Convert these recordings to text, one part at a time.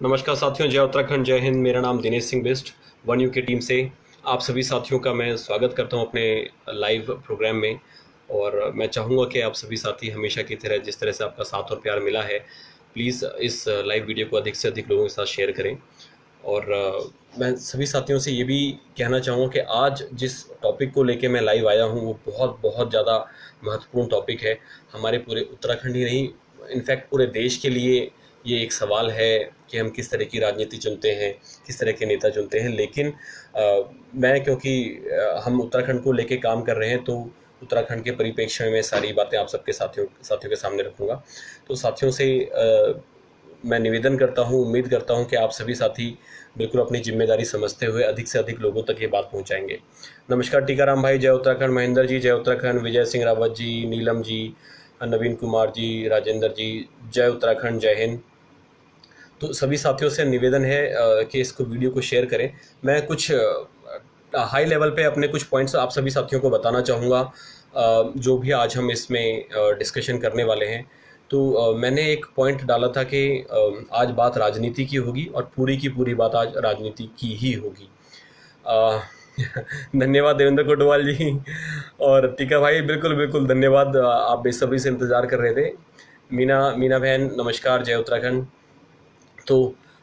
नमस्कार साथियों, जय उत्तराखंड, जय हिंद। मेरा नाम दिनेश सिंह बिष्ट, वन यू की टीम से आप सभी साथियों का मैं स्वागत करता हूं अपने लाइव प्रोग्राम में। और मैं चाहूँगा कि आप सभी साथी हमेशा की तरह जिस तरह से आपका साथ और प्यार मिला है, प्लीज़ इस लाइव वीडियो को अधिक से अधिक लोगों के साथ शेयर करें। और मैं सभी साथियों से ये भी कहना चाहूँगा कि आज जिस टॉपिक को लेके मैं लाइव आया हूँ वो बहुत बहुत ज़्यादा महत्वपूर्ण टॉपिक है। हमारे पूरे उत्तराखंड ही नहीं, इनफैक्ट पूरे देश के लिए ये एक सवाल है कि हम किस तरह की राजनीति चुनते हैं, किस तरह के नेता चुनते हैं। लेकिन मैं क्योंकि हम उत्तराखंड को लेके काम कर रहे हैं तो उत्तराखंड के परिप्रेक्ष्य में सारी बातें आप सबके साथियों के सामने रखूँगा। तो साथियों से मैं निवेदन करता हूँ, उम्मीद करता हूँ कि आप सभी साथी बिल्कुल अपनी जिम्मेदारी समझते हुए अधिक से अधिक लोगों तक ये बात पहुँचाएंगे। नमस्कार टीकाराम भाई, जय उत्तराखंड। महेंद्र जी, जय उत्तराखंड। विजय सिंह रावत जी, नीलम जी, नवीन कुमार जी, राजेंद्र जी, जय उत्तराखंड, जय हिंद। तो सभी साथियों से निवेदन है कि इसको वीडियो को शेयर करें। मैं कुछ हाई लेवल पे अपने कुछ पॉइंट्स आप सभी साथियों को बताना चाहूँगा जो भी आज हम इसमें डिस्कशन करने वाले हैं। तो मैंने एक पॉइंट डाला था कि आज बात राजनीति की होगी और पूरी की पूरी बात आज राजनीति की ही होगी। धन्यवाद देवेंद्र कोटवाल जी और टीका भाई, बिल्कुल बिल्कुल धन्यवाद। आप बेसब्री से इंतज़ार कर रहे थे। मीना बहन नमस्कार, जय उत्तराखंड। तो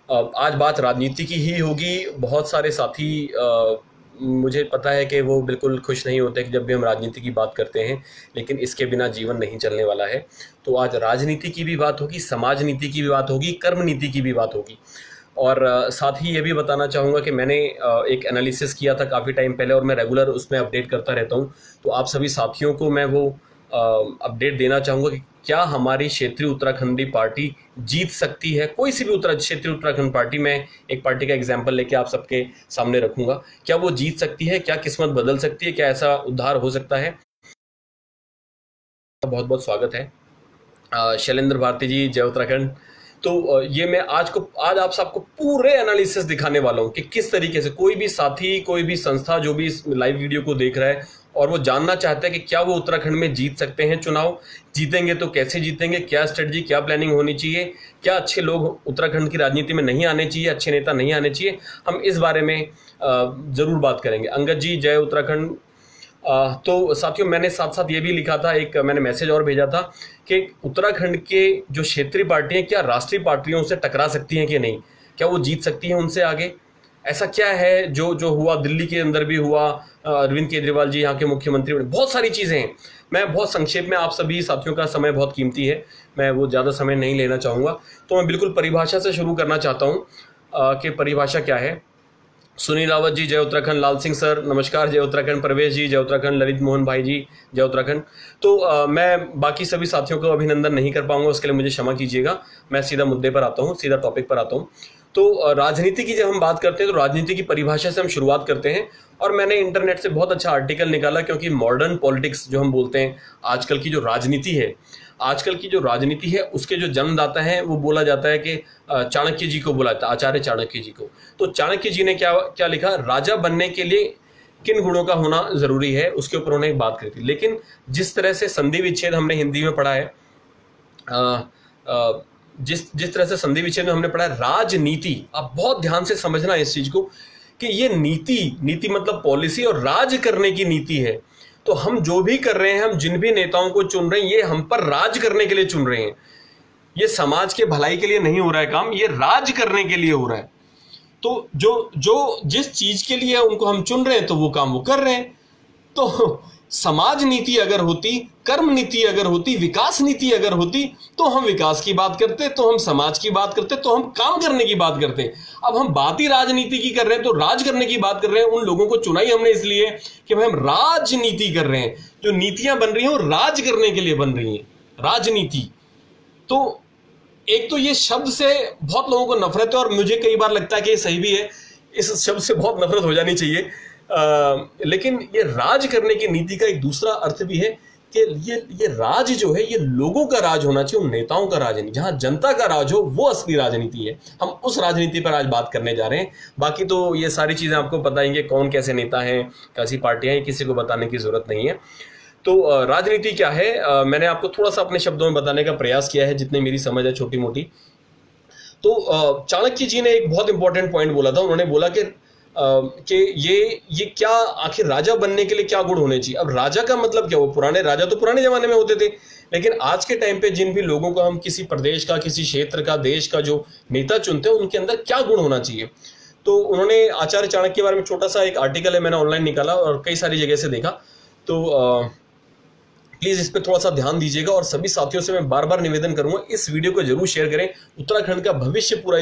आज बात राजनीति की ही होगी। बहुत सारे साथी मुझे पता है कि वो बिल्कुल खुश नहीं होते कि जब भी हम राजनीति की बात करते हैं, लेकिन इसके बिना जीवन नहीं चलने वाला है। तो आज राजनीति की भी बात होगी, समाज नीति की भी बात होगी, कर्म नीति की भी बात होगी। और साथ ही ये भी बताना चाहूँगा कि मैंने एक एनालिसिस किया था काफ़ी टाइम पहले और मैं रेगुलर उसमें अपडेट करता रहता हूँ। तो आप सभी साथियों को मैं वो अपडेट देना चाहूँगा कि क्या हमारी क्षेत्रीय उत्तराखंडी पार्टी जीत सकती है। कोई सी भी क्षेत्रीय उत्तराखंड पार्टी, मैं एक पार्टी का एग्जाम्पल लेके आप सबके सामने रखूँगा। क्या वो जीत सकती है, क्या किस्मत बदल सकती है, क्या ऐसा उद्धार हो सकता है। बहुत बहुत स्वागत है शैलेंद्र भारती जी, जय उत्तराखंड। तो ये मैं आज आप सबको पूरे एनालिसिस दिखाने वाला हूँ कि किस तरीके से कोई भी साथी, कोई भी संस्था जो भी इस लाइव वीडियो को देख रहा है और वो जानना चाहता है कि क्या वो उत्तराखंड में जीत सकते हैं चुनाव, जीतेंगे तो कैसे जीतेंगे, क्या स्ट्रेटजी, क्या प्लानिंग होनी चाहिए, क्या अच्छे लोग उत्तराखंड की राजनीति में नहीं आने चाहिए, अच्छे नेता नहीं आने चाहिए, हम इस बारे में ज़रूर बात करेंगे। अंगद जी, जय उत्तराखंड। तो साथियों, मैंने साथ साथ ये भी लिखा था, एक मैंने मैसेज और भेजा था कि उत्तराखंड के जो क्षेत्रीय पार्टियां क्या राष्ट्रीय पार्टियों से टकरा सकती हैं कि नहीं, क्या वो जीत सकती हैं उनसे आगे। ऐसा क्या है जो हुआ दिल्ली के अंदर भी हुआ, अरविंद केजरीवाल जी यहाँ के मुख्यमंत्री बने, बहुत सारी चीज़ें हैं। मैं बहुत संक्षेप में, आप सभी साथियों का समय बहुत कीमती है, मैं वो ज़्यादा समय नहीं लेना चाहूँगा। तो मैं बिल्कुल परिभाषा से शुरू करना चाहता हूँ कि परिभाषा क्या है। सुनील रावत जी, जय उत्तराखंड। लाल सिंह सर नमस्कार, जय उत्तराखंड। प्रवेश जी, जय उत्तराखंड। ललित मोहन भाई जी, जय उत्तराखंड। तो मैं बाकी सभी साथियों को अभिनंदन नहीं कर पाऊंगा, उसके लिए मुझे क्षमा कीजिएगा। मैं सीधा मुद्दे पर आता हूँ, सीधा टॉपिक पर आता हूँ। तो राजनीति की जब हम बात करते हैं तो राजनीति की परिभाषा से हम शुरुआत करते हैं। और मैंने इंटरनेट से बहुत अच्छा आर्टिकल निकाला, क्योंकि मॉडर्न पॉलिटिक्स जो हम बोलते हैं, आजकल की जो राजनीति है, उसके जो जन्मदाता हैं वो बोला जाता है कि चाणक्य जी को बोला जाता है, आचार्य चाणक्य जी को। तो चाणक्य जी ने क्या लिखा, राजा बनने के लिए किन गुणों का होना जरूरी है, उसके ऊपर उन्होंने एक बात करी थी। लेकिन जिस तरह से संधि विच्छेद हमने हिंदी में पढ़ा है, जिस तरह से संधि विच्छेद में हमने पढ़ा है, राजनीति, आप बहुत ध्यान से समझना इस चीज को कि ये नीति मतलब पॉलिसी, और राज करने की नीति है। तो हम जो भी कर रहे हैं, हम जिन भी नेताओं को चुन रहे हैं, ये हम पर राज करने के लिए चुन रहे हैं। ये समाज के भलाई के लिए नहीं हो रहा है काम, ये राज करने के लिए हो रहा है। तो जो जिस चीज के लिए उनको हम चुन रहे हैं तो वो काम वो कर रहे हैं। तो समाज नीति अगर होती, कर्म नीति अगर होती, विकास नीति अगर होती, तो हम विकास की बात करते, तो हम समाज की बात करते, तो हम काम करने की बात करते। अब हम बात ही राजनीति की कर रहे हैं, तो राज करने की बात कर रहे हैं। उन लोगों को चुना ही हमने इसलिए कि भाई हम राजनीति कर रहे हैं, जो नीतियां बन रही हैं वो राज करने के लिए बन रही हैं, राजनीति। तो एक तो ये शब्द से बहुत लोगों को नफरत है, और मुझे कई बार लगता है कि ये सही भी है, इस शब्द से बहुत नफरत हो जानी चाहिए। लेकिन ये राज करने की नीति का एक दूसरा अर्थ भी है कि ये राज जो है, ये लोगों का राज होना चाहिए, उन नेताओं का राज नहीं। जहां जनता का राज हो वो असली राजनीति है। हम उस राजनीति पर आज बात करने जा रहे हैं। बाकी तो ये सारी चीजें आपको बताएंगे, कौन कैसे नेता हैं, कैसी पार्टियां हैं, किसी को बताने की जरूरत नहीं है। तो राजनीति क्या है, मैंने आपको थोड़ा सा अपने शब्दों में बताने का प्रयास किया है, जितनी मेरी समझ है छोटी मोटी। चाणक्य जी ने एक बहुत इंपॉर्टेंट पॉइंट बोला था। उन्होंने बोला कि ये क्या, आखिर राजा बनने के लिए क्या गुण होने चाहिए। अब राजा का मतलब क्या, वो पुराने राजा तो पुराने जमाने में होते थे, लेकिन आज के टाइम पे जिन भी लोगों को हम किसी प्रदेश का, किसी क्षेत्र का, देश का जो नेता चुनते हैं, उनके अंदर क्या गुण होना चाहिए। तो उन्होंने आचार्य चाणक्य के बारे में छोटा सा एक आर्टिकल है, मैंने ऑनलाइन निकाला और कई सारी जगह से देखा। तो प्लीज इस पे थोड़ा सा ध्यान दीजिएगा और सभी साथियों से मैं बार बार निवेदन करूंगा, इस वीडियो को जरूर शेयर करें। उत्तराखंड का भविष्य पूरा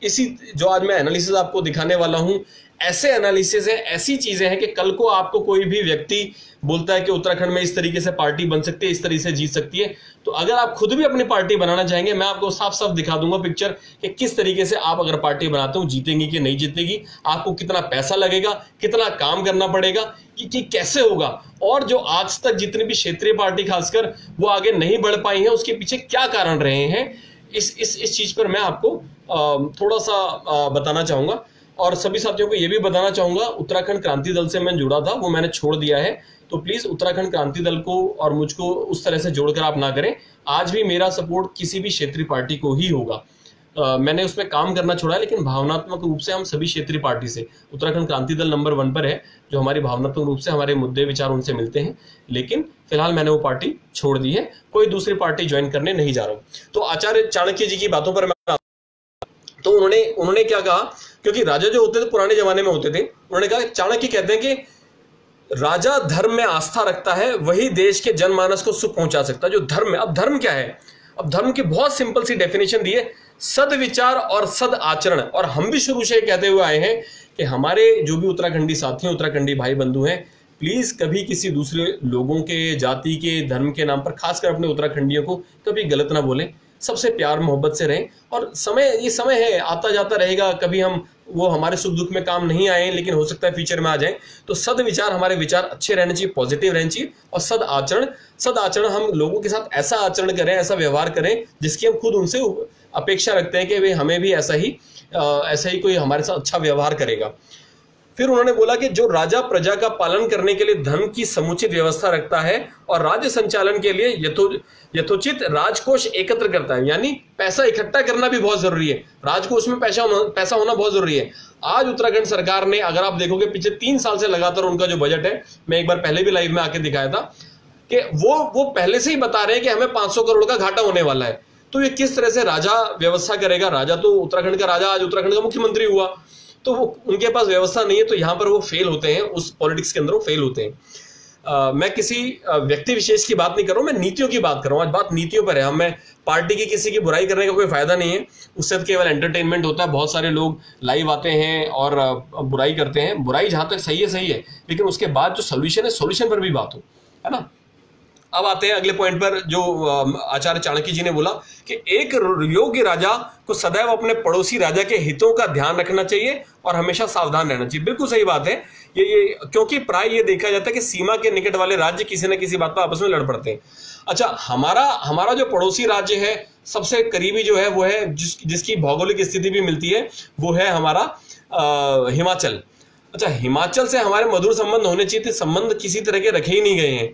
इसी जो आज मैं एनालिसिस आपको दिखाने वाला हूं, ऐसे एनालिसिस है, ऐसी चीजें हैं कि कल को आपको कोई भी व्यक्ति बोलता है कि उत्तराखंड में इस तरीके से पार्टी बन सकती है, इस तरीके से जीत सकती है, तो अगर आप खुद भी अपनी पार्टी बनाना चाहेंगे, मैं आपको साफ साफ दिखा दूंगा पिक्चर कि किस तरीके से आप अगर पार्टी बनाते हो जीतेंगी कि नहीं जीतेगी, आपको कितना पैसा लगेगा, कितना काम करना पड़ेगा, कि कैसे होगा, और जो आज तक जितनी भी क्षेत्रीय पार्टी खासकर वो आगे नहीं बढ़ पाई है, उसके पीछे क्या कारण रहे हैं, इस चीज पर मैं आपको थोड़ा सा बताना चाहूंगा। और सभी साथियों को यह भी बताना चाहूंगा, उत्तराखंड क्रांति दल से मैं जुड़ा था, वो मैंने छोड़ दिया है, तो प्लीज उत्तराखंड क्रांति दल को और मुझको उस तरह से जोड़कर आप ना करें। आज भी मेरा सपोर्ट किसी भी क्षेत्रीय पार्टी को ही होगा। मैंने उसमें काम करना छोड़ा है, लेकिन भावनात्मक रूप से हम सभी क्षेत्रीय पार्टी से, उत्तराखंड क्रांति दल नंबर 1 पर है, जो हमारी भावनात्मक रूप से हमारे मुद्दे विचार उनसे मिलते हैं, लेकिन फिलहाल मैंने वो पार्टी छोड़ दी है, कोई दूसरी पार्टी ज्वाइन करने नहीं जा रहा हूं। तो आचार्य चाणक्य जी की बातों पर मैं, तो उन्होंने क्या कहा, क्योंकि राजा जो होते थे पुराने जमाने में होते थे, उन्होंने कहा, चाणक्य कहते हैं कि राजा धर्म में आस्था रखता है, वही देश के जनमानस को सुख पहुंचा सकता है। जो धर्म है, अब धर्म क्या है, अब धर्म की बहुत सिंपल सी डेफिनेशन दी है, सदविचार और सद आचरण। और हम भी शुरू से कहते हुए आए हैं कि हमारे जो भी उत्तराखंडी साथी हैं, उत्तराखंडी भाई बंधु हैं, प्लीज कभी किसी दूसरे लोगों के, जाति के, धर्म के नाम पर, खासकर अपने उत्तराखंडियों को कभी गलत ना बोलें, सबसे प्यार मोहब्बत से रहें। और ये समय है, आता जाता रहेगा, कभी वो हमारे सुख दुख में काम नहीं आए, लेकिन हो सकता है फ्यूचर में आ जाए। तो सद विचार, हमारे विचार अच्छे रहने चाहिए, पॉजिटिव रहने चाहिए, और सद आचरण हम लोगों के साथ ऐसा आचरण करें, ऐसा व्यवहार करें जिसकी हम खुद उनसे अपेक्षा रखते हैं कि वे हमें भी ऐसा ही कोई हमारे साथ अच्छा व्यवहार करेगा। फिर उन्होंने बोला कि जो राजा प्रजा का पालन करने के लिए धन की समुचित व्यवस्था रखता है और राज्य संचालन के लिए यथोचित राजकोष एकत्र करता है, यानी पैसा इकट्ठा करना भी बहुत जरूरी है, राजकोष में पैसा होना बहुत जरूरी है। आज उत्तराखंड सरकार ने, अगर आप देखोगे पिछले 3 साल से लगातार उनका जो बजट है, मैं एक बार पहले भी लाइव में आके दिखाया था कि वो पहले से ही बता रहे हैं कि हमें 500 करोड़ का घाटा होने वाला है। तो ये किस तरह से राजा व्यवस्था करेगा, राजा तो उत्तराखंड का राजा आज उत्तराखंड का मुख्यमंत्री हुआ, तो वो उनके पास व्यवस्था नहीं है, तो यहां पर वो फेल होते हैं, उस पॉलिटिक्स के अंदर वो फेल होते हैं। मैं किसी व्यक्ति विशेष की बात नहीं कर रहा हूं, मैं नीतियों की बात कर रहा हूं। आज बात नीतियों पर है। मैं पार्टी की किसी की बुराई करने का कोई फायदा नहीं है, उससे केवल एंटरटेनमेंट होता है। बहुत सारे लोग लाइव आते हैं और बुराई करते हैं, बुराई जहां तक सही है, लेकिन उसके बाद जो सोल्यूशन है, सोल्यूशन पर भी बात हो, है ना। अब आते हैं अगले पॉइंट पर, जो आचार्य चाणक्य जी ने बोला कि एक योग्य राजा को सदैव अपने पड़ोसी राजा के हितों का ध्यान रखना चाहिए और हमेशा सावधान रहना चाहिए। बिल्कुल सही बात है ये क्योंकि प्राय ये देखा जाता है कि सीमा के निकट वाले राज्य किसी न किसी बात पर आपस में लड़ पड़ते हैं। अच्छा, हमारा जो पड़ोसी राज्य है, सबसे करीबी जो है, वो है जिसकी भौगोलिक स्थिति भी मिलती है, वो है हमारा हिमाचल। अच्छा, हिमाचल से हमारे मधुर संबंध होने चाहिए थे, संबंध किसी तरह के रखे ही नहीं गए हैं,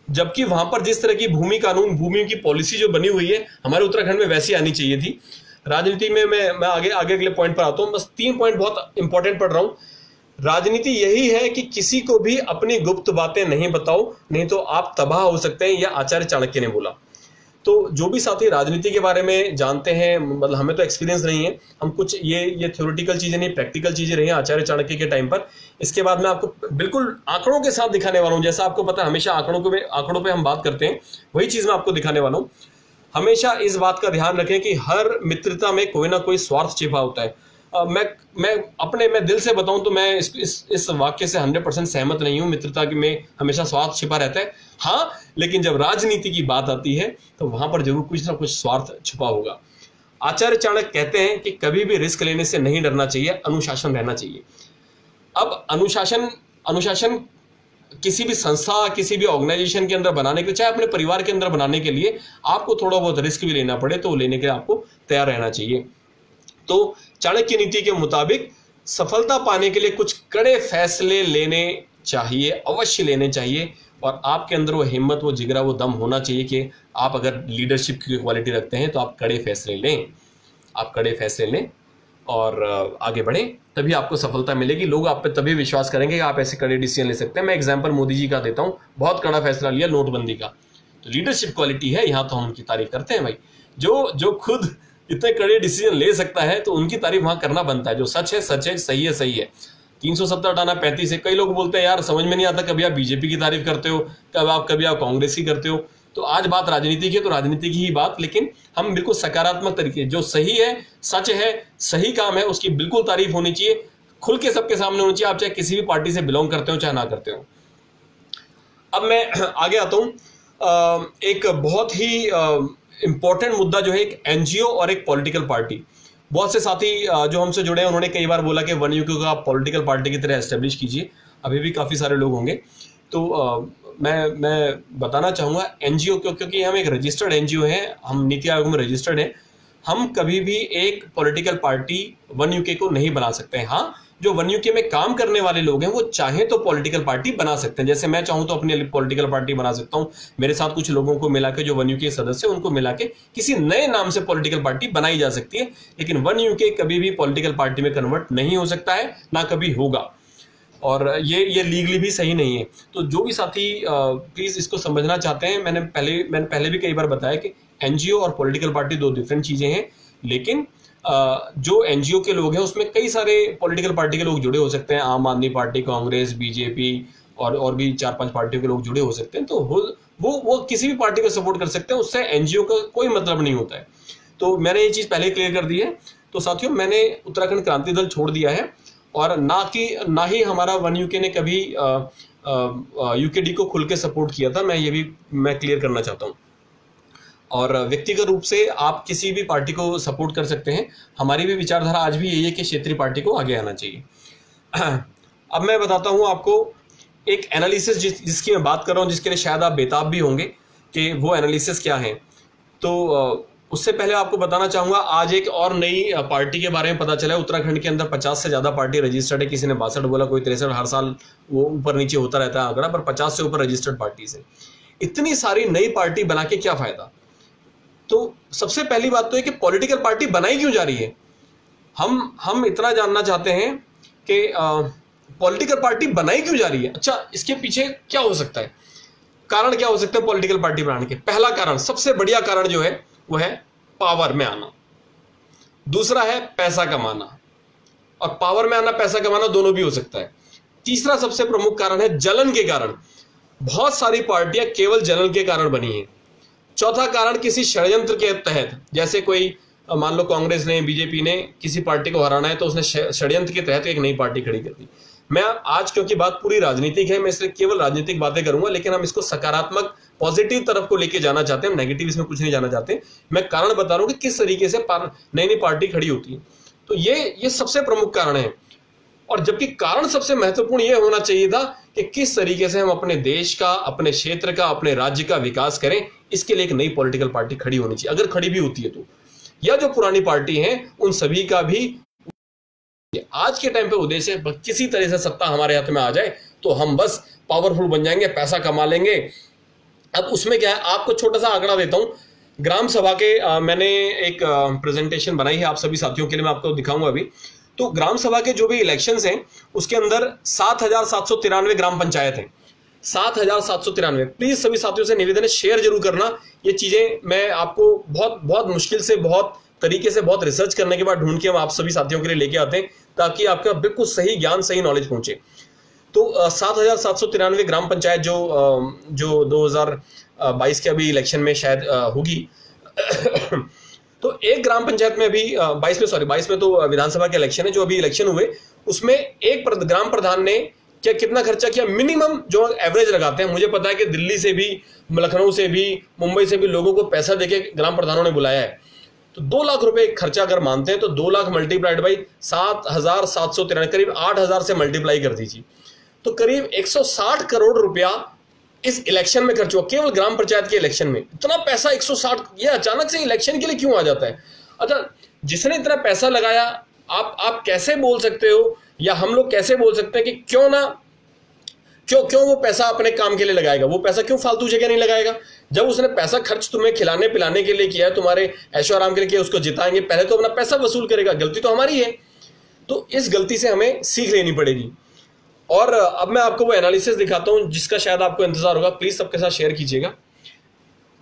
जबकि वहां पर जिस तरह की भूमि कानून, भूमि की पॉलिसी जो बनी हुई है, हमारे उत्तराखंड में वैसी आनी चाहिए थी। राजनीति में मैं आगे अगले पॉइंट पर आता हूं, बस 3 पॉइंट बहुत इंपॉर्टेंट पढ़ रहा हूं। राजनीति यही है कि किसी को भी अपनी गुप्त बातें नहीं बताओ, नहीं तो आप तबाह हो सकते हैं, यह आचार्य चाणक्य ने बोला। तो जो भी साथी राजनीति के बारे में जानते हैं, मतलब हमें तो एक्सपीरियंस नहीं है, हम कुछ ये थ्योरेटिकल चीजें नहीं, प्रैक्टिकल चीजें रही हैं आचार्य चाणक्य के टाइम पर। इसके बाद मैं आपको बिल्कुल आंकड़ों के साथ दिखाने वाला हूं। जैसा आपको पता है, हमेशा आंकड़ों पे हम बात करते हैं, वही चीज मैं आपको दिखाने वाला हूं। हमेशा इस बात का ध्यान रखें कि हर मित्रता में कोई ना कोई स्वार्थ छिपा होता है। मैं दिल से बताऊं तो मैं इस वाक्य से 100% सहमत नहीं हूं। मित्रता में हमेशा स्वार्थ छिपा रहता है, हाँ, लेकिन जब राजनीति की बात आती है तो वहां पर जरूर कुछ ना कुछ स्वार्थ छुपा होगा। आचार्य चाणक्य कहते हैं कि कभी भी रिस्क लेने से नहीं डरना चाहिए, अनुशासन रहना चाहिए। अब अनुशासन किसी भी संस्था, किसी भी ऑर्गेनाइजेशन के अंदर बनाने के लिए, चाहे अपने परिवार के अंदर बनाने के लिए, आपको थोड़ा बहुत रिस्क भी लेना पड़े तो लेने के लिए आपको तैयार रहना चाहिए। तो चाणक्य नीति के मुताबिक सफलता पाने के लिए कुछ कड़े फैसले लेने चाहिए, अवश्य लेने चाहिए, और आपके अंदर वो हिम्मत, वो जिगरा, वो दम होना चाहिए कि आप अगर लीडरशिप की क्वालिटी रखते हैं तो आप कड़े फैसले लें। आप कड़े फैसले लें और आगे बढ़ें, तभी आपको सफलता मिलेगी। लोग आप पे तभी विश्वास करेंगे कि आप ऐसे कड़े डिसीजन ले सकते हैं। मैं एग्जांपल मोदी जी का देता हूँ, बहुत कड़ा फैसला लिया नोटबंदी का, तो लीडरशिप क्वालिटी है, यहाँ तो हम उनकी तारीफ करते हैं भाई। जो खुद इतने कड़े डिसीजन ले सकता है तो उनकी तारीफ वहां करना बनता है। जो सच है सच है, सही है सही है। 370 हटाना 35 है। कई लोग बोलते हैं यार समझ में नहीं आता, कभी आप बीजेपी की तारीफ करते हो, कभी आप कांग्रेस की करते हो। तो आज बात राजनीति की है तो राजनीति की ही बात, लेकिन हम बिल्कुल सकारात्मक तरीके, जो सही है सच है सही काम है उसकी बिल्कुल तारीफ होनी चाहिए, खुल के सबके सामने होनी चाहिए, आप चाहे किसी भी पार्टी से बिलोंग करते हो चाहे ना करते हो। अब मैं आगे आता हूं, एक बहुत ही इंपॉर्टेंट मुद्दा जो है एक एनजीओ और एक पॉलिटिकल पार्टी। बहुत से साथी जो हमसे जुड़े हैं उन्होंने कई बार बोला कि वन यूके को आप पॉलिटिकल पार्टी की तरह एस्टेब्लिश कीजिए। अभी भी काफ़ी सारे लोग होंगे, तो मैं बताना चाहूँगा एनजीओ क्योंकि हम एक रजिस्टर्ड एनजीओ हैं, हम नीति आयोग में रजिस्टर्ड हैं। हम कभी भी एक पॉलिटिकल पार्टी वन यूके को नहीं बना सकते हैं। हाँ, जो वन यूके में काम करने वाले लोग हैं वो चाहें तो पॉलिटिकल पार्टी बना सकते हैं। जैसे मैं चाहूं तो अपनी पॉलिटिकल पार्टी बना सकता हूं, मेरे साथ कुछ लोगों को मिला के जो वन यूके सदस्य उनको मिला के किसी नए नाम से पॉलिटिकल पार्टी बनाई जा सकती है, लेकिन वन यूके कभी भी पॉलिटिकल पार्टी में कन्वर्ट नहीं हो सकता है, ना कभी होगा, और ये लीगली भी सही नहीं है। तो जो भी साथी प्लीज इसको समझना चाहते हैं, मैंने पहले भी कई बार बताया कि एनजीओ और पॉलिटिकल पार्टी दो डिफरेंट चीजें हैं, लेकिन जो एनजीओ के लोग हैं उसमें कई सारे पॉलिटिकल पार्टी के लोग जुड़े हो सकते हैं। आम आदमी पार्टी, कांग्रेस, बीजेपी और भी 4-5 पार्टियों के लोग जुड़े हो सकते हैं। तो वो किसी भी पार्टी को सपोर्ट कर सकते हैं, उससे एनजीओ का कोई मतलब नहीं होता है। तो मैंने ये चीज पहले क्लियर कर दी है। तो साथियों, मैंने उत्तराखंड क्रांति दल छोड़ दिया है, और ना ही हमारा वन यूके ने कभी यूकेडी को खुल के सपोर्ट किया था। मैं क्लियर करना चाहता हूँ। और व्यक्तिगत रूप से आप किसी भी पार्टी को सपोर्ट कर सकते हैं। हमारी भी विचारधारा आज भी यही है कि क्षेत्रीय पार्टी को आगे आना चाहिए। अब मैं बताता हूं आपको एक एनालिसिस जिसकी मैं बात कर रहा हूं, जिसके लिए शायद आप बेताब भी होंगे कि वो एनालिसिस क्या है। तो उससे पहले आपको बताना चाहूंगा, आज एक और नई पार्टी के बारे में पता चला है। उत्तराखंड के अंदर 50 से ज्यादा पार्टी रजिस्टर्ड है। किसी ने 62 बोला, कोई 63, हर साल वो ऊपर नीचे होता रहता है आंकड़ा, पर 50 से ऊपर रजिस्टर्ड पार्टी है। इतनी सारी नई पार्टी बना के क्या फायदा? तो सबसे पहली बात तो है कि पॉलिटिकल पार्टी बनाई क्यों जा रही है। हम इतना जानना चाहते हैं कि पॉलिटिकल पार्टी बनाई क्यों जा रही है। अच्छा, इसके पीछे क्या हो सकता है, कारण क्या हो सकता है पॉलिटिकल पार्टी बनाने के? पहला कारण, सबसे बढ़िया कारण जो है वो है पावर में आना। दूसरा है पैसा कमाना, और पावर में आना पैसा कमाना दोनों भी हो सकता है। तीसरा सबसे प्रमुख कारण है जलन के कारण। बहुत सारी पार्टियां केवल जलन के कारण बनी है। चौथा कारण किसी षड्यंत्र के तहत, जैसे कोई मान लो कांग्रेस ने, बीजेपी ने किसी पार्टी को हराना है तो उसने षड्यंत्र के तहत एक नई पार्टी खड़ी कर दी। मैं आज, क्योंकि बात पूरी राजनीतिक है, मैं इसलिए केवल राजनीतिक बातें करूंगा, लेकिन हम इसको सकारात्मक पॉजिटिव तरफ को लेके जाना चाहते हैं, हम नेगेटिव इसमें कुछ नहीं जाना चाहते। मैं कारण बता रहा हूं कि किस तरीके से नई नई पार्टी खड़ी होती है। तो ये सबसे प्रमुख कारण है। और जबकि कारण सबसे महत्वपूर्ण यह होना चाहिए था कि किस तरीके से हम अपने देश का, अपने क्षेत्र का, अपने राज्य का विकास करें, इसके लिए एक नई पॉलिटिकल पार्टी खड़ी होनी चाहिए। अगर खड़ी भी होती है तो, या जो पुरानी पार्टी है उन सभी का भी आज के टाइम पे उद्देश्य है किसी तरह से सत्ता हमारे हाथ में आ जाए तो हम बस पावरफुल बन जाएंगे, पैसा कमा लेंगे। अब उसमें क्या है, आपको छोटा सा आंकड़ा देता हूं। ग्राम सभा के मैंने एक प्रेजेंटेशन बनाई है आप सभी साथियों के लिए, मैं आपको दिखाऊंगा अभी। तो ग्राम सभा के जो भी इलेक्शंस हैं उसके अंदर 7,793 ग्राम पंचायत हैं। 7,793। प्लीज सभी साथियों से निवेदन है, शेयर जरूर करना। ये चीजें मैं आपको बहुत मुश्किल से, बहुत तरीके से, बहुत रिसर्च करने के बाद ढूंढ के हम आप सभी साथियों के लिए लेके आते हैं, ताकि आपका बिल्कुल सही ज्ञान, सही नॉलेज पहुंचे। तो 7,793 ग्राम पंचायत जो 2022 के अभी इलेक्शन में शायद होगी। तो एक ग्राम पंचायत में अभी 22 में तो विधानसभा के इलेक्शन है, जो अभी इलेक्शन हुए उसमें एक ग्राम प्रधान ने कितना खर्चा किया, मिनिमम जो एवरेज लगाते हैं। मुझे पता है कि दिल्ली से भी, लखनऊ से भी, मुंबई से भी लोगों को पैसा देके ग्राम प्रधानों ने बुलाया है। तो 2 लाख रुपए खर्चा अगर मानते हैं तो 2 लाख मल्टीप्लाइड बाई 7,793, करीब 8,000 से मल्टीप्लाई कर दीजिए, तो करीब 160 करोड़ रुपया इस इलेक्शन में खर्च हुआ, केवल ग्राम पंचायत के इलेक्शन में। इतना पैसा 160, ये अचानक से इलेक्शन के लिए क्यों आ जाता है? अच्छा, जिसने इतना पैसा लगाया, आप कैसे बोल सकते हो, या हम लोग कैसे बोल सकते हैं कि क्यों ना क्यों क्यों वो पैसा अपने काम के लिए लगाएगा? वो पैसा क्यों फालतू जगह नहीं लगाएगा? जब उसने पैसा खर्च तुम्हें खिलाने पिलाने के लिए किया है, तुम्हारे ऐशो आराम के लिए किया, उसको जिताएंगे, पहले तो अपना पैसा वसूल करेगा। गलती तो हमारी है, तो इस गलती से हमें सीख लेनी पड़ेगी। और अब मैं आपको वो एनालिसिस दिखाता हूं जिसका शायद आपको इंतजार होगा, प्लीज सबके साथ शेयर कीजिएगा।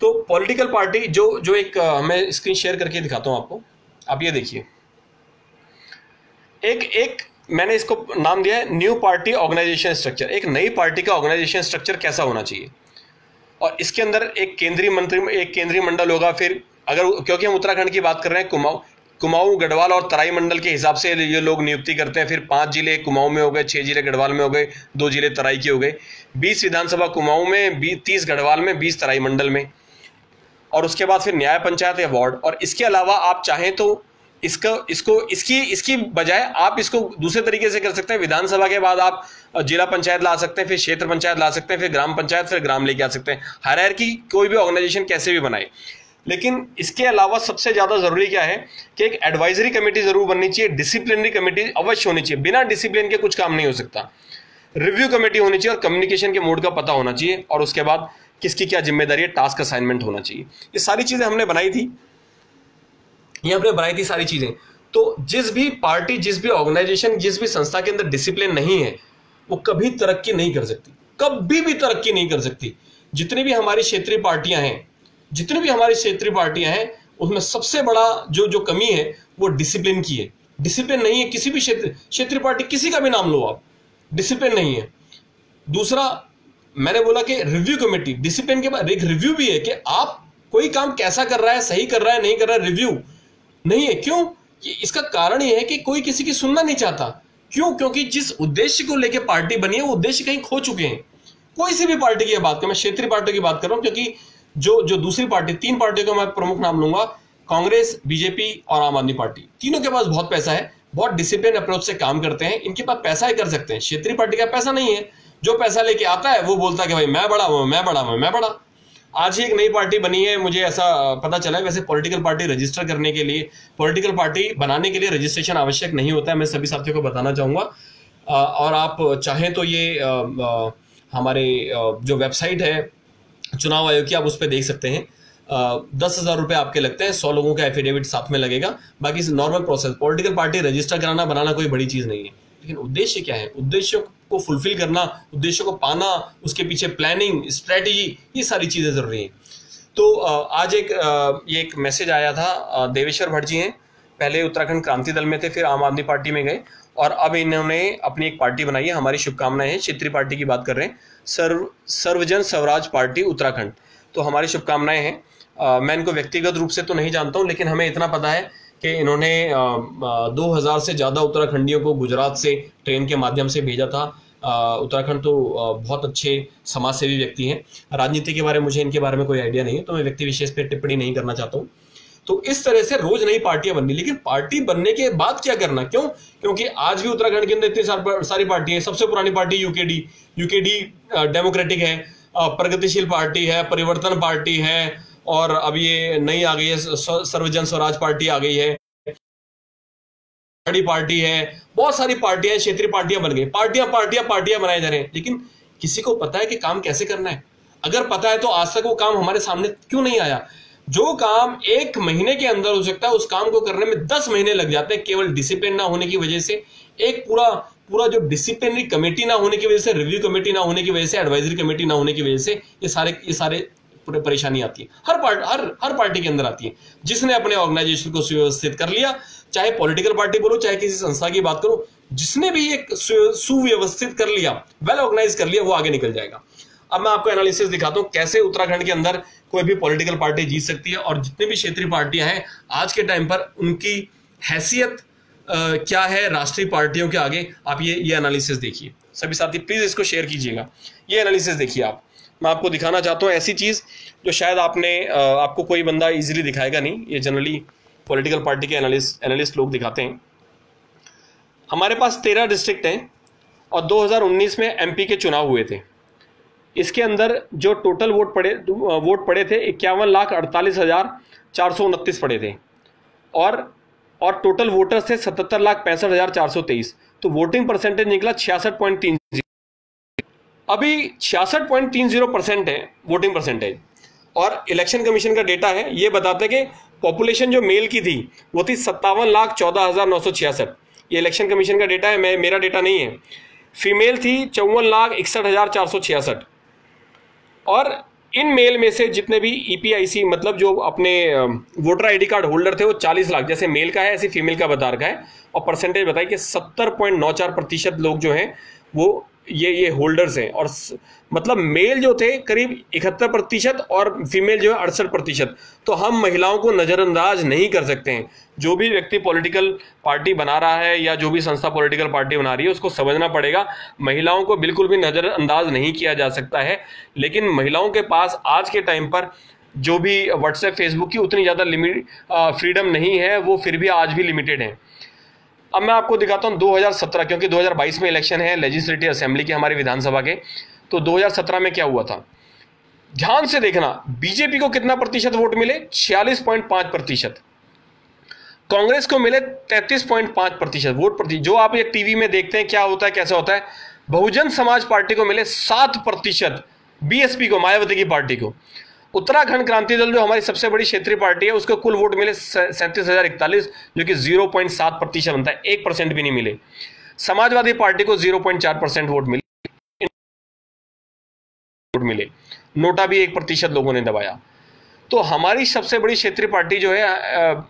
तो पॉलिटिकल पार्टी जो एक मैं स्क्रीन शेयर करके दिखाता हूं आपको, आप ये देखिए। एक मैंने इसको नाम दिया है न्यू पार्टी ऑर्गेनाइजेशन स्ट्रक्चर। एक नई पार्टी का ऑर्गेनाइजेशन स्ट्रक्चर कैसा होना चाहिए, और इसके अंदर एक केंद्रीय मंडल होगा। फिर अगर, क्योंकि हम उत्तराखंड की बात कर रहे हैं, कुमाऊं, गढ़वाल और तराई मंडल के हिसाब से ये लोग नियुक्ति करते हैं। फिर 5 जिले कुमाऊं में हो गए, 6 जिले गढ़वाल में हो गए, 2 जिले तराई के हो गए, 20 विधानसभा कुमाऊं में, 30 गढ़वाल में, 20 तराई मंडल में। और उसके बाद फिर न्याय पंचायत या वार्ड। और इसके अलावा आप चाहें तो इसकी बजाय आप इसको दूसरे तरीके से कर सकते हैं। विधानसभा के बाद आप जिला पंचायत ला सकते हैं, फिर क्षेत्र पंचायत ला सकते हैं, फिर ग्राम पंचायत, फिर ग्राम लेके आ सकते हैं। हायरार्की कोई भी ऑर्गेनाइजेशन कैसे भी बनाए। लेकिन इसके अलावा सबसे ज्यादा जरूरी क्या है कि एक एडवाइजरी कमेटी जरूर बननी चाहिए, डिसिप्लिनरी कमेटी अवश्य होनी चाहिए। बिना डिसिप्लिन के कुछ काम नहीं हो सकता। रिव्यू कमेटी होनी चाहिए और कम्युनिकेशन के मोड का पता होना चाहिए। और उसके बाद किसकी क्या जिम्मेदारी है, टास्क असाइनमेंट होना चाहिए। ये सारी चीजें हमने बनाई थी, सारी चीजें। तो जिस भी पार्टी, जिस भी ऑर्गेनाइजेशन, जिस भी संस्था के अंदर डिसिप्लिन नहीं है, वो कभी तरक्की नहीं कर सकती, कभी भी तरक्की नहीं कर सकती। जितनी भी हमारी क्षेत्रीय पार्टियां हैं, उसमें सबसे बड़ा जो कमी है वो डिसिप्लिन की है। डिसिप्लिन नहीं है किसी भी क्षेत्रीय पार्टी, किसी का भी नाम लो आप, डिसिप्लिन नहीं है। दूसरा मैंने बोला कि रिव्यू कमेटी, डिसिप्लिन के बाद एक रिव्यू भी है कि आप कोई काम कैसा कर रहा है, सही कर रहा है, नहीं कर रहा है, रिव्यू नहीं है। क्यों? इसका कारण यह है कि कोई किसी की सुनना नहीं चाहता। क्यों? क्योंकि जिस उद्देश्य को लेकर पार्टी बनी है वो उद्देश्य कहीं खो चुके हैं। कोई सी भी पार्टी की बात करें, मैं क्षेत्रीय पार्टियों की बात कर रहा हूं, क्योंकि जो दूसरी पार्टी, 3 पार्टियों का मैं प्रमुख नाम लूंगा, कांग्रेस, बीजेपी और आम आदमी पार्टी। तीनों के पास बहुत पैसा है, बहुत डिसिप्लिन अप्रोच से काम करते हैं, इनके पास पैसा ही कर सकते हैं। क्षेत्रीय पार्टी का पैसा नहीं है। जो पैसा लेके आता है वो बोलता है कि भाई मैं बड़ा हूं, मैं बड़ा हूं, मैं बड़ा। आज ही एक नई पार्टी बनी है, मुझे ऐसा पता चला है। वैसे पॉलिटिकल पार्टी रजिस्टर करने के लिए, पॉलिटिकल पार्टी बनाने के लिए रजिस्ट्रेशन आवश्यक नहीं होता है, मैं सभी साथियों को बताना चाहूंगा। और आप चाहें तो ये हमारे जो वेबसाइट है चुनाव आयोग की, आप उस पर देख सकते हैं। 10,000 रुपये आपके लगते हैं, 100 लोगों का एफिडेविट साथ में लगेगा। बाकी normal process. Political party register कराना बनाना कोई बड़ी चीज नहीं है, लेकिन उद्देश्य क्या है, उद्देश्यों को फुलफिल करना, उद्देश्यों को पाना, उसके पीछे प्लानिंग, स्ट्रेटेजी, ये सारी चीजें जरूरी हैं। तो आज ये एक मैसेज आया था। देवेश्वर भट्ट जी हैं, पहले उत्तराखंड क्रांति दल में थे, फिर आम आदमी पार्टी में गए और अब इन्होंने अपनी एक पार्टी बनाई है। हमारी शुभकामनाएं हैं। क्षेत्रीय पार्टी की बात कर रहे हैं, सर्वजन स्वराज पार्टी उत्तराखंड। तो हमारी शुभकामनाएं हैं। मैं इनको व्यक्तिगत रूप से तो नहीं जानता हूं, लेकिन हमें इतना पता है कि इन्होंने 2000 से ज़्यादा उत्तराखंडियों को गुजरात से ट्रेन के माध्यम से भेजा था। उत्तराखंड तो बहुत अच्छे समाज सेवी व्यक्ति हैं। राजनीति के बारे में मुझे इनके बारे में कोई आइडिया नहीं है, तो मैं व्यक्ति विशेष पे टिप्पणी नहीं करना चाहता हूँ। तो इस तरह से रोज नई पार्टियां बननी, लेकिन पार्टी बनने के बाद क्या करना? क्यों? क्योंकि आज भी उत्तराखंड के अंदर इतनी सारी पार्टियां हैं। सबसे पुरानी पार्टी यूकेडी डेमोक्रेटिक है, प्रगतिशील पार्टी है, परिवर्तन पार्टी है, और अब ये नई आ गई है, सर्वजन स्वराज पार्टी आ गई है, बड़ी पार्टी है, बहुत सारी पार्टियां, क्षेत्रीय पार्टियां बन गई। पार्टियां बनाए जा रहे हैं, लेकिन किसी को पता है कि काम कैसे करना है? अगर पता है तो आज तक वो काम हमारे सामने क्यों नहीं आया? जो काम 1 महीने के अंदर हो सकता है, उस काम को करने में 10 महीने लग जाते हैं, केवल डिसिप्लिन ना होने की वजह से। एक पूरा जो डिसिप्लिनरी कमेटी ना होने की वजह से, रिव्यू कमेटी ना होने की वजह से, एडवाइजरी कमेटी ना होने की वजह से ये सारे परेशानी आती है। हर पार्टी के अंदर आती है। जिसने अपने ऑर्गेनाइजेशन को सुव्यवस्थित कर लिया, चाहे पॉलिटिकल पार्टी बोलो, चाहे किसी संस्था की बात करो, जिसने भी एक सुव्यवस्थित कर लिया, वेल ऑर्गेनाइज कर लिया, वो आगे निकल जाएगा। अब मैं आपको एनालिसिस दिखाता हूं कैसे उत्तराखंड के अंदर कोई भी पॉलिटिकल पार्टी जीत सकती है, और जितनी भी क्षेत्रीय पार्टियां हैं आज के टाइम पर उनकी हैसियत क्या है राष्ट्रीय पार्टियों के आगे। आप ये एनालिसिस देखिए। सभी साथी प्लीज इसको शेयर कीजिएगा। ये एनालिसिस देखिए आप। मैं आपको दिखाना चाहता हूं ऐसी चीज जो शायद आपको कोई बंदा इजीली दिखाएगा नहीं। ये जनरली पॉलिटिकल पार्टी के एनालिस्ट लोग दिखाते हैं। हमारे पास 13 डिस्ट्रिक्ट हैं और 2019 में एमपी के चुनाव हुए थे। इसके अंदर जो टोटल वोट पड़े थे 51,48,429 पड़े थे, और टोटल वोटर्स थे 77,65,423। तो वोटिंग परसेंटेज निकला 66.30। अभी 66.30% है वोटिंग परसेंटेज। और इलेक्शन कमीशन का डेटा है, ये बताता है कि पॉपुलेशन जो मेल की थी वो थी 57,14,966। ये इलेक्शन कमीशन का डेटा है, मेरा डेटा नहीं है। फीमेल थी 54,61,466। और इन मेल में से जितने भी ईपीआईसी मतलब जो अपने वोटर आईडी कार्ड होल्डर थे वो 40 लाख, जैसे मेल का है ऐसे फीमेल का बता रखा है। और परसेंटेज बताइए कि 70.94% लोग जो हैं वो ये होल्डर्स हैं। और मतलब मेल जो थे करीब 71% और फीमेल जो है 68%। तो हम महिलाओं को नज़रअंदाज नहीं कर सकते हैं। जो भी व्यक्ति पॉलिटिकल पार्टी बना रहा है या जो भी संस्था पॉलिटिकल पार्टी बना रही है उसको समझना पड़ेगा, महिलाओं को बिल्कुल भी नज़रअंदाज नहीं किया जा सकता है। लेकिन महिलाओं के पास आज के टाइम पर जो भी व्हाट्सएप फेसबुक की उतनी ज़्यादा फ्रीडम नहीं है, वो फिर भी आज भी लिमिटेड है। अब मैं आपको दिखाता हूं 2017, क्योंकि 2022 में इलेक्शन है लेजिस्लेटिव असेंबली के, हमारी विधानसभा के। तो 2017 में क्या हुआ था, ध्यान से देखना। बीजेपी को कितना प्रतिशत वोट मिले? 46.5%। कांग्रेस को मिले 33.5% वोट प्रति। जो आप ये टीवी में देखते हैं क्या होता है कैसा होता है, बहुजन समाज पार्टी को मिले 7%, बीएसपी को, मायावती की पार्टी को। उत्तराखंड क्रांति दल जो हमारी सबसे बड़ी क्षेत्रीय पार्टी है उसको कुल वोट मिले 37,041, जो कि 0.7% बनता है, 1% भी नहीं मिले। समाजवादी पार्टी को 0.4% वोट मिले। नोटा भी 1% लोगों ने दबाया। तो हमारी सबसे बड़ी क्षेत्रीय पार्टी जो है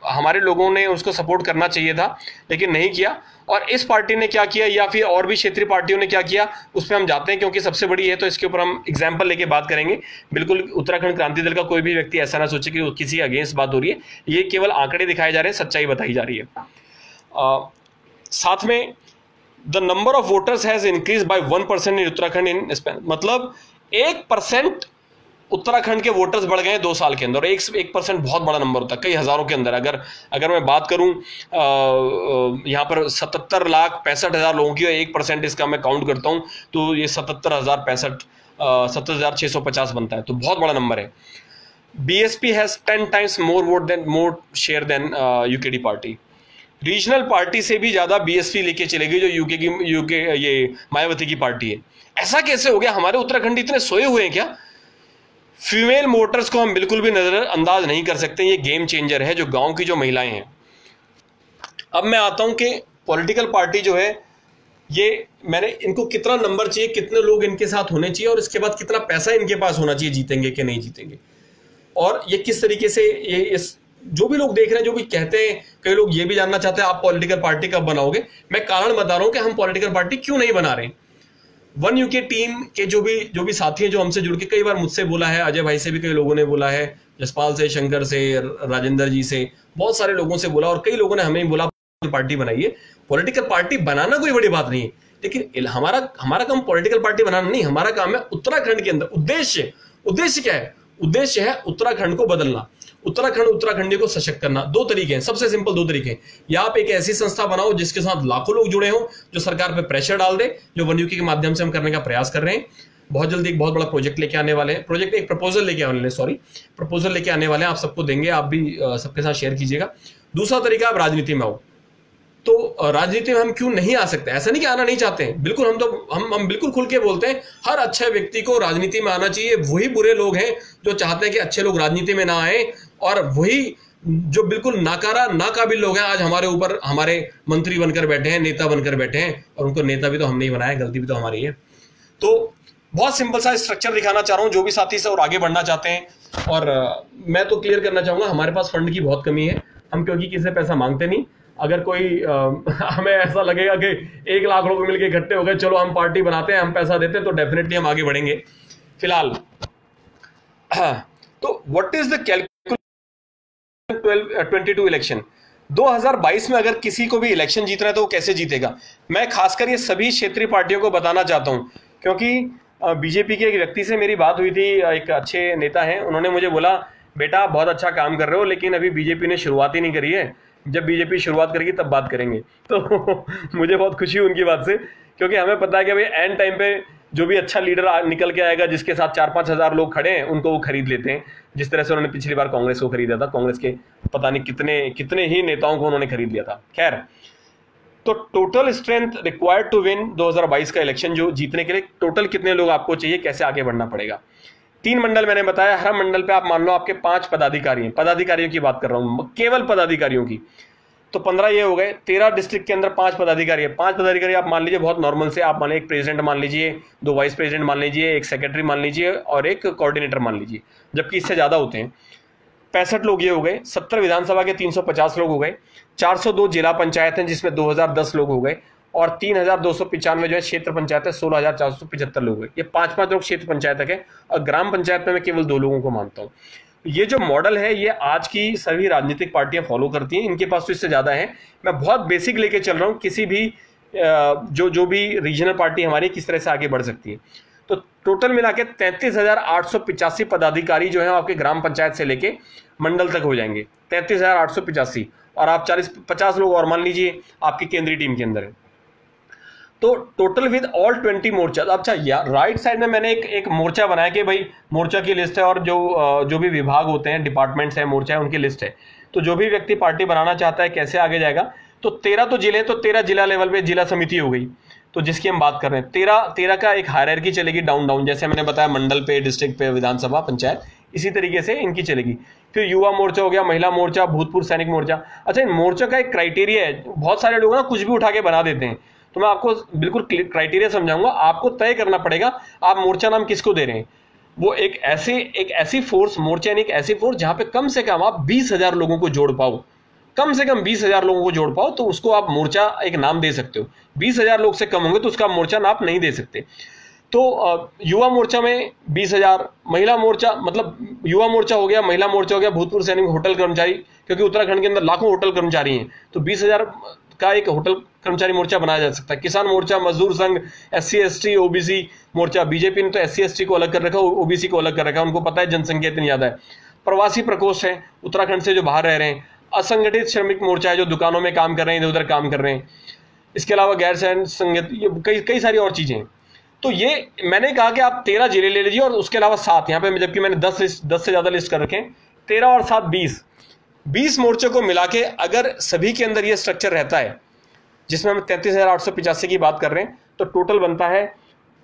हमारे लोगों ने उसको सपोर्ट करना चाहिए था लेकिन नहीं किया। और इस पार्टी ने क्या किया या फिर और भी क्षेत्रीय पार्टियों ने क्या किया उस पर हम जाते हैं, क्योंकि सबसे बड़ी है तो इसके ऊपर हम एग्जाम्पल लेके बात करेंगे। बिल्कुल उत्तराखंड क्रांति दल का कोई भी व्यक्ति ऐसा ना सोचे कि किसी अगेंस्ट बात हो रही है, ये केवल आंकड़े दिखाए जा रहे हैं, सच्चाई बताई जा रही है। साथ में the number of voters has increase by 1% in Uttarakhand in Spain, मतलब 1% उत्तराखंड के वोटर्स बढ़ गए 2 साल के अंदर। 1% बहुत बड़ा नंबर होता है, कई हजारों के अंदर। अगर मैं बात करूं यहाँ पर 77,65,000 लोगों की, 1% इसका मैं काउंट करता हूं तो ये 77,650 बनता है, तो बहुत बड़ा नंबर है। BSP has 10 times more share than UKD party. Regional party से भी ज्यादा बीएसपी लेके चलेगी जो यूके ये मायावती की पार्टी है। ऐसा कैसे हो गया? हमारे उत्तराखंड इतने सोए हुए हैं क्या? फीमेल वोटर्स को हम बिल्कुल भी नजरअंदाज नहीं कर सकते, ये गेम चेंजर है जो गांव की जो महिलाएं हैं। अब मैं आता हूं कि पॉलिटिकल पार्टी जो है ये मैंने इनको कितना नंबर चाहिए, कितने लोग इनके साथ होने चाहिए और इसके बाद कितना पैसा इनके पास होना चाहिए, जीतेंगे कि नहीं जीतेंगे। और ये किस तरीके से ये इस जो भी लोग देख रहे हैं, जो भी कहते हैं, कई लोग ये भी जानना चाहते हैं आप पॉलिटिकल पार्टी कब बनाओगे। मैं कारण बता रहा हूं कि हम पॉलिटिकल पार्टी क्यों नहीं बना रहे। वन यूके टीम के जो भी साथी हैं जो हमसे जुड़ के, कई बार मुझसे बोला है, अजय भाई से भी कई लोगों ने बोला है, जसपाल से, शंकर से, राजेंद्र जी से, बहुत सारे लोगों से बोला और कई लोगों ने हमें बोला पार्टी बनाइए। पॉलिटिकल पार्टी बनाना कोई बड़ी बात नहीं है, लेकिन हमारा काम पॉलिटिकल पार्टी बनाना नहीं, हमारा काम है उत्तराखंड के अंदर उद्देश्य क्या है? उद्देश्य है उत्तराखंड को बदलना, उत्तराखंडी को सशक्त करना। 2 तरीके हैं, सबसे सिंपल 2 तरीके हैं। या आप एक ऐसी संस्था बनाओ जिसके साथ लाखों लोग जुड़े हों, जो सरकार पे प्रेशर डाल दे, जो वन यूके के माध्यम से हम करने का प्रयास कर रहे हैं। बहुत जल्दी एक बहुत बड़ा प्रोजेक्ट लेके आने वाले हैं, प्रपोजल लेके आने वाले हैं, आप सबको देंगे, आप भी सबके साथ शेयर कीजिएगा। दूसरा तरीका, आप राजनीति में आओ। तो राजनीति में हम क्यों नहीं आ सकते? ऐसा नहीं कि आना नहीं चाहते हैं, बिल्कुल हम बिल्कुल खुल के बोलते हैं, हर अच्छे व्यक्ति को राजनीति में आना चाहिए। वही बुरे लोग हैं जो चाहते हैं कि अच्छे लोग राजनीति में ना आए, और वही जो बिल्कुल नाकाबिल लोग हैं आज हमारे ऊपर हमारे मंत्री बनकर बैठे हैं, नेता बनकर बैठे हैं, और उनको नेता भी तो हमने ही बनाया, गलती भी तो हमारी है। तो बहुत सिंपल सा स्ट्रक्चर दिखाना चाह रहा हूं, जो भी साथी से और आगे बढ़ना चाहते हैं। और मैं तो क्लियर करना चाहूंगा, हमारे पास फंड की बहुत कमी है, हम क्योंकि किसी से पैसा मांगते नहीं। अगर कोई हमें ऐसा लगेगा कि 1 लाख लोग मिलकर इकट्ठे हो गए, चलो हम पार्टी बनाते हैं, हम पैसा देते हैं, तो डेफिनेटली हम आगे बढ़ेंगे। फिलहाल तो what is the calculation 22 election 2022 में अगर किसी को भी इलेक्शन जीतना है तो वो कैसे जीतेगा? मैं खासकर ये सभी क्षेत्रीय पार्टियों को बताना चाहता हूं, क्योंकि बीजेपी के एक व्यक्ति से मेरी बात हुई थी, एक अच्छे नेता हैं, उन्होंने मुझे बोला, बेटा आप बहुत अच्छा काम कर रहे हो, लेकिन अभी बीजेपी ने शुरुआत ही नहीं करी है, जब बीजेपी शुरुआत करेगी तब बात करेंगे। तो मुझे बहुत खुशी हुई उनकी बात से, क्योंकि हमें पता है कि भाई एंड टाइम पे जो भी अच्छा लीडर निकल के आएगा, जिसके साथ 4-5 हज़ार लोग खड़े हैं, उनको वो खरीद लेते हैं। जिस तरह से उन्होंने पिछली बार कांग्रेस को खरीदा था, कांग्रेस के पता नहीं कितने ही नेताओं को उन्होंने खरीद लिया था। खैर, तो total strength required to win 2022 का इलेक्शन, जो जीतने के लिए टोटल कितने लोग आपको चाहिए, कैसे आगे बढ़ना पड़ेगा। 3 मंडल मैंने बताया, हर मंडल पे आप मान लो आपके 5 पदाधिकारी हैं, पदाधिकारियों की बात कर रहा हूं, केवल पदाधिकारियों की, तो 15 ये हो गए। 13 डिस्ट्रिक्ट के अंदर 5 पदाधिकारी है। 5 पदाधिकारी आप मान लीजिए बहुत नॉर्मल से, आप मान लीजिए एक प्रेसिडेंट मान लीजिए, 2 वाइस प्रेसिडेंट मान लीजिए, एक सेक्रेटरी मान लीजिए और एक कोऑर्डिनेटर मान लीजिए, जबकि इससे ज्यादा होते हैं। 65 लोग ये हो गए। 70 विधानसभा के 350 लोग हो गए। 402 जिला पंचायत हैं जिसमें 2010 लोग हो गए, और 3295 जो है क्षेत्र पंचायत है, 16475 लोग हुए। ये 5-5 लोग क्षेत्र पंचायत तक है, और ग्राम पंचायत में मैं केवल 2 लोगों को मानता हूँ। ये जो मॉडल है ये आज की सभी राजनीतिक पार्टियां फॉलो करती हैं, इनके पास तो इससे ज्यादा है। मैं बहुत बेसिक लेके चल रहा हूँ, किसी भी जो भी रीजनल पार्टी हमारी किस तरह से आगे बढ़ सकती है। तो टोटल मिला के 33,885 पदाधिकारी जो है आपके ग्राम पंचायत से लेके मंडल तक हो जाएंगे, 33,885, और आप 40-50 लोग और मान लीजिए आपकी केंद्रीय टीम के अंदर है। तो टोटल विद ऑल 20 मोर्चा। अच्छा यार, राइट साइड में मैंने एक मोर्चा बनाया कि भाई मोर्चा की लिस्ट है, और जो भी विभाग होते हैं, डिपार्टमेंट्स है, मोर्चा है, उनकी लिस्ट है। तो जो भी व्यक्ति पार्टी बनाना चाहता है कैसे आगे जाएगा, तो 13 तो जिले, तो 13 जिला लेवल पे जिला समिति हो गई, तो जिसकी हम बात कर रहे हैं 13 का एक हायरार्की चलेगी डाउन डाउन, जैसे मैंने बताया मंडल पे, डिस्ट्रिक्ट पे, विधानसभा, पंचायत, इसी तरीके से इनकी चलेगी। फिर युवा मोर्चा हो गया, महिला मोर्चा, भूतपूर्व सैनिक मोर्चा। अच्छा, इन मोर्चा का एक क्राइटेरिया है, बहुत सारे लोग ना कुछ भी उठा के बना देते हैं, तो मैं आपको बिल्कुल क्राइटेरिया समझाऊंगा। आपको तय करना पड़ेगा आप मोर्चा नाम किसको दे रहे हैं। वो एक ऐसी फोर्स, मोर्चा यानी एक ऐसी फोर्स जहां पे कम से कम आप 20,000 लोगों को जोड़ पाओ, कम से कम 20,000 लोगों को जोड़ पाओ, तो उसको आप मोर्चा एक नाम दे सकते हो। 20,000 लोग से कम होंगे तो उसका मोर्चा नाम नहीं दे सकते। तो युवा मोर्चा में 20,000, महिला मोर्चा, मतलब युवा मोर्चा हो गया, महिला मोर्चा हो गया, भूतपूर्व सैनिक, होटल कर्मचारी, क्योंकि उत्तराखंड के अंदर लाखों होटल कर्मचारी हैं, तो 20,000 का एक होटल कर्मचारी मोर्चा बनाया जा सकता है। किसान मोर्चा, मजदूर संघ, SC ST OBC मोर्चा, बीजेपी ने तो SC ST को अलग कर रखा है, OBC को अलग कर रखा है, उनको पता है जनसंख्या इतनी ज्यादा है। प्रवासी प्रकोष्ठ है, उत्तराखंड से जो बाहर रह रहे हैं। असंगठित श्रमिक मोर्चा है, जो दुकानों में काम कर रहे हैं, इधर उधर काम कर रहे हैं। इसके अलावा गैर संगठित, कई सारी और चीजें हैं। तो ये मैंने कहा कि आप 13 जिले ले लीजिए, और उसके अलावा 7 यहाँ पे, जबकि मैंने 10 से ज्यादा लिस्ट कर रखे हैं, 13 और 7 20 मोर्चों को मिला के अगर सभी के अंदर ये स्ट्रक्चर रहता है, जिसमें हम 33,885 की बात कर रहे हैं, तो टोटल बनता है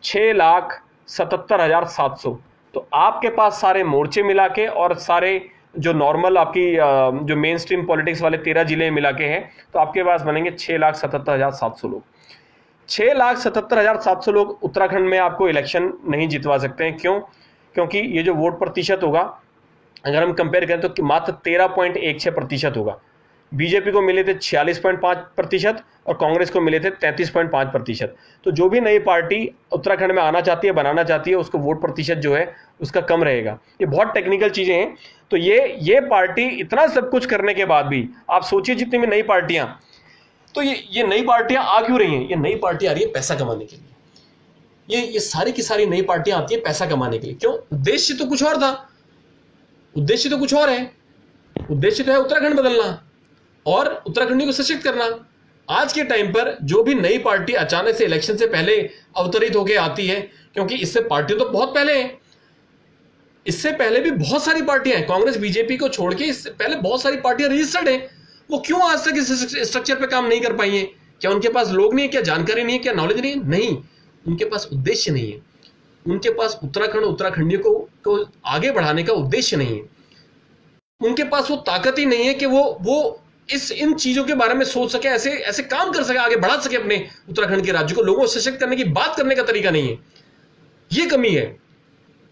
6,77,700। तो आपके पास सारे मोर्चे मिला के और सारे जो नॉर्मल आपकी जो मेन स्ट्रीम पॉलिटिक्स वाले 13 जिले मिला के हैं, तो आपके पास बनेंगे 6,77,700 लोग। 6,77,700 लोग उत्तराखंड में आपको इलेक्शन नहीं जितवा सकते हैं। क्यों? क्योंकि ये जो वोट प्रतिशत होगा, अगर हम कंपेयर करें तो मात्र 13.16% होगा। बीजेपी को मिले थे 46.5% और कांग्रेस को मिले थे 33.5%। तो जो भी नई पार्टी उत्तराखंड में आना चाहती है, बनाना चाहती है, उसको वोट प्रतिशत जो है उसका कम रहेगा। ये बहुत टेक्निकल चीजें हैं। तो ये पार्टी इतना सब कुछ करने के बाद भी, आप सोचिए जितनी भी नई पार्टियां, तो ये नई पार्टियां आ क्यों रही हैं? ये नई पार्टी आ रही है पैसा कमाने के लिए। ये सारी की सारी नई पार्टियां आती है पैसा कमाने के लिए। क्यों? उद्देश्य तो कुछ और था, उद्देश्य तो कुछ और है। उद्देश्य तो है उत्तराखंड बदलना और उत्तराखंडी को सशक्त करना। आज के टाइम पर जो भी नई पार्टी अचानक से इलेक्शन से पहले अवतरित होकर आती है, क्योंकि इससे पार्टी तो बहुत पहले है, इससे पहले भी बहुत सारी पार्टियां हैं, कांग्रेस बीजेपी को छोड़ के इससे पहले बहुत सारी पार्टियां रजिस्टर्ड हैं। वो क्यों आज तक इस स्ट्रक्चर पे काम नहीं कर पाई हैं? क्या उनके पास लोग नहीं है? क्या जानकारी नहीं है? क्या नॉलेज नहीं है? नहीं, उनके पास उद्देश्य नहीं है। उनके पास उत्तराखंड, उत्तराखंडियों को आगे बढ़ाने का उद्देश्य नहीं है। उनके पास वो ताकत ही नहीं है कि वो इन चीजों के बारे में सोच सके, ऐसे काम कर सके, आगे बढ़ा सके अपने उत्तराखंड के राज्य को। लोगों को सशक्त करने की बात करने का तरीका नहीं है, ये कमी है।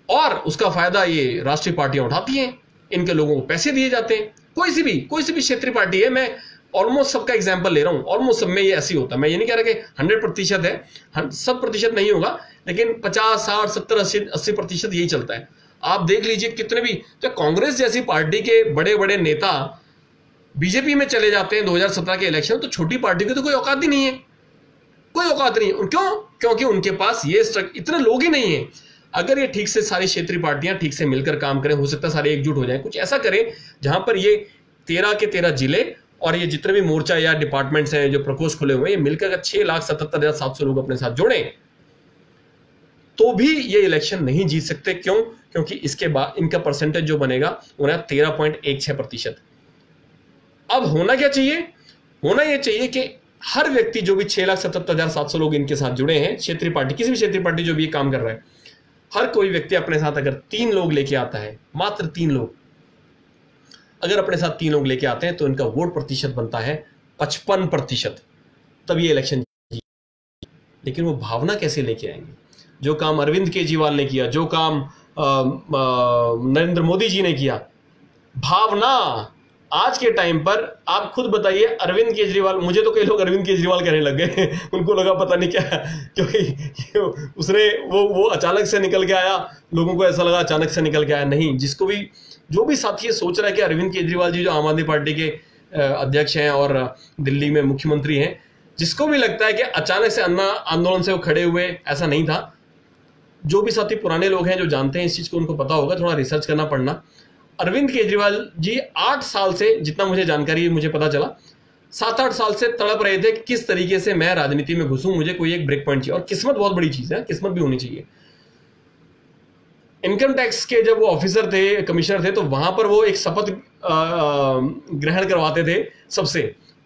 और उसका फायदा ये राष्ट्रीय पार्टियां उठाती हैं, इनके लोगों को पैसे दिए जाते हैं। कोई सी भी क्षेत्रीय पार्टी है, मैं ऑलमोस्ट सबका एग्जांपल ले रहा हूं, ऑलमोस्ट सब में ये ऐसी होता है। मैं ये नहीं कह रहा कि 100% है, 100% नहीं होगा, लेकिन 50, 60, 70, 80% यही चलता है। आप देख लीजिए कितने भी, तो कांग्रेस जैसी पार्टी के बड़े बड़े नेता बीजेपी में चले जाते हैं 2017 के इलेक्शन, तो छोटी पार्टी की तो कोई औकात ही नहीं है, कोई औकात नहीं है। क्यों? क्योंकि उनके पास ये इतने लोग ही नहीं है। अगर ये ठीक से सारी क्षेत्रीय पार्टियां ठीक से मिलकर काम करें, हो सकता है सारे एकजुट हो जाएं, कुछ ऐसा करें जहां पर ये 13 के 13 जिले और ये जितने भी मोर्चा या डिपार्टमेंट्स हैं, जो प्रकोष्ठ खुले हुए हैं, ये मिलकर 6,77,700 लोग अपने साथ जोड़ें, तो भी ये इलेक्शन नहीं जीत सकते। क्यों? क्योंकि इसके बाद इनका परसेंटेज जो बनेगा वो 13.16%। अब होना क्या चाहिए? होना यह चाहिए कि हर व्यक्ति जो भी 6,77,700 लोग इनके साथ जुड़े हैं, क्षेत्रीय पार्टी, किसी भी क्षेत्रीय पार्टी जो भी ये काम कर रहा है, हर कोई व्यक्ति अपने साथ अगर 3 लोग लेके आता है, मात्र 3 लोग अगर अपने साथ 3 लोग लेके आते हैं, तो इनका वोट प्रतिशत बनता है 55%, तब ये इलेक्शन। लेकिन वो भावना कैसे लेके आएंगे? जो काम अरविंद केजरीवाल ने किया, जो काम नरेंद्र मोदी जी ने किया, भावना आज के टाइम पर आप खुद बताइए। अरविंद केजरीवाल, मुझे तो कई लोग अरविंद केजरीवाल कहने लग गए उनको लगा पता नहीं क्या, क्योंकि उसने वो अचानक से निकल के आया, लोगों को ऐसा लगा अचानक से निकल के आया। नहीं, जिसको भी, जो भी साथी ये सोच रहा है कि अरविंद केजरीवाल जी जो आम आदमी पार्टी के अध्यक्ष हैं और दिल्ली में मुख्यमंत्री हैं, जिसको भी लगता है कि अचानक से अन्ना आंदोलन से वो खड़े हुए, ऐसा नहीं था। जो भी साथी पुराने लोग हैं जो जानते हैं इस चीज को, उनको पता होगा, थोड़ा रिसर्च करना पड़ना। अरविंद केजरीवाल जी 8 साल से, जितना मुझे जानकारी है, मुझे पता चला 7-8 साल से तड़प रहे थे कि किस तरीके से मैं राजनीति में घुसूं, मुझे कोई एक ब्रेक पॉइंट चाहिए। और किस्मत बहुत बड़ी चीज है, किस्मत भी होनी चाहिए। इनकम टैक्स के जब वो ऑफिसर थे, कमिश्नर थे, तो वहां पर वो एक शपथ ग्रहण करवाते थे सबसे,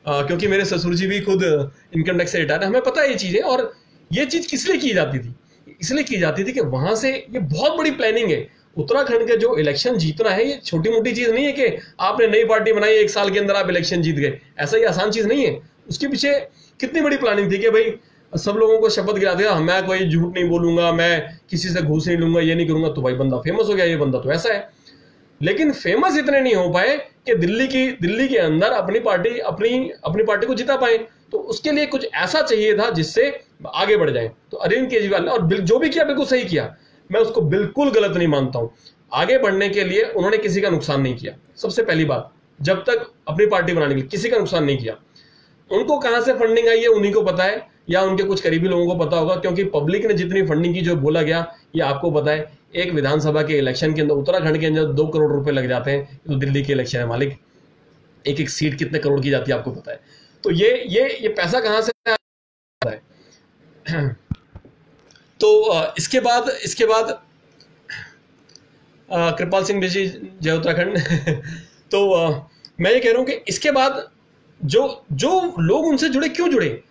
क्योंकि मेरे ससुर जी भी खुद इनकम टैक्स से रिटायर है, हमें पता है ये चीजें। और ये चीज किस लिए की जाती थी? इसलिए की जाती थी कि वहां से, ये बहुत बड़ी प्लानिंग है। उत्तराखंड के जो इलेक्शन जीतना है, ये छोटी मोटी चीज नहीं है कि आपने नई पार्टी बनाई, 1 साल के अंदर आप इलेक्शन जीत गए। ऐसा ही आसान चीज नहीं है। उसके पीछे कितनी बड़ी प्लानिंग थी कि भाई सब लोगों को शपथ दिलाते हैं, मैं कोई झूठ नहीं बोलूंगा, मैं किसी से घूस नहीं लूंगा, ये नहीं करूंगा, तो भाई बंदा फेमस हो गया, ये बंदा तो ऐसा है। लेकिन फेमस इतने नहीं हो पाए कि दिल्ली के अंदर अपनी पार्टी को जिता पाए। तो उसके लिए कुछ ऐसा चाहिए था जिससे आगे बढ़ जाए। तो अरविंद केजरीवाल ने, और जो भी किया बिल्कुल सही किया, मैं उसको बिल्कुल गलत नहीं मानता हूं। आगे बढ़ने के लिए उन्होंने किसी का नुकसान नहीं किया। सबसे पहली बात, जब तक अपनी पार्टी बनाने के लिए किसी का नुकसान नहीं किया। उनको कहां से फंडिंग आई है उन्हीं को पता है, या उनके कुछ करीबी लोगों को पता होगा, क्योंकि पब्लिक ने जितनी फंडिंग की, जो बोला गया, ये आपको पता है। एक विधानसभा के इलेक्शन के अंदर, उत्तराखंड के अंदर 2 करोड़ रुपए लग जाते हैं। तो दिल्ली के इलेक्शन है मालिक, एक एक सीट कितने करोड़ की जाती है आपको पता है। तो ये पैसा कहां से आता है? तो इसके बाद कृपाल सिंह जी, जय उत्तराखंड तो मैं ये कह रहा हूं कि इसके बाद जो लोग उनसे जुड़े, क्यों जुड़े?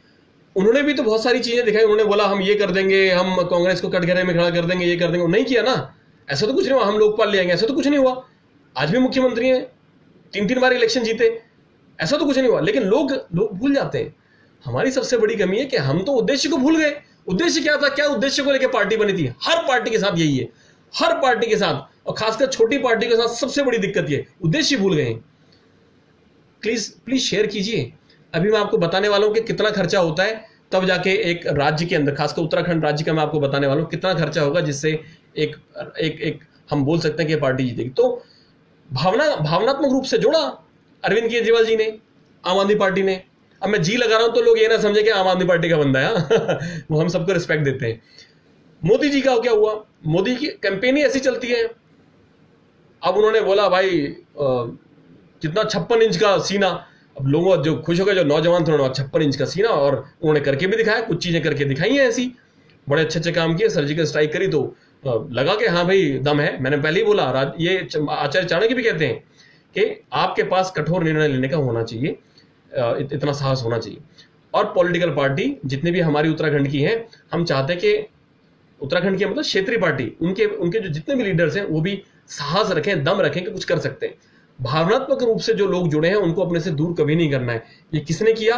उन्होंने भी तो बहुत सारी चीजें दिखाई। उन्होंने बोला हम ये कर देंगे, हम कांग्रेस को कटघरे में खड़ा कर देंगे, ये कर देंगे। नहीं किया ना, ऐसा तो कुछ नहीं हुआ। हम लोकपाल ले आएंगे, ऐसा तो कुछ नहीं हुआ। आज भी मुख्यमंत्री हैं, 3-3 बार इलेक्शन जीते, ऐसा तो कुछ नहीं हुआ। लेकिन लोग भूल जाते हैं। हमारी सबसे बड़ी कमी है कि हम तो उद्देश्य को भूल गए। उद्देश्य क्या था? क्या उद्देश्य को लेकर पार्टी बनी थी? हर पार्टी के साथ यही है, हर पार्टी के साथ, और खासकर छोटी पार्टी के साथ सबसे बड़ी दिक्कत ये, उद्देश्य भूल गए। प्लीज शेयर कीजिए। अभी मैं आपको बताने वाला हूं कि कितना खर्चा होता है, तब जाके एक राज्य के अंदर, खासकर उत्तराखंड राज्य का मैं आपको बताने वाला हूं कितना खर्चा होगा, जिससे एक हम बोल सकते हैं कि पार्टी जीतेगी। तो भावनात्मक रूप से जोड़ा अरविंद केजरीवाल जी ने, आम आदमी पार्टी ने। अब मैं जी लगा रहा हूं तो लोग ये ना समझे कि आम आदमी पार्टी का बंदा है वो हम सबको रिस्पेक्ट देते हैं। मोदी जी का क्या हुआ? मोदी की कैंपेन ही ऐसी चलती है। अब उन्होंने बोला भाई कितना 56 इंच का सीना। अब लोगों जो खुश हो गए, जो नौजवान थे, उन्होंने 56 इंच का सीना, और उन्होंने करके भी दिखाया, कुछ चीजें करके दिखाई हैं ऐसी, बड़े अच्छे काम किए। सर्जिकल स्ट्राइक करी तो लगा कि हाँ भाई दम है। मैंने पहले ही बोला, ये आचार्य चाणक्य भी कहते हैं कि आपके पास कठोर निर्णय लेने का होना चाहिए, इतना साहस होना चाहिए। और पॉलिटिकल पार्टी जितने भी हमारी उत्तराखंड की हैं, हम चाहते हैं कि उत्तराखंड की मतलब क्षेत्रीय पार्टी, उनके जो जितने भी लीडर्स हैं वो भी साहस रखें, दम रखें कि कुछ कर सकते हैं। भावनात्मक रूप से जो लोग जुड़े हैं उनको अपने से दूर कभी नहीं करना है। ये किसने किया?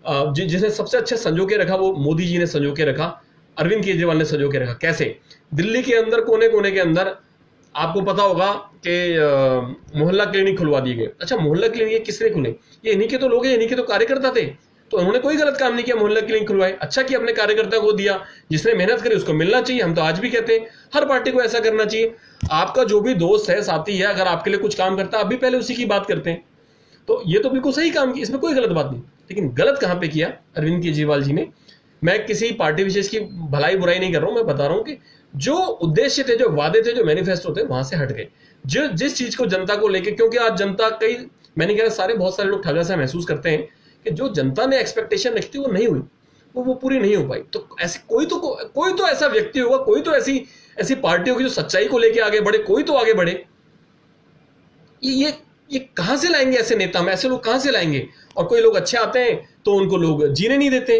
जिसने सबसे अच्छे संजो के रखा, वो मोदी जी ने संजो के रखा, अरविंद केजरीवाल ने संजो के रखा। कैसे? दिल्ली के अंदर कोने कोने के अंदर आपको पता होगा कि मोहल्ला क्लिनिक खुलवा दिए गए। अच्छा, मोहल्ला क्लिनिक किसने खुले? ये इन्हीं के तो लोग हैं, इन्हीं के तो कार्यकर्ता थे। तो उन्होंने कोई गलत काम नहीं किया, मोहल्ला क्लिनिक खुलवाए, अच्छा किया, अपने कार्यकर्ता को दिया। जिसने मेहनत करी उसको मिलना चाहिए। हम तो आज भी कहते हैं हर पार्टी को ऐसा करना चाहिए। आपका जो भी दोस्त है, साथी है, अगर आपके लिए कुछ काम करता है, आप भी पहले उसी की बात करते हैं। तो ये तो बिल्कुल सही काम किया, इसमें कोई गलत बात नहीं। लेकिन गलत कहां पे किया अरविंद केजरीवाल जी ने? मैं किसी पार्टी विशेष की भलाई बुराई नहीं कर रहा हूं, मैं बता रहा हूं कि जो उद्देश्य थे, जो वादे थे, जो मैनिफेस्टो थे, वहां से हट गए। जिस चीज को जनता को लेके, क्योंकि आज जनता मैंने कहा बहुत सारे लोग ठगा सा महसूस करते हैं कि जो जनता ने एक्सपेक्टेशन रखी थी वो नहीं हुई, वो पूरी नहीं हो पाई। तो ऐसे कोई तो ऐसा व्यक्ति होगा, कोई तो ऐसी पार्टी होगी जो सच्चाई को लेके आगे बढ़े, कोई तो आगे बढ़े। ये ये कहां से लाएंगे ऐसे नेता, हम ऐसे लोग कहां से लाएंगे? और कोई लोग अच्छे आते हैं तो उनको लोग जीने नहीं देते,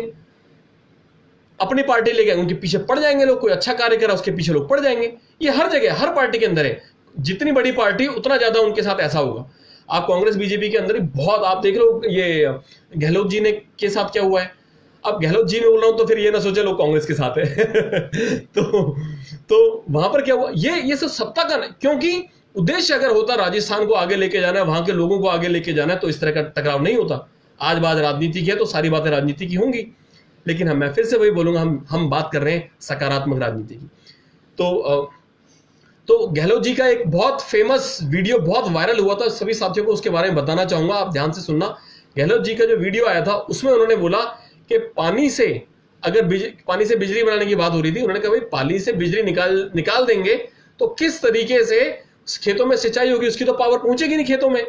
अपनी पार्टी लेके उनके पीछे पड़ जाएंगे लोग। कोई अच्छा कार्य करा उसके पीछे लोग पड़ जाएंगे। ये हर जगह, हर पार्टी के अंदर है। जितनी बड़ी पार्टी उतना ज्यादा उनके साथ ऐसा होगा। आप कांग्रेस बीजेपी के अंदर ही बहुत आप देख लो, ये गहलोत जी ने के साथ क्या हुआ है। अब गहलोत जी में बोल रहा हूं तो फिर ये ना सोचे लोग कांग्रेस के साथ है तो वहां पर क्या हुआ, ये सब सत्ता का, क्योंकि उद्देश्य अगर होता राजस्थान को आगे लेके जाना है, वहां के लोगों को आगे लेके जाना है, तो इस तरह का टकराव नहीं होता। आज बात राजनीति की है तो सारी बातें राजनीति की होंगी, लेकिन मैं फिर से वही बोलूंगा, हम बात कर रहे हैं सकारात्मक राजनीति की। तो गहलोत जी का एक बहुत फेमस वीडियो बहुत वायरल हुआ था, सभी साथियों को उसके बारे में बताना चाहूंगा, आप ध्यान से सुनना। गहलोत जी का जो वीडियो आया था उसमें उन्होंने बोला कि पानी से बिजली बनाने की बात हो रही थी। उन्होंने कहा भाई पानी से बिजली निकाल देंगे तो किस तरीके से खेतों में सिंचाई होगी, उसकी तो पावर पहुंचेगी नहीं खेतों में।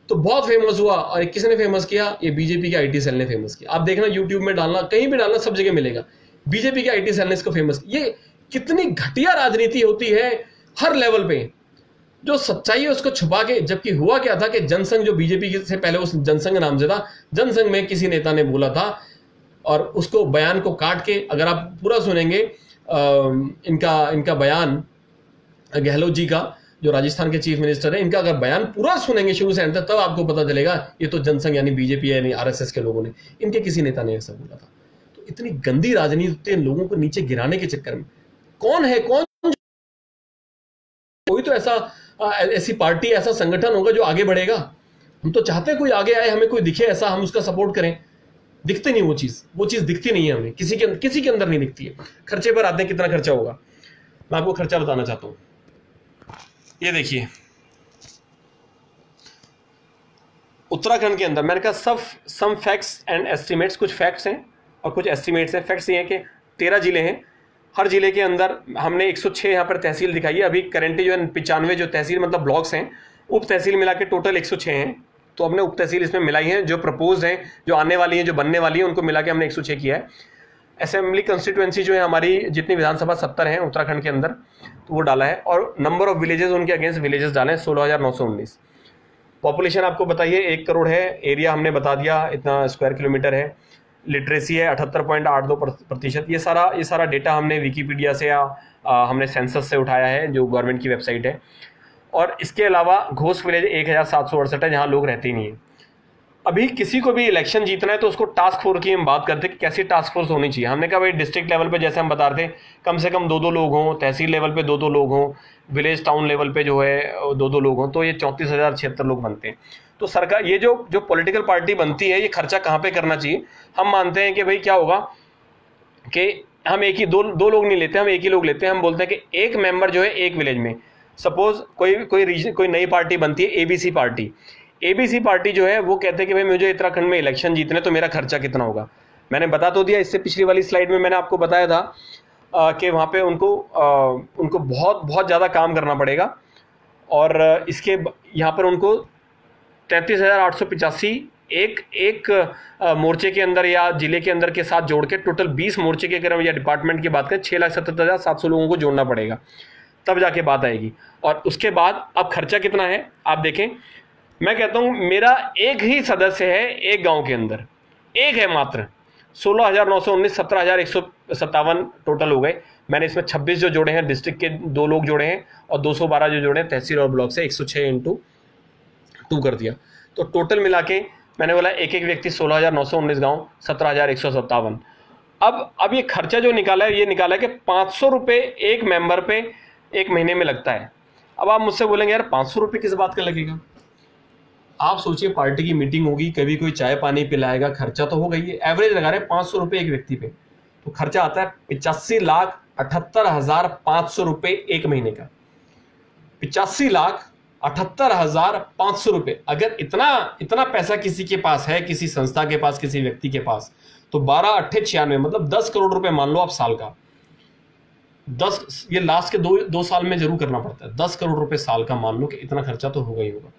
तो बहुत फेमस हुआ। और किसने फेमस किया? ये बीजेपी के आईटी सेल ने फेमस किया। आप देखना यूट्यूब में डालना, कहीं भी डालना, सब जगह मिलेगा। बीजेपी के आईटी सेल ने इसको फेमस किया। ये कितनी घटिया राजनीति होती है हर लेवल पे, जो सच्चाई है उसको छुपा के। जबकि हुआ क्या था कि जनसंघ, जो बीजेपी से पहले उस जनसंघ नाम से था, जनसंघ में किसी नेता ने बोला था और उसको बयान को काट के, अगर आप पूरा सुनेंगे इनका बयान, गहलोत जी का जो राजस्थान के चीफ मिनिस्टर है, इनका अगर बयान पूरा सुनेंगे शुरू से अंत तक, तब आपको पता चलेगा ये तो जनसंघ यानी बीजेपी यानी आरएसएस के लोगों ने, इनके किसी नेता ने ऐसा बोला था। तो इतनी गंदी राजनीति लोगों को नीचे गिराने के चक्कर में कौन है, कोई तो ऐसी पार्टी, ऐसा संगठन होगा जो आगे बढ़ेगा। हम तो चाहते हैं कोई आगे आए, हमें कोई दिखे ऐसा, हम उसका सपोर्ट करें। दिखते नहीं वो चीज दिखती नहीं है हमें, किसी के अंदर नहीं दिखती है। खर्चे पर आते हैं, कितना खर्चा होगा, मैं आपको खर्चा बताना चाहता हूं। ये देखिए उत्तराखंड के अंदर, मैंने कहा सम फैक्ट्स एंड एस्टिमेट्स, कुछ फैक्ट्स हैं और कुछ एस्टिमेट्स हैं। फैक्ट्स ये हैं कि 13 जिले हैं, हर जिले के अंदर हमने 106 यहाँ पर तहसील दिखाई है। अभी करेंटली जो 95 जो तहसील मतलब ब्लॉक्स हैं, उप तहसील मिला के टोटल 106 हैं। तो हमने उप तहसील इसमें मिलाई है, जो प्रपोज हैं, जो आने वाली हैं, जो बनने वाली है, उनको मिला के हमने 106 किया है। असेंबली कंस्टिट्यूएंसी जो है हमारी, जितनी विधानसभा 70 हैं उत्तराखंड के अंदर, तो वो डाला है। और नंबर ऑफ विलेजेस, उनके अगेंस्ट विलेजेस डाले हैं 16,919। पॉपुलेशन आपको बताइए 1 करोड़ है। एरिया हमने बता दिया, इतना स्क्वायर किलोमीटर है। लिटरेसी है 78.82%। ये सारा डेटा हमने विकीपीडिया से या हमने सेंसस से उठाया है, जो गवर्नमेंट की वेबसाइट है। और इसके अलावा घोष विलेज 1768 है, जहाँ लोग रहते ही नहीं है। अभी किसी को भी इलेक्शन जीतना है तो उसको टास्क फोर्स की हम बात करते हैं कि कैसी टास्क फोर्स होनी चाहिए। हमने कहा भाई डिस्ट्रिक्ट लेवल पे जैसे हम बता रहे थे, कम से कम 2-2 लोग हों, तहसील लेवल पे 2-2 लोग हों, विलेज टाउन लेवल पे जो है 2-2 लोग हों, तो ये 34,076 लोग बनते हैं। तो सरकार, ये जो पॉलिटिकल पार्टी बनती है, ये खर्चा कहाँ पे करना चाहिए? हम मानते हैं कि भाई क्या होगा कि हम एक ही दो लोग नहीं लेते, हम एक ही लोग लेते हैं। हम बोलते हैं कि एक मेंबर जो है एक विलेज में, सपोज कोई नई पार्टी बनती है, एबीसी पार्टी जो है वो कहते हैं कि भाई मुझे उत्तराखंड में इलेक्शन जीतने, तो मेरा खर्चा कितना होगा। मैंने बता तो दिया, इससे पिछली वाली स्लाइड में मैंने आपको बताया था कि वहाँ पे उनको बहुत बहुत ज़्यादा काम करना पड़ेगा। और इसके यहाँ पर उनको 33,885 एक मोर्चे के अंदर या जिले के अंदर के साथ जोड़ के टोटल 20 मोर्चे के अगर या डिपार्टमेंट की बात करें 6,77,700 लोगों को जोड़ना पड़ेगा, तब जाके बात आएगी। और उसके बाद अब खर्चा कितना है आप देखें। मैं कहता हूं मेरा एक ही सदस्य है एक गांव के अंदर, एक है मात्र। 16,919, 17,157 टोटल हो गए। मैंने इसमें 26 जो जोड़े हैं डिस्ट्रिक्ट के 2 लोग जोड़े हैं, और 212 जो जोड़े हैं तहसील और ब्लॉक से, 106 × 2 कर दिया। तो टोटल मिला के मैंने बोला एक व्यक्ति 16,919 गाँव, 17,157। अब ये खर्चा जो निकाला है, ये निकाला है कि 500 रुपये एक मेंबर पे एक महीने में लगता है। अब आप मुझसे बोलेंगे यार 500 रुपये किस बात का लगेगा? आप सोचिए, पार्टी की मीटिंग होगी, कभी कोई चाय पानी पिलाएगा, खर्चा तो होगा ही। एवरेज लगा रहे 500 रुपये एक व्यक्ति पे, तो खर्चा आता है 85,78,500 रुपये एक महीने का। 85,78,500 रुपये। अगर इतना पैसा किसी के पास है, किसी संस्था के पास, किसी व्यक्ति के पास, तो 12×8 = 96, मतलब 10 करोड़ रुपए मान लो आप साल का। 10, ये लास्ट के दो साल में जरूर करना पड़ता है। 10 करोड़ रुपए साल का मान लो कि इतना खर्चा तो होगा ही होगा,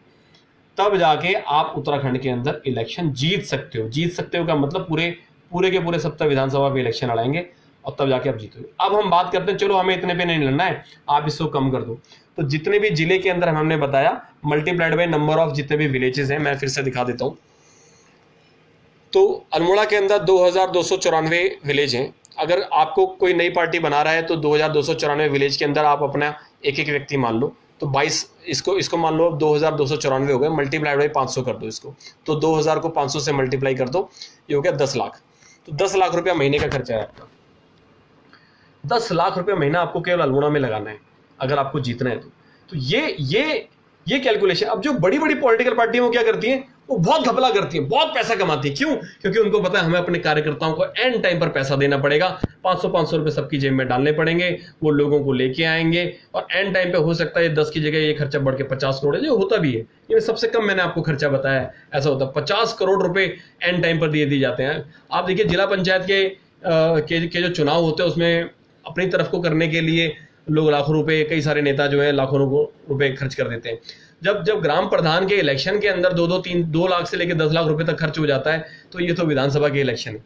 तब जाके आप उत्तराखंड के अंदर इलेक्शन जीत सकते हो। जीत सकते हो का मतलब पूरे के पूरे 70 विधानसभा पे इलेक्शन लड़ाएंगे और तब जाके आप जीतोगे। अब हम बात करते हैं, चलो हमें इतने पे नहीं लड़ना है, आप इसको कम कर दो। तो जितने भी जिले के अंदर हमने बताया मल्टीप्लाइड बाय नंबर ऑफ जितने भी विलेजेस हैं, मैं फिर से दिखा देता हूं। तो अल्मोड़ा के अंदर 2294 विलेज हैं। अगर आपको कोई नई पार्टी बना रहा है तो 2294 विलेज के अंदर आप अपना एक एक व्यक्ति मान लो, तो 22 इसको मान लो 2294 हो गए, मल्टीप्लाई बाई 500 कर दो इसको, तो 2000 को 500 से मल्टीप्लाई कर दो, ये हो गया 10 लाख। तो 10 लाख रुपया महीने का खर्चा है आपका। 10 लाख रुपया महीना आपको केवल अल्मोड़ा में लगाना है अगर आपको जीतना है तो ये कैलकुलेशन। अब जो बड़ी बड़ी पॉलिटिकल पार्टियां वो क्या करती हैं, वो बहुत घपला करती हैं, बहुत पैसा कमाती है। क्यों? क्योंकि उनको पता है हमें अपने कार्यकर्ताओं को एंड टाइम पर पैसा देना पड़ेगा, 500 रुपए सबकी जेब में डालने पड़ेंगे, वो लोगों को लेके आएंगे और एंड टाइम पे हो सकता है 10 की जगह ये खर्चा बढ़ के 50 करोड़ है, जो होता भी है। ये सबसे कम मैंने आपको खर्चा बताया, ऐसा होता है 50 करोड़ रुपए एंड टाइम पर दिए जाते हैं। आप देखिए जिला पंचायत के जो चुनाव होते हैं उसमें अपनी तरफ को करने के लिए लोग लाखों रुपए, कई सारे नेता जो है लाखों रुपए खर्च कर देते हैं। जब ग्राम प्रधान के इलेक्शन के अंदर 2 लाख से लेकर 10 लाख रुपए तक खर्च हो जाता है, तो ये तो विधानसभा के इलेक्शन है।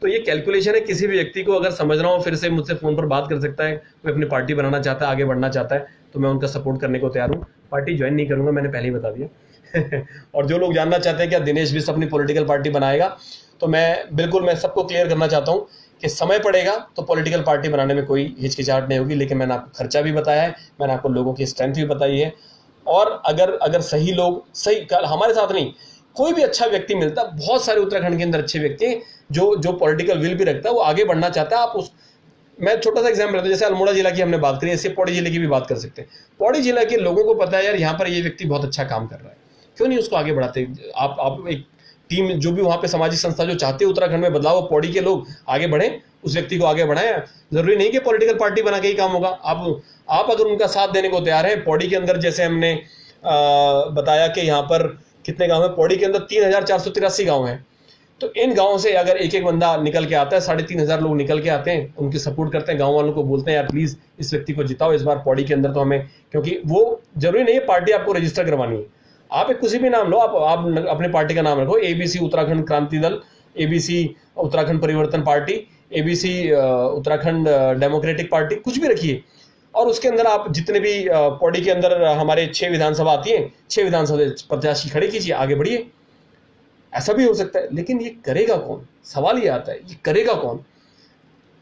तो ये कैलकुलेशन है, किसी भी व्यक्ति को अगर समझना हो फिर से मुझसे फोन पर बात कर सकता है। कोई अपनी पार्टी बनाना चाहता है, आगे बढ़ना चाहता है, तो मैं उनका सपोर्ट करने को तैयार हूँ। पार्टी ज्वाइन नहीं करूंगा, मैंने पहले ही बता दिया। और जो लोग जानना चाहते हैं क्या दिनेश बिष्ट अपनी पॉलिटिकल पार्टी बनाएगा, तो मैं सबको क्लियर करना चाहता हूँ कि समय पड़ेगा तो पॉलिटिकल पार्टी बनाने में कोई हिचकिचाहट नहीं होगी। लेकिन मैंने आपको खर्चा भी बताया है, मैंने आपको लोगों की स्ट्रेंथ भी बताई है। और अगर सही लोग सही हमारे साथ नहीं, कोई भी अच्छा व्यक्ति मिलता, बहुत सारे उत्तराखंड के अंदर अच्छे व्यक्ति हैं जो पॉलिटिकल विल भी रखता है, वो आगे बढ़ना चाहता है। आप मैं छोटा सा एग्जाम्पल लेता हूं, जैसे अल्मोड़ा जिला की हमने बात करी, ऐसे पौड़ी जिले की भी बात कर सकते हैं। पौड़ी जिला के लोगों को पता है यार यहाँ पर ये व्यक्ति बहुत अच्छा काम कर रहा है, क्यों नहीं उसको आगे बढ़ाते। आप एक टीम, जो भी वहां पे सामाजिक संस्था जो चाहते हैं उत्तराखंड में बदलाव, पौड़ी के लोग आगे बढ़े, उस व्यक्ति को आगे बढ़ाएं। जरूरी नहीं कि पॉलिटिकल पार्टी बना के ही काम होगा। आप अगर उनका साथ देने को तैयार है, पौड़ी के अंदर जैसे हमने बताया कि यहाँ पर कितने गांव है, पौड़ी के अंदर 3483 गांव हैं। तो इन गांवों से अगर एक एक बंदा निकल के आता है, 3500 लोग निकल के आते हैं, उनकी सपोर्ट करते हैं, गांव वालों को बोलते हैं यार प्लीज इस व्यक्ति को जिताओ इस बार पौड़ी के अंदर। तो हमें, क्योंकि वो जरूरी नहीं है पार्टी आपको रजिस्टर करवानी है, आप एक किसी भी नाम लो, आप अपने पार्टी का नाम रखो, एबीसी उत्तराखंड क्रांति दल, एबीसी उत्तराखंड परिवर्तन party, ABC Uttarakhand democratic party, कुछ भी रखिए। और उसके अंदर आप जितने भी पौड़ी के अंदर हमारे 6 विधानसभा आती है, 6 विधानसभा प्रत्याशी खड़े कीजिए, आगे बढ़िए। ऐसा भी हो सकता है, लेकिन ये करेगा कौन? सवाल ये आता है, ये करेगा कौन?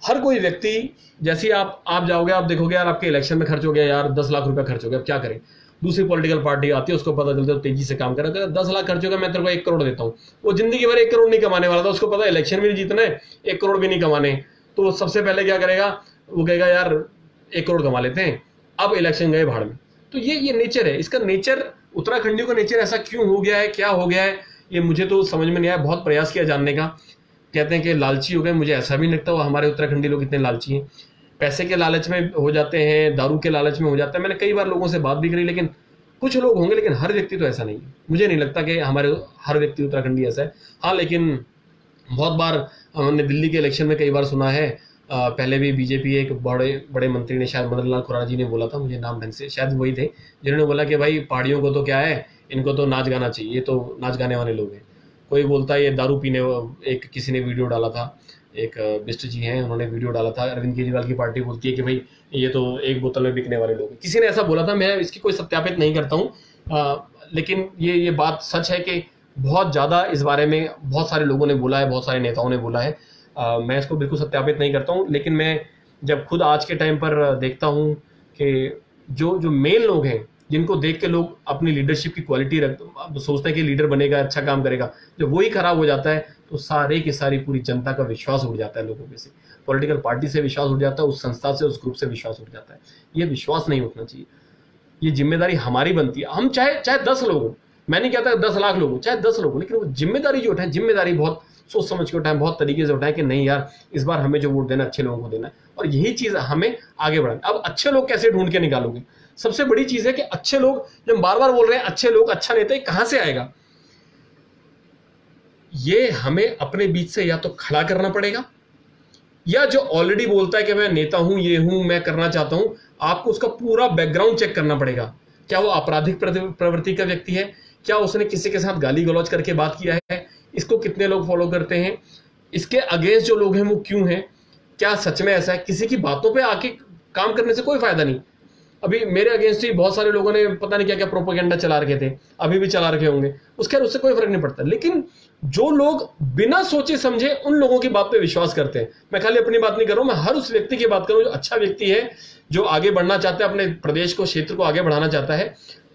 हर कोई व्यक्ति, जैसे आप जाओगे, आप देखोगे यार आपके इलेक्शन में खर्च हो गया यार 10 लाख रुपया खर्च हो गया, अब क्या करें? दूसरी पॉलिटिकल पार्टी आती है, उसको पता चलता है तो तेजी से काम कर रहा है, 10 लाख खर्च होगा, मैं तेरे को 1 करोड़ देता हूँ। वो जिंदगी भर 1 करोड़ नहीं कमाने वाला था, उसको पता है इलेक्शन में नहीं जीतना है, 1 करोड़ भी नहीं कमाने। तो वो सबसे पहले क्या करेगा, वो कहेगा यार 1 करोड़ कमा लेते हैं, अब इलेक्शन गए भाड़ में। तो ये नेचर है, इसका नेचर, उत्तराखंडियों का नेचर ऐसा क्यों हो गया है, क्या हो गया है, ये मुझे तो समझ में नहीं आया। बहुत प्रयास किया जानने का, कहते हैं कि लालची हो गए, मुझे ऐसा भी नहीं लगता वो हमारे उत्तराखंडी लोग इतने लालची हैं। पैसे के लालच में हो जाते हैं, दारू के लालच में हो जाता है। मैंने कई बार लोगों से बात भी करी, लेकिन कुछ लोग होंगे, लेकिन हर व्यक्ति तो ऐसा नहीं है। मुझे नहीं लगता कि हमारे हर व्यक्ति उत्तराखंडी ऐसा है। हाँ, लेकिन बहुत बार हमने दिल्ली के इलेक्शन में कई बार सुना है, पहले भी बीजेपी एक बड़े मंत्री ने, शायद मदन लाल खुराना जी ने बोला था, मुझे नाम ढंग से, शायद वही थे, जिन्होंने बोला कि भाई पहाड़ियों को तो क्या है, इनको तो नाच गाना चाहिए, ये तो नाच गाने वाले लोग हैं। कोई बोलता है ये दारू पीने, एक किसी ने वीडियो डाला था, एक बिष्ट जी हैं, उन्होंने वीडियो डाला था, अरविंद केजरीवाल की पार्टी बोलती है कि भाई ये तो एक बोतल में बिकने वाले लोग हैं। किसी ने ऐसा बोला था, मैं इसकी कोई सत्यापित नहीं करता हूँ, लेकिन ये बात सच है कि बहुत ज़्यादा इस बारे में बहुत सारे लोगों ने बोला है, बहुत सारे नेताओं ने बोला है। मैं इसको बिल्कुल सत्यापित नहीं करता हूँ, लेकिन मैं जब खुद आज के टाइम पर देखता हूँ कि जो मेन लोग हैं, जिनको देख के लोग अपनी लीडरशिप की क्वालिटी सोचते हैं कि लीडर बनेगा, अच्छा काम करेगा, जब वही खराब हो जाता है तो सारे की सारी पूरी जनता का विश्वास उठ जाता है लोगों में से, पॉलिटिकल पार्टी से विश्वास उठ जाता है, उस संस्था से, उस ग्रुप से विश्वास उठ जाता है। ये विश्वास नहीं उठना चाहिए, ये जिम्मेदारी हमारी बनती है। हम चाहे 10 लोग हो, मैं नहीं कहता 10 लाख लोग हो, चाहे 10 लोग हो, लेकिन वो जिम्मेदारी जो उठाए, जिम्मेदारी बहुत सोच समझ के उठाएं, बहुत तरीके से उठाएं कि नहीं यार इस बार हमें जो वोट देना अच्छे लोगों को देना है, और यही चीज हमें आगे बढ़ानी। अब अच्छे लोग कैसे ढूंढ के निकालोगे? सबसे बड़ी चीज है कि अच्छे लोग, जब बार बार बोल रहे हैं अच्छे लोग, अच्छा नेता, कहां से आएगा? ये हमें अपने बीच से या तो खड़ा करना पड़ेगा, या जो ऑलरेडी बोलता है कि मैं नेता हूं, ये हूं, मैं करना चाहता हूं, आपको उसका पूरा बैकग्राउंड चेक करना पड़ेगा। क्या वो आपराधिक प्रवृत्ति का व्यक्ति है? क्या उसने किसी के साथ गाली गलौज करके बात किया है? इसको कितने लोग फॉलो करते हैं? इसके अगेंस्ट जो लोग हैं वो क्यों हैं? क्या सच में ऐसा है? किसी की बातों पे आके काम करने से कोई फायदा नहीं। अभी मेरे अगेंस्ट ही बहुत सारे लोगों ने पता नहीं क्या क्या प्रोपेगेंडा चला रखे थे, अभी भी चला रखे होंगे, उससे कोई फर्क नहीं पड़ता। लेकिन जो लोग बिना सोचे समझे उन लोगों की बात पे विश्वास करते हैं, मैं खाली अपनी बात नहीं कर रहा हूं, मैं हर उस व्यक्ति की बात कर रहा हूं जो अच्छा व्यक्ति है, जो आगे बढ़ना चाहता है, अपने प्रदेश को, क्षेत्र को आगे बढ़ाना चाहता है,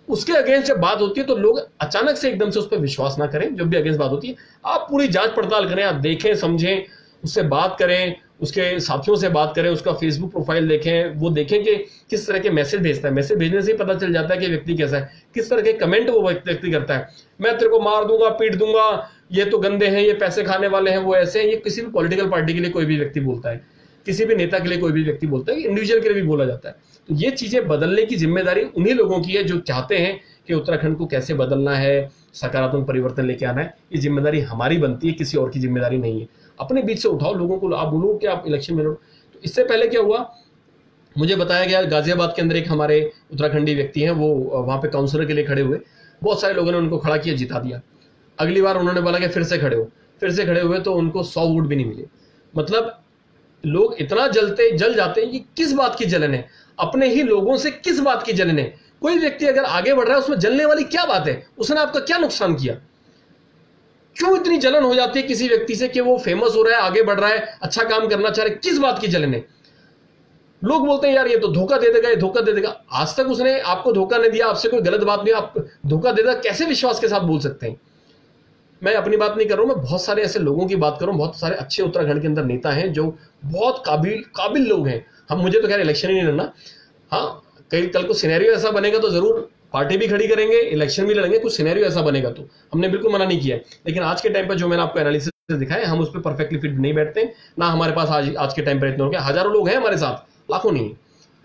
उसके अगेंस्ट जब बात होती है तो लोग अचानक से एकदम से उस पर विश्वास ना करें। जब भी अगेंस्ट बात होती है आप पूरी जांच पड़ताल करें, आप देखें, समझें, उससे बात करें, उसके साथियों से बात करें, उसका फेसबुक प्रोफाइल देखें, वो देखें कि किस तरह के मैसेज भेजता है। मैसेज भेजने से ही पता चल जाता है कि व्यक्ति कैसा है, किस तरह के कमेंट वो व्यक्ति करता है। मैं तेरे को मार दूंगा, पीट दूंगा, ये तो गंदे हैं, ये पैसे खाने वाले हैं, वो ऐसे हैं। ये किसी भी पॉलिटिकल पार्टी के लिए कोई भी व्यक्ति बोलता है, किसी भी नेता के लिए कोई भी व्यक्ति बोलता है, इंडिविजुअल के लिए भी बोला जाता है। तो ये चीजें बदलने की जिम्मेदारी उन्हीं लोगों की है जो चाहते हैं कि उत्तराखंड को कैसे बदलना है, सकारात्मक परिवर्तन लेके आना है। ये जिम्मेदारी हमारी बनती है, किसी और की जिम्मेदारी नहीं है। अपने बीच से उठाओ लोगों को, आप बोलो कि आप इलेक्शन में लड़ो। तो इससे पहले क्या हुआ, मुझे बताया गया गाजियाबाद के अंदर एक हमारे उत्तराखंडी व्यक्ति हैं, वो वहां पे काउंसलर के लिए खड़े हुए, बहुत सारे लोगों ने उनको खड़ा किया, जिता दिया। अगली बार उन्होंने बोला कि फिर से खड़े हुए तो उनको 100 वोट भी नहीं मिले। मतलब लोग इतना जल जाते हैं कि किस बात की जलन है, अपने ही लोगों से किस बात की जलन है। कोई व्यक्ति अगर आगे बढ़ रहा है उसमें जलने वाली क्या बात है, उसने आपका क्या नुकसान किया? क्यों इतनी जलन हो जाती है किसी व्यक्ति से कि वो फेमस हो रहा है, आगे बढ़ रहा है, अच्छा काम करना चाह रहा है, किस बात की जलन है? लोग बोलते हैं यार ये तो धोखा दे देगा, ये धोखा दे देगा। आज तक उसने आपको धोखा नहीं दिया, आपसे कोई गलत बात नहीं, आप धोखा दे देगा, कैसे विश्वास के साथ बोल सकते हैं? मैं अपनी बात नहीं कर रहा हूं, मैं बहुत सारे ऐसे लोगों की बात कर रहा हूं। बहुत सारे अच्छे उत्तराखंड के अंदर नेता हैं जो बहुत काबिल लोग हैं। हम मुझे तो खैर इलेक्शन ही नहीं लड़ना, हाँ कल को सिनेरियो ऐसा बनेगा तो जरूर पार्टी भी खड़ी करेंगे, इलेक्शन भी लड़ेंगे, कुछ सिनेरियो ऐसा बनेगा तो हमने बिल्कुल मना नहीं किया है। लेकिन आज के टाइम पर जो मैंने आपको एनालिसिस दिखाया, हम उस पर परफेक्टली फिट नहीं बैठते ना। हमारे पास आज के टाइम पर इतने हो गए, हजारों लोग हैं हमारे साथ, लाखों नहीं,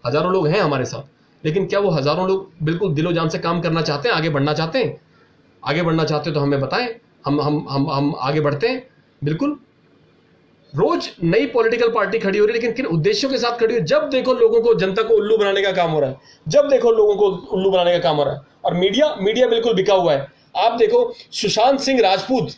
हजारों लोग हैं हमारे साथ। लेकिन क्या वो हजारों लोग बिल्कुल दिलो जान से काम करना चाहते हैं, आगे बढ़ना चाहते हैं? आगे बढ़ना चाहते हो तो हमें बताएं, हम आगे बढ़ते हैं। बिल्कुल रोज नई पॉलिटिकल पार्टी खड़ी हो रही है, लेकिन किन उद्देश्यों के साथ खड़ी हो? जब देखो लोगों को, जनता को उल्लू बनाने का काम हो रहा है, जब देखो लोगों को उल्लू बनाने का काम हो रहा है। और मीडिया बिल्कुल बिका हुआ है। आप देखो सुशांत सिंह राजपूत,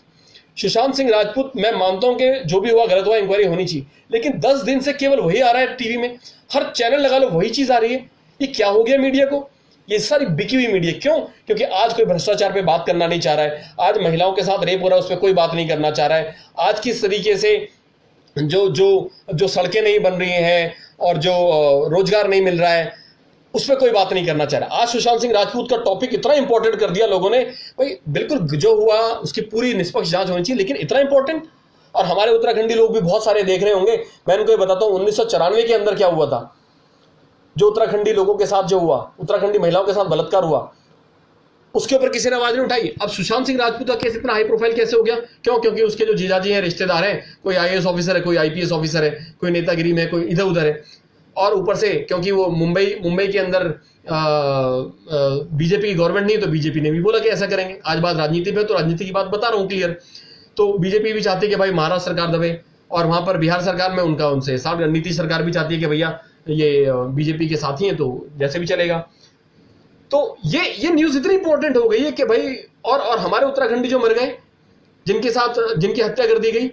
मैं मानता हूं कि जो भी हुआ गलत हुआ, इंक्वायरी होनी चाहिए, लेकिन 10 दिन से केवल वही आ रहा है टीवी में, हर चैनल लगा लो वही चीज आ रही है। ये क्या हो गया मीडिया को? ये सारी बिकी हुई मीडिया। क्यों? क्योंकि आज कोई भ्रष्टाचार पे बात करना नहीं चाह रहा है, आज महिलाओं के साथ रेप हो रहा है उस पर कोई बात नहीं करना चाह रहा है, आज किस तरीके से जो सड़कें नहीं बन रही हैं और जो रोजगार नहीं मिल रहा है उस पर कोई बात नहीं करना चाह रहा। आज सुशांत सिंह राजपूत का टॉपिक इतना इंपॉर्टेंट कर दिया लोगों ने, भाई बिल्कुल जो हुआ उसकी पूरी निष्पक्ष जांच होनी चाहिए, लेकिन इतना इंपॉर्टेंट। और हमारे उत्तराखंडी लोग भी बहुत सारे देख रहे होंगे। मैं उनको बताता हूं 1994 के अंदर क्या हुआ था, जो उत्तराखंडी लोगों के साथ जो हुआ, उत्तराखंडी महिलाओं के साथ बलात्कार हुआ, उसके ऊपर किसी ने आवाज नहीं उठाई। अब सुशांत सिंह राजपूत का केस इतना हाई प्रोफाइल कैसे हो गया? क्यों? क्योंकि उसके जो जीजाजी हैं, रिश्तेदार हैं, कोई आईएएस ऑफिसर है, कोई आईपीएस ऑफिसर है, कोई नेतागिरी में, कोई इधर उधर है। और ऊपर से क्योंकि वो मुंबई के अंदर बीजेपी की गवर्नमेंट नहीं, तो बीजेपी ने भी बोला कि ऐसा करेंगे। आज बात राजनीति पे, तो राजनीति की बात बता रहा हूं क्लियर। तो बीजेपी भी चाहती है कि भाई महाराष्ट्र सरकार दबे, और वहां पर बिहार सरकार में उनसे साफ, नीतीश सरकार भी चाहती है कि भैया ये बीजेपी के साथी हैं तो जैसे भी चलेगा। तो ये न्यूज इतनी इंपॉर्टेंट हो गई है कि भाई, और हमारे उत्तराखंडी जो मर गए, जिनकी हत्या कर दी गई,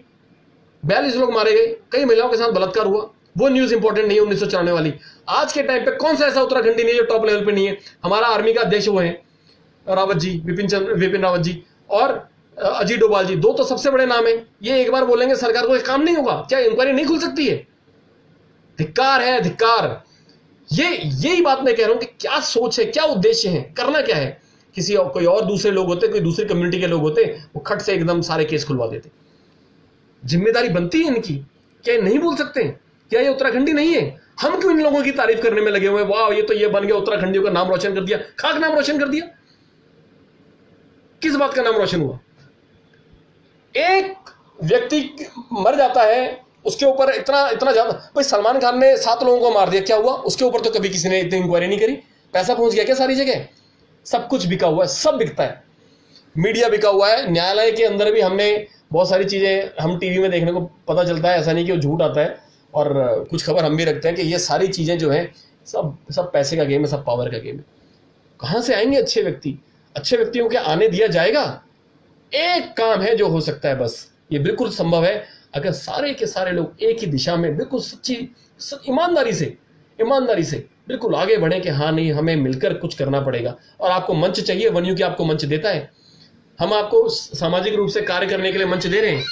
42 लोग मारे गए, कई महिलाओं के साथ बलात्कार हुआ, वो न्यूज इंपॉर्टेंट नहीं है 1994 वाली। आज के टाइम पे कौन सा ऐसा उत्तराखंडी नहीं है जो टॉप लेवल पे नहीं है? हमारा आर्मी का अध्यक्ष वो है रावत जी, विपिन रावत जी, और अजीत डोभाल जी, दो तो सबसे बड़े नाम है। ये एक बार बोलेंगे सरकार को काम नहीं होगा, क्या इंक्वायरी नहीं खुल सकती है? धिक्कार है, धिक्कार। यही बात मैं कह रहा हूं कि क्या सोच है, क्या उद्देश्य है, करना क्या है। कोई और दूसरे लोग होते, कोई दूसरी कम्युनिटी के लोग होते, वो खट से एकदम सारे केस खुलवा देते। जिम्मेदारी बनती है इनकी, क्या नहीं बोल सकते? क्या ये उत्तराखंडी नहीं है? हम क्यों इन लोगों की तारीफ करने में लगे हुए? वाह ये तो ये बन गया, उत्तराखंडियों का नाम रोशन कर दिया। खाक नाम रोशन कर दिया, किस बात का नाम रोशन हुआ? एक व्यक्ति मर जाता है, उसके ऊपर इतना ज्यादा। भाई सलमान खान ने 7 लोगों को मार दिया, क्या हुआ? उसके ऊपर तो कभी किसी ने इतनी इंक्वायरी नहीं करी। पैसा पहुंच गया क्या सारी जगह? सब कुछ बिका हुआ है, सब बिकता है, मीडिया बिका हुआ है। न्यायालय के अंदर भी हमने बहुत सारी चीजें हम टीवी में देखने को पता चलता है, ऐसा नहीं कि वो झूठ आता है, और कुछ खबर हम भी रखते हैं कि ये सारी चीजें जो है सब पैसे का गेम है, सब पावर का गेम है। कहां से आएंगे अच्छे व्यक्ति? अच्छे व्यक्तियों के आने दिया जाएगा? एक काम है जो हो सकता है, बस ये बिल्कुल संभव है, अगर सारे के सारे लोग एक ही दिशा में बिल्कुल ईमानदारी से ईमानदारी से बिल्कुल आगे बढ़े कि हाँ नहीं, हमें मिलकर कुछ करना पड़ेगा। और आपको मंच चाहिए, वन यू के आपको मंच देता है। हम आपको सामाजिक रूप से कार्य करने के लिए मंच दे रहे हैं,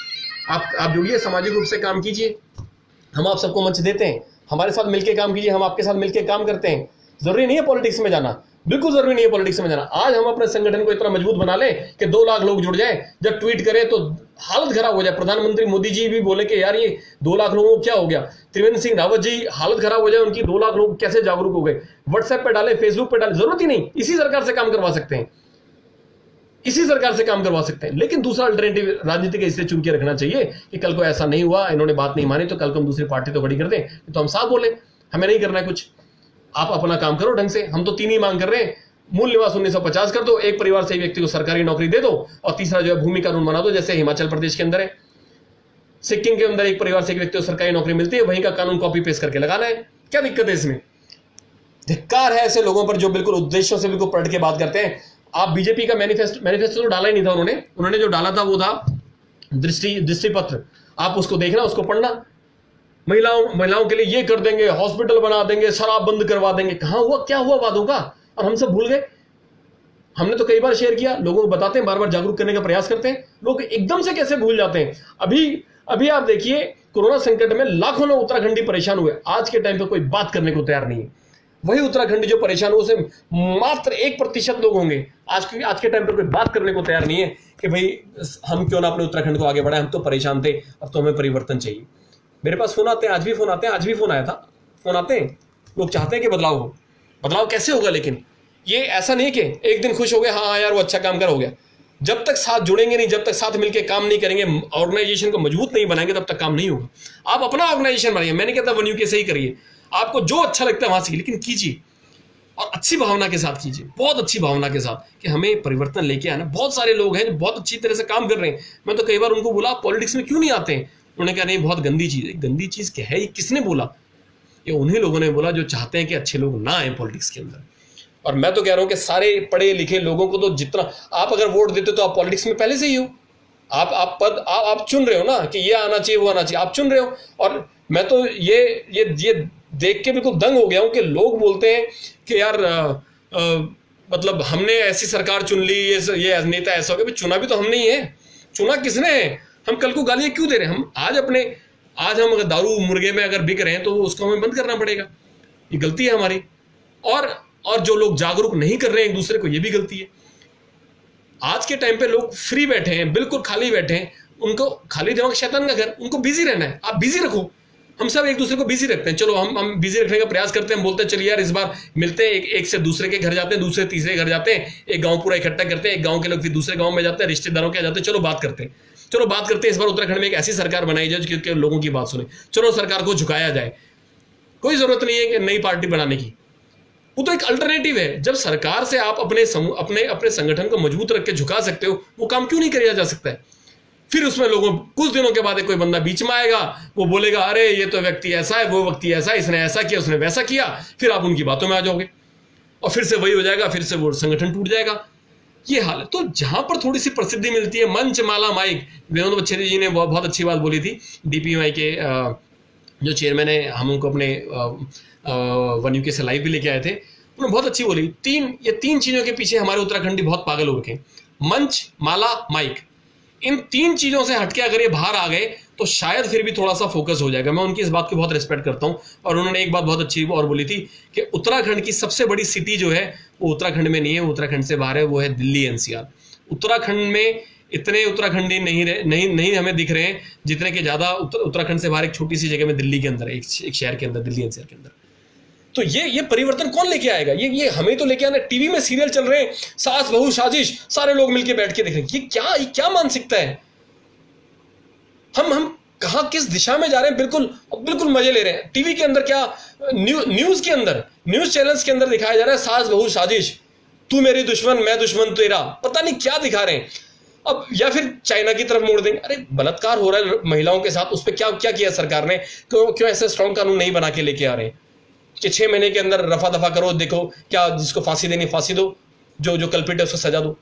आप जुड़िए, सामाजिक रूप से काम कीजिए, हम आप सबको मंच देते हैं, हमारे साथ मिलकर काम कीजिए, हम आपके साथ मिलकर काम करते हैं। जरूरी नहीं है पॉलिटिक्स में जाना, बिल्कुल जरूरी नहीं है पॉलिटिक्स में जाना। आज हम अपने संगठन को इतना मजबूत बना लें कि 2 लाख लोग जुड़ जाए, जब ट्वीट करें तो हालत खराब हो जाए। प्रधानमंत्री मोदी जी भी बोले कि यार ये 2 लाख लोगों को क्या हो गया। त्रिवेंद्र सिंह रावत जी हालत खराब हो जाए उनकी, 2 लाख लोग कैसे जागरूक हो गए। व्हाट्सएप पे डाले, फेसबुक पे डाले, जरूरत ही नहीं, इसी सरकार से काम करवा सकते हैं, इसी सरकार से काम करवा सकते हैं। लेकिन दूसरा अल्टरनेटिव राजनीति का इसलिए चुन के रखना चाहिए कि कल को ऐसा नहीं हुआ, इन्होंने बात नहीं मानी तो कल को हम दूसरी पार्टी तो खड़ी कर दें, तो हम साफ बोले हमें नहीं करना है कुछ, आप अपना काम करो ढंग से। हम तो 3 ही मांग कर रहे हैं, मूल निवास 1950 कर दो, एक परिवार से एक व्यक्ति को सरकारी नौकरी दे दो, और तीसरा जो है भूमि कानून बना दो, जैसे हिमाचल प्रदेश के अंदर है, सिक्किम के अंदर एक परिवार से एक व्यक्ति को सरकारी नौकरी मिलती है, वहीं का कानून कॉपी पेस्ट करके लगाना है। क्या दिक्कत है इसमें? धिक्कार है ऐसे लोगों पर जो बिल्कुल उद्देश्यों से बिल्कुल पलट के बात करते हैं। आप बीजेपी का मैनिफेस्टो तो डाला ही नहीं था उन्होंने जो डाला था वो था दृष्टि पत्र। आप उसको देखना, उसको पढ़ना। महिलाओं के लिए ये कर देंगे, हॉस्पिटल बना देंगे, शराब बंद करवा देंगे। कहां हुआ, क्या हुआ वादों का? और हम सब भूल गए। हमने तो कई बार शेयर किया, लोगों को बताते हैं, बार बार जागरूक करने का प्रयास करते हैं, लोग एकदम से कैसे भूल जाते हैं। अभी आप देखिए, कोरोना संकट में लाखों लोग उत्तराखंडी परेशान हुए, आज के टाइम पे कोई बात करने को तैयार नहीं है। वही उत्तराखंडी जो परेशान हुए, उसे मात्र 1% लोग होंगे आज के टाइम पर कोई बात करने को तैयार नहीं है कि भाई हम क्यों ना अपने उत्तराखंड को आगे बढ़ाएं, हम तो परेशान थे, अब तो हमें परिवर्तन चाहिए। मेरे पास फोन आते हैं, आज भी फोन आया था, फोन आते हैं, लोग चाहते हैं कि बदलाव हो। बदलाव कैसे होगा? लेकिन ये ऐसा नहीं कि एक दिन खुश हो गए, हाँ यार वो अच्छा काम कर हो गया। जब तक साथ जुड़ेंगे नहीं, जब तक साथ मिलकर काम नहीं करेंगे, ऑर्गेनाइजेशन को मजबूत नहीं बनाएंगे, तब तक काम नहीं होगा। आप अपना ऑर्गेनाइजेशन बनाइए, मैंने कहता वन यू के से ही करिए, आपको जो अच्छा लगता है वहां से, लेकिन कीजिए और अच्छी भावना के साथ कीजिए, बहुत अच्छी भावना के साथ कि हमें परिवर्तन लेके आना। बहुत सारे लोग हैं जो बहुत अच्छी तरह से काम कर रहे हैं। मैं तो कई बार उनको बोला आप पॉलिटिक्स में क्यों नहीं आते हैं, उन्होंने कहा नहीं बहुत गंदी चीज है। गंदी चीज क्या है, ये किसने बोला? ये उन्हीं लोगों ने बोला जो चाहते हैं कि अच्छे लोग ना आए पॉलिटिक्स के अंदर। और मैं तो कह रहा हूं कि सारे पढ़े लिखे लोगों को तो जितना आप अगर वोट देते तो आप पॉलिटिक्स में पहले से ही हो। आप चुन रहे हो ना कि ये आना चाहिए वो आना चाहिए, आप चुन रहे हो। और मैं तो ये देख के बिल्कुल दंग हो गया हूं कि लोग बोलते हैं कि यार मतलब हमने ऐसी सरकार चुन ली, ये नेता ऐसा हो गया। चुना भी तो हमने ही है, चुना किसने है? हम कल को गालियां क्यों दे रहे हैं? हम आज हम अगर दारू मुर्गे में अगर बिक रहे हैं तो उसको हमें बंद करना पड़ेगा, ये गलती है हमारी। और जो लोग जागरूक नहीं कर रहे हैं एक दूसरे को, ये भी गलती है। आज के टाइम पे लोग फ्री बैठे हैं, बिल्कुल खाली बैठे हैं, उनको खाली दिमाग शैतान का घर, उनको बिजी रहना है। आप बिजी रखो, हम सब एक दूसरे को बिजी रखते हैं, चलो हम बिजी रखने का प्रयास करते हैं, हम बोलते हैं चलिए यार इस बार मिलते हैं, एक से दूसरे के घर जाते हैं, दूसरे तीसरे घर जाते हैं, एक गांव पूरा इकट्ठा करते हैं, एक गांव के लोग फिर दूसरे गांव में जाते हैं, रिश्तेदारों के जाते हैं, चलो बात करते हैं इस बार उत्तराखंड में एक ऐसी सरकार बनाई जाए जो लोगों की बात सुने, चलो सरकार को झुकाया जाए। कोई जरूरत नहीं है कि नई पार्टी बनाने की, वो तो एक अल्टरनेटिव है। जब सरकार से आप अपने संगठन को मजबूत रख के झुका सकते हो, वो काम क्यों नहीं किया जा सकता है? फिर उसमें लोगों कुछ दिनों के बाद कोई बंदा बीच में आएगा, वो बोलेगा अरे ये तो व्यक्ति ऐसा है, वो व्यक्ति ऐसा है, इसने ऐसा किया, उसने वैसा किया, फिर आप उनकी बातों में आ जाओगे और फिर से वही हो जाएगा, फिर से वो संगठन टूट जाएगा। ये हाल है। तो जहां पर थोड़ी सी प्रसिद्धि मिलती है, मंच माला माइक, विनोद बच्छेरी जी ने बहुत अच्छी बात बोली थी, डीपीवाई के जो चेयरमैन है, हम उनको अपने वन यू के से लाइव भी लेके आए थे, उन्होंने बहुत अच्छी बोली। ये तीन चीजों के पीछे हमारे उत्तराखंडी बहुत पागल हो रखे हैं, मंच माला माइक। इन 3 चीजों से हटके अगर ये बाहर आ गए तो शायद फिर भी थोड़ा सा फोकस हो जाएगा। मैं उनकी इस बात को बहुत रिस्पेक्ट करता हूं। और उन्होंने एक बात बहुत अच्छी और बोली थी कि उत्तराखंड की सबसे बड़ी सिटी जो है वो उत्तराखंड में नहीं है, वो उत्तराखंड से बाहर है, वो है दिल्ली एनसीआर। उत्तराखंड में इतने उत्तराखंडी नहीं हमें दिख रहे हैं जितने के ज्यादा उत्तराखंड से बाहर एक छोटी सी जगह में दिल्ली के अंदर, एक शहर के अंदर, दिल्ली एनसीआर के अंदर। तो ये परिवर्तन कौन लेके आएगा? ये हमें तो लेके आना। टीवी में सीरियल चल रहे हैं, सास बहू साजिश, सारे लोग मिलके बैठ के देख रहे हैं। ये क्या मानसिकता है? हम कहां किस दिशा में जा रहे हैं? बिल्कुल मजे ले रहे हैं। टीवी के अंदर क्या, न्यूज के अंदर, न्यूज चैनल्स के अंदर दिखाया जा रहा है सास बहू साजिश, तू मेरी दुश्मन मैं दुश्मन तेरा, पता नहीं क्या दिखा रहे हैं। अब या फिर चाइना की तरफ मोड़ देंगे। अरे बलात्कार हो रहा है महिलाओं के साथ, उस पर क्या किया सरकार ने? क्यों ऐसे स्ट्रॉन्ग कानून नहीं बना के लेके आ रहे हैं कि 6 महीने के अंदर रफा दफा करो, देखो क्या जिसको फांसी देनी फांसी दो, जो कल्पिट है उसको सजा दो।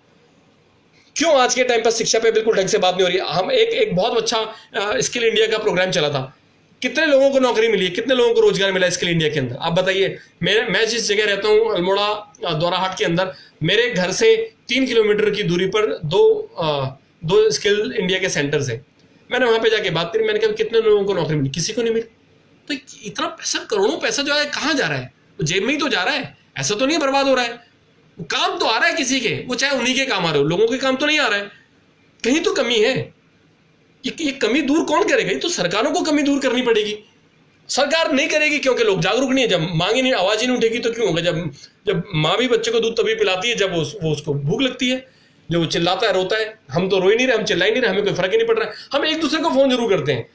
क्यों आज के टाइम पर शिक्षा पे बिल्कुल ढंग से बात नहीं हो रही है? हम एक बहुत अच्छा स्किल इंडिया का प्रोग्राम चला था, कितने लोगों को नौकरी मिली है, कितने लोगों को रोजगार मिला स्किल इंडिया के अंदर, आप बताइए। मैं जिस जगह रहता हूँ अल्मोड़ा दोराहाट के अंदर, मेरे घर से 3 किलोमीटर की दूरी पर दो स्किल इंडिया के सेंटर्स हैं। मैंने वहां पे जाके बात करी, मैंने कहा कितने लोगों को नौकरी मिली, किसी को नहीं मिली। तो इतना पैसा, करोड़ों पैसा जो है कहाँ जा रहा है? वो जेब में ही तो जा रहा है, ऐसा तो नहीं बर्बाद हो रहा है। काम तो आ रहा है किसी के, वो चाहे उन्हीं के काम आ रहे हो, लोगों के काम तो नहीं आ रहा है। कहीं तो कमी है। ये कमी दूर कौन करेगा? ये तो सरकारों को कमी दूर करनी पड़ेगी। सरकार नहीं करेगी क्योंकि लोग जागरूक नहीं है। जब मांग ही नहीं, आवाज ही नहीं उठेगी तो क्यों होगा? जब माँ भी बच्चे को दूध तभी पिलाती है जब वो उसको भूख लगती है, जो वो चिल्लाता है, रोता है। हम तो रो ही नहीं रहे, हम चिल्ला ही नहीं रहे, हमें कोई फर्क ही नहीं पड़ रहा है। हम एक दूसरे को फोन जरूर करते हैं।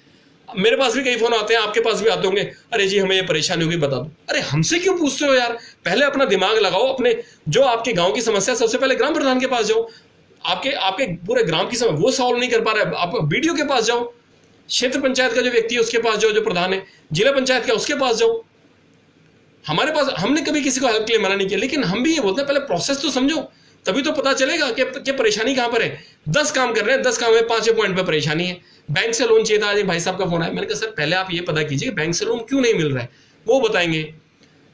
मेरे पास भी कई फोन आते हैं, आपके पास भी आते होंगे, अरे जी हमें ये परेशानी होगी, बता दो। अरे हमसे क्यों पूछते हो यार? पहले अपना दिमाग लगाओ, अपने जो आपके गांव की समस्या, सबसे पहले ग्राम प्रधान के पास जाओ। आपके पूरे ग्राम की समस्या वो सॉल्व नहीं कर पा रहा है, आप बीडीओ के पास जाओ, क्षेत्र पंचायत का जो व्यक्ति है उसके पास जाओ, जो प्रधान है, जिला पंचायत का उसके पास जाओ। हमारे पास, हमने कभी किसी को हेल्प के लिए मना नहीं किया, लेकिन हम भी ये बोलते हैं पहले प्रोसेस तो समझो, तभी तो पता चलेगा कि परेशानी कहां पर है। 10 काम कर रहे हैं, 10 काम में 5 पॉइंट पे परेशानी है। बैंक से लोन चाहिए था, आज एक भाई साहब का फोन आया, मैंने कहा सर पहले आप ये पता कीजिए बैंक से लोन क्यों नहीं मिल रहा है, वो बताएंगे।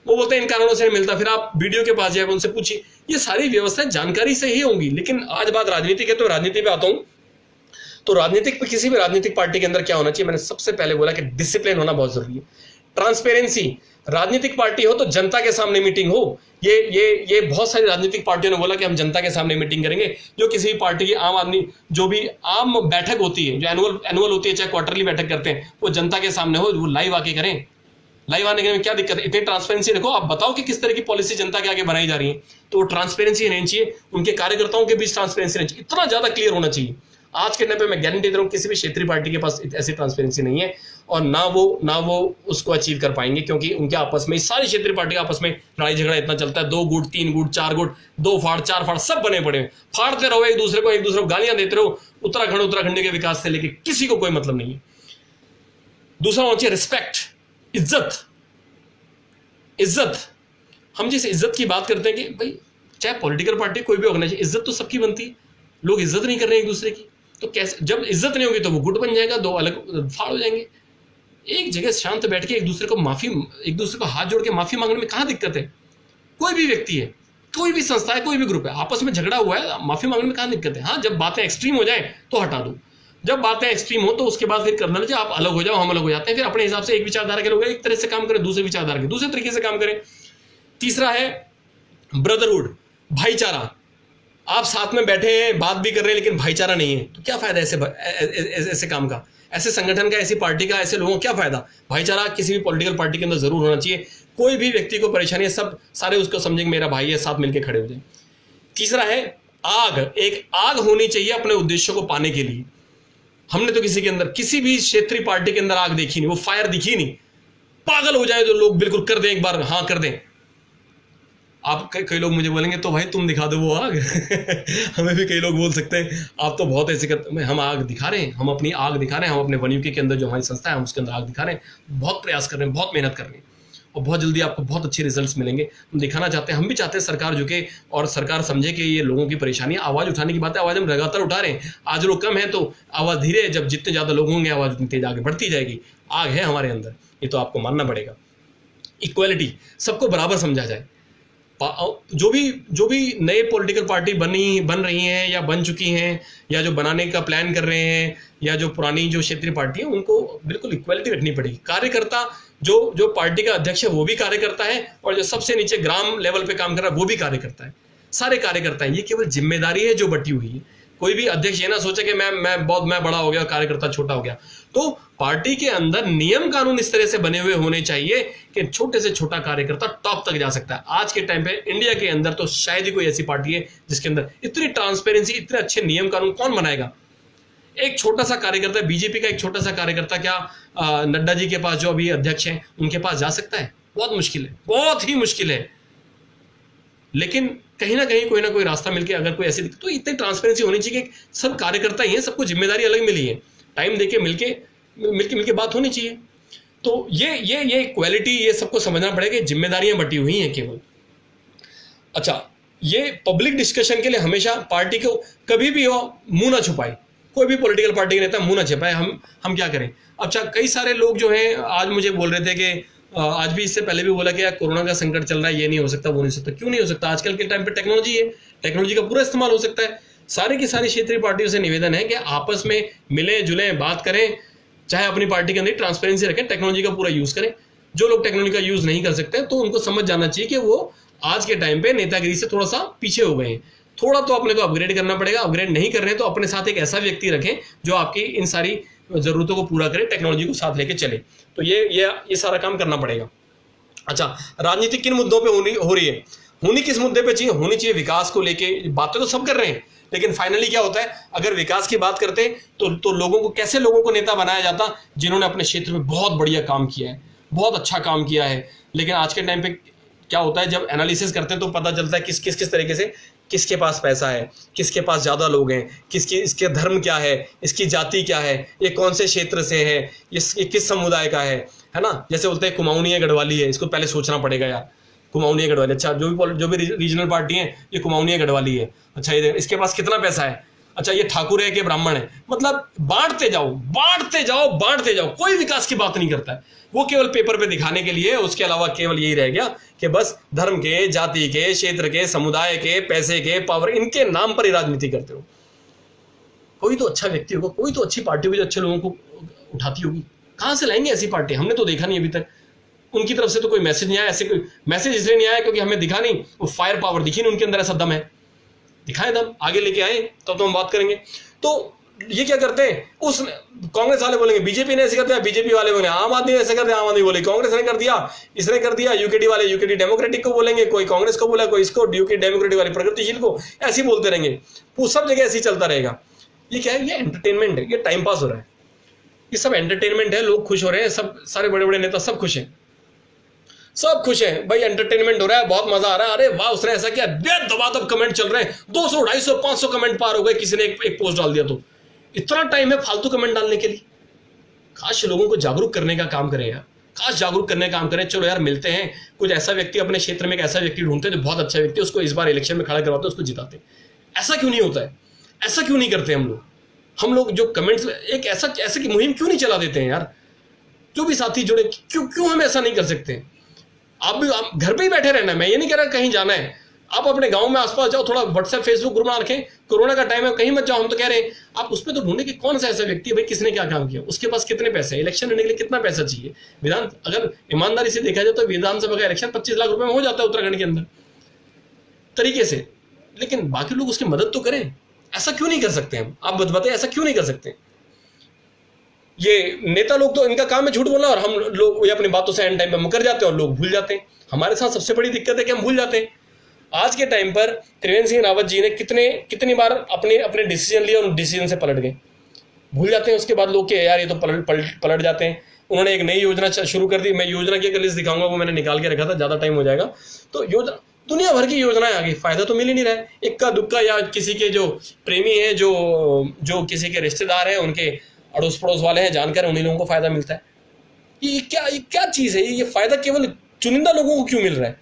वो बोलते हैं इन कारणों से नहीं मिलता, फिर आप बीडीओ के पास जाए, उनसे पूछिए। ये सारी व्यवस्थाएं जानकारी से ही होंगी। लेकिन आज बात राजनीति के, तो राजनीति पे आता हूं। तो राजनीतिक, किसी भी राजनीतिक पार्टी के अंदर क्या होना चाहिए? मैंने सबसे पहले बोला कि डिसिप्लिन होना बहुत जरूरी है, ट्रांसपेरेंसी। राजनीतिक पार्टी हो तो जनता के सामने मीटिंग हो। ये बहुत सारी राजनीतिक पार्टियों ने बोला कि हम जनता के सामने मीटिंग करेंगे। जो किसी भी पार्टी की आम आदमी, जो भी आम बैठक होती है, जो एनुअल होती है, चाहे क्वार्टरली बैठक करते हैं, वो जनता के सामने हो, वो लाइव आके करें। लाइव आने में क्या दिक्कत है? इतनी ट्रांसपेरेंसी रखो, आप बताओ कि किस तरह की पॉलिसी जनता के आगे बनाई जा रही है। तो वो ट्रांसपेरेंसी रहनी चाहिए, उनके कार्यकर्ताओं के बीच ट्रांसपेरेंसी रहनी चाहिए, इतना ज्यादा क्लियर होना चाहिए। आज के टाइम पे मैं गारंटी दे रहा हूं किसी भी क्षेत्रीय पार्टी के पास ऐसी ट्रांसपेरेंसी नहीं है, और ना वो उसको अचीव कर पाएंगे, क्योंकि उनके आपस में, सारी क्षेत्रीय पार्टी आपस में लड़ाई झगड़ा इतना चलता है। 2 गुट, 3 गुट, 4 गुट, 2 फाड़, 4 फाड़, सब बने पड़े हैं। फाड़ते रहो एक दूसरे को गालियां देते रहो। उत्तराखंड के विकास से लेकर किसी को कोई मतलब नहीं है। दूसरा होना चाहिए रिस्पेक्ट, इज्जत। हम जिस इज्जत की बात करते हैं कि भाई चाहे पॉलिटिकल पार्टी कोई भी ऑर्गेनाइजेशन, इज्जत तो सबकी बनती है। लोग इज्जत नहीं कर रहे हैं एक दूसरे की, तो कैसे? जब इज्जत नहीं होगी तो वो गुट बन जाएगा, 2 अलग फाड़ हो जाएंगे। एक जगह शांत बैठ के एक दूसरे को हाथ जोड़ के माफी मांगने में कहां दिक्कत है? कोई भी व्यक्ति है, कोई भी संस्था है, कोई भी ग्रुप है, आपस में झगड़ा हुआ है, माफी मांगने में कहां दिक्कत है? हाँ, जब बातें एक्सट्रीम हो जाए तो हटा दो। जब बातें एक्सट्रीम हो तो उसके बाद फिर करना चाहिए, आप अलग हो जाओ, हम अलग हो जाते हैं। फिर अपने हिसाब से एक विचारधारा के लोग एक तरह से काम करें, दूसरे विचारधारा के दूसरे तरीके से काम करें। तीसरा है ब्रदरहुड, भाईचारा। आप साथ में बैठे हैं, बात भी कर रहे हैं, लेकिन भाईचारा नहीं है, तो क्या फायदा ऐसे काम का, ऐसे संगठन का, ऐसी पार्टी का, ऐसे लोगों को क्या फायदा? भाईचारा किसी भी पॉलिटिकल पार्टी के अंदर जरूर होना चाहिए। कोई भी व्यक्ति को परेशानी है, सब सारे उसको समझेंगे मेरा भाई है, साथ मिलकर खड़े हो जाए। तीसरा है आग। एक आग होनी चाहिए अपने उद्देश्यों को पाने के लिए। हमने तो किसी के अंदर, किसी भी क्षेत्रीय पार्टी के अंदर आग देखी नहीं, वो फायर दिखी नहीं। पागल हो जाए तो लोग बिल्कुल कर दें, एक बार हाँ कर दें। आप कई लोग मुझे बोलेंगे तो भाई तुम दिखा दो वो आग। हमें भी कई लोग बोल सकते हैं आप तो बहुत ऐसे करते। हम आग दिखा रहे हैं, हम अपनी आग दिखा रहे हैं, हम अपने वनयुकी के अंदर जो हमारी संस्था है हम उसके अंदर आग दिखा रहे हैं, बहुत प्रयास कर रहे हैं, बहुत मेहनत कर रहे हैं, और बहुत जल्दी आपको बहुत अच्छे रिजल्ट्स मिलेंगे। हम दिखाना चाहते हैं, हम भी चाहते हैं सरकार झुके और सरकार समझे कि ये लोगों की परेशानी है। आवाज उठाने की बात है, आवाज हम लगातार उठा रहे हैं। आज लोग कम है तो आवाज धीरे है, जब जितने ज्यादा लोग होंगे आवाज उतनी तेज आगे बढ़ती जाएगी। आग है हमारे अंदर, ये तो आपको मानना पड़ेगा। इक्वालिटी, सबको बराबर समझा जाए। जो भी नए पॉलिटिकल पार्टी बन रही हैं या बन चुकी हैं, या जो बनाने का प्लान कर रहे हैं, या जो पुरानी जो क्षेत्रीय पार्टी है, उनको बिल्कुल इक्वालिटी रखनी पड़ेगी। कार्यकर्ता, जो पार्टी का अध्यक्ष है वो भी कार्यकर्ता है, और जो सबसे नीचे ग्राम लेवल पे काम कर रहा है वो भी कार्यकर्ता है। सारे कार्यकर्ता हैं। ये केवल जिम्मेदारी है जो बटी हुई है। कोई भी अध्यक्ष ये ना सोचे कि मैं बड़ा हो गया, कार्यकर्ता छोटा हो गया। तो पार्टी के अंदर नियम कानून इस तरह से बने हुए होने चाहिए कि छोटे से छोटा कार्यकर्ता टॉप तक जा सकता है। आज के टाइम पे इंडिया के अंदर तो शायद ही कोई ऐसी पार्टी है जिसके अंदर इतनी ट्रांसपेरेंसी, इतने अच्छे नियम कानून कौन बनाएगा? एक छोटा सा कार्यकर्ता, बीजेपी का एक छोटा सा कार्यकर्ता क्या नड्डा जी के पास जो अभी अध्यक्ष हैं उनके पास जा सकता है? बहुत मुश्किल है, बहुत ही मुश्किल है। लेकिन कहीं ना कहीं कोई ना कोई रास्ता मिलके अगर कोई ऐसी, तो इतनी ट्रांसपेरेंसी होनी चाहिए कि सब कार्यकर्ता ही हैं, सबको जिम्मेदारी अलग मिली है, टाइम देके मिलके बात होनी चाहिए। तो ये क्वालिटी, ये सबको समझना पड़ेगा, जिम्मेदारियां बटी हुई हैं केवल। अच्छा, ये पब्लिक डिस्कशन के लिए हमेशा पार्टी को कभी भी हो मुंह ना छुपाए। कोई भी पॉलिटिकल पार्टी के नेता मुंह ना छिपाए, हम क्या करें। अच्छा, कई सारे लोग जो हैं आज मुझे बोल रहे थे कि आज भी, इससे पहले भी बोला कि यार कोरोना का संकट चल रहा है, ये नहीं हो सकता, वो नहीं हो सकता। क्यों नहीं हो सकता? आजकल के टाइम पे टेक्नोलॉजी है, टेक्नोलॉजी का पूरा इस्तेमाल हो सकता है। सारी की सारी क्षेत्रीय पार्टियों से निवेदन है कि आपस में मिले जुले बात करें, चाहे अपनी पार्टी के अंदर ट्रांसपेरेंसी रखें, टेक्नोलॉजी का पूरा यूज करें। जो लोग टेक्नोलॉजी का यूज नहीं कर सकते तो उनको समझ जाना चाहिए कि वो आज के टाइम पे नेतागिरी से थोड़ा सा पीछे हो गए हैं। थोड़ा तो अपने को अपग्रेड करना पड़ेगा। अपग्रेड नहीं कर रहे हैं तो अपने साथ एक ऐसा व्यक्ति रखें जो आपकी इन सारी जरूरतों को पूरा करे, टेक्नोलॉजी को साथ लेके चले। तो ये सारा काम करना पड़ेगा। अच्छा, राजनीति किन मुद्दों पे हो रही है? होनी किस मुद्दे पे चाहिए? होनी चाहिए विकास को लेके। बातें तो सब कर रहे हैं, लेकिन फाइनली क्या होता है? अगर विकास की बात करते तो लोगों को, कैसे लोगों को नेता बनाया जाता? जिन्होंने अपने क्षेत्र में बहुत बढ़िया काम किया है, बहुत अच्छा काम किया है। लेकिन आज के टाइम पे क्या होता है, जब एनालिसिस करते हैं तो पता चलता है किस तरीके से, किसके पास पैसा है, किसके पास ज्यादा लोग हैं, इसके धर्म क्या है, इसकी जाति क्या है, ये कौन से क्षेत्र से है, ये किस समुदाय का है ना। जैसे बोलते हैं कुमाऊनी है, गढ़वाली है, इसको पहले सोचना पड़ेगा यार, कुमाऊनी है, गढ़वाली। अच्छा, जो भी रीजनल पार्टी है, ये कुमाऊनी है, गढ़वाली है। अच्छा, ये इसके पास कितना पैसा है? अच्छा, ये ठाकुर है कि ब्राह्मण है? मतलब बांटते जाओ, बांटते जाओ, बांटते जाओ। कोई विकास की बात नहीं करता है, वो केवल पेपर पे दिखाने के लिए। उसके अलावा केवल यही रह गया कि बस धर्म के, जाति के, क्षेत्र के, समुदाय के, पैसे के, पावर, इनके नाम पर ही राजनीति करते हो। कोई तो अच्छा व्यक्ति होगा, कोई तो अच्छी पार्टी होगी जो अच्छे लोगों को उठाती होगी। कहां से लाएंगे ऐसी पार्टी? हमने तो देखा नहीं अभी तक। उनकी तरफ से तो कोई मैसेज नहीं आया। ऐसे कोई मैसेज इसलिए नहीं आया क्योंकि हमें दिखा नहीं, वो फायर पावर दिखी नहीं उनके अंदर, ऐसा दम है। दिखाए दम, आगे लेके आए तब तो हम बात करेंगे। तो ये क्या करते हैं, उस कांग्रेस वाले बोलेंगे बीजेपी ने ऐसे कर दिया, बीजेपी वाले बोलेंगे आम आदमी ने ऐसे कर दिया, आम आदमी बोले कांग्रेस ने कर दिया, इसने कर दिया। यूकेडी वाले यूकेडी डेमोक्रेटिक को बोलेंगे, कोई कांग्रेस को बोला, कोई इसको, यूकेडी डेमोक्रेटिक वाले प्रगतिशील को, ऐसे ही बोलते रहेंगे। वो सब जगह ऐसे ही चलता रहेगा। ये क्या है? ये एंटरटेनमेंट है, ये टाइम पास हो रहा है, ये सब एंटरटेनमेंट है। लोग खुश हो रहे हैं, सब सारे बड़े बड़े नेता सब खुश हैं, सब खुश हैं भाई, एंटरटेनमेंट हो रहा है, बहुत मजा आ रहा है। अरे वाह, उसने ऐसा किया, दबादब कमेंट चल रहे हैं, 200, 250, 500 कमेंट पार हो गए। किसी ने एक पोस्ट डाल दिया तो इतना टाइम है फालतू कमेंट डालने के लिए। काश लोगों को जागरूक करने का काम करें यार, काश जागरूक करने का काम करें। चलो यार, मिलते हैं, कुछ ऐसा व्यक्ति अपने क्षेत्र में, एक ऐसा व्यक्ति ढूंढते हैं जो बहुत अच्छा व्यक्ति है, उसको इस बार इलेक्शन में खड़ा करवाते, उसको जिताते। ऐसा क्यों नहीं होता है? ऐसा क्यों नहीं करते हम लोग जो कमेंट्स, एक ऐसा की मुहिम क्यों नहीं चला देते हैं यार? जो भी साथी जुड़े, क्यों हम ऐसा नहीं कर सकते? आप घर पे ही बैठे रहना है, मैं ये नहीं कह रहा कहीं जाना है। आप अपने गांव में आसपास जाओ, थोड़ा व्हाट्सएप फेसबुक ग्रुप बना रखें। कोरोना का टाइम है, कहीं मत जाओ। हम तो कह रहे हैं आप उसमें तो ढूंढे कि कौन सा ऐसा व्यक्ति है भाई, किसने क्या काम किया, उसके पास कितने पैसे हैं, इलेक्शन लड़ने के लिए कितना पैसा चाहिए। अगर ईमानदारी से देखा जाए तो विधानसभा का इलेक्शन 25 लाख रुपए में हो जाता है उत्तराखंड के अंदर तरीके से। लेकिन बाकी लोग उसकी मदद तो करें। ऐसा क्यों नहीं कर सकते हम? आप बताएं, ऐसा क्यों नहीं कर सकते? ये नेता लोग तो इनका काम है झूठ बोलना, और हम लोग ये अपनी बातों से एंड टाइम पे मुकर जाते हैं और लोग भूल जाते हैं। हमारे साथ सबसे बड़ी दिक्कत है कि हम भूल जाते हैं। आज के टाइम पर त्रिवेंद्र सिंह रावत जी ने कितनी बार अपने डिसीजन लिए और डिसीजन से पलट गए, भूल जाते हैं। उसके बाद लोग के यार ये तो पलट जाते हैं। उन्होंने एक नई योजना शुरू कर दी, मैं योजना की लिस्ट दिखाऊंगा, वो मैंने निकाल के रखा था, ज्यादा टाइम हो जाएगा। तो योजना, दुनिया भर की योजनाएं आ गई, फायदा तो मिल ही नहीं रहा है। इक्का दुक्का या किसी के जो प्रेमी है, जो किसी के रिश्तेदार हैं, उनके अड़ोस पड़ोस वाले हैं, जानकर उन्हीं लोगों को फायदा मिलता है। ये क्या चीज है? ये फायदा केवल चुनिंदा लोगों को क्यों मिल रहा है?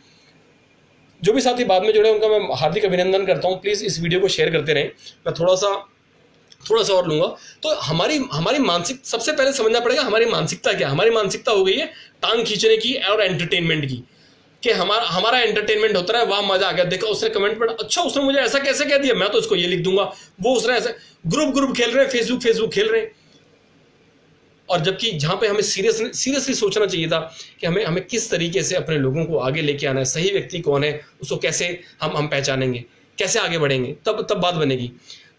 जो भी साथी बाद में जुड़े उनका मैं हार्दिक अभिनंदन करता हूं। प्लीज इस वीडियो को शेयर करते रहें। मैं थोड़ा सा और लूंगा। तो हमारी मानसिक, सबसे पहले समझना पड़ेगा हमारी मानसिकता क्या। हमारी मानसिकता हो गई है टांग खींचने की और एंटरटेनमेंट की, कि हमारा एंटरटेनमेंट होता है। वाह, मजा आ गया, देखा उसने कमेंट पर, अच्छा उसने मुझे ऐसा कैसे कह दिया, मैं तो इसको ये लिख दूंगा, वो उसने ऐसे ग्रुप खेल रहे हैं, फेसबुक खेल रहे हैं। और जबकि जहां पे हमें सीरियसली सोचना चाहिए था कि हमें किस तरीके से अपने लोगों को आगे लेके आना है, सही व्यक्ति कौन है, उसको कैसे हम पहचानेंगे, कैसे आगे बढ़ेंगे, तब बात बनेगी।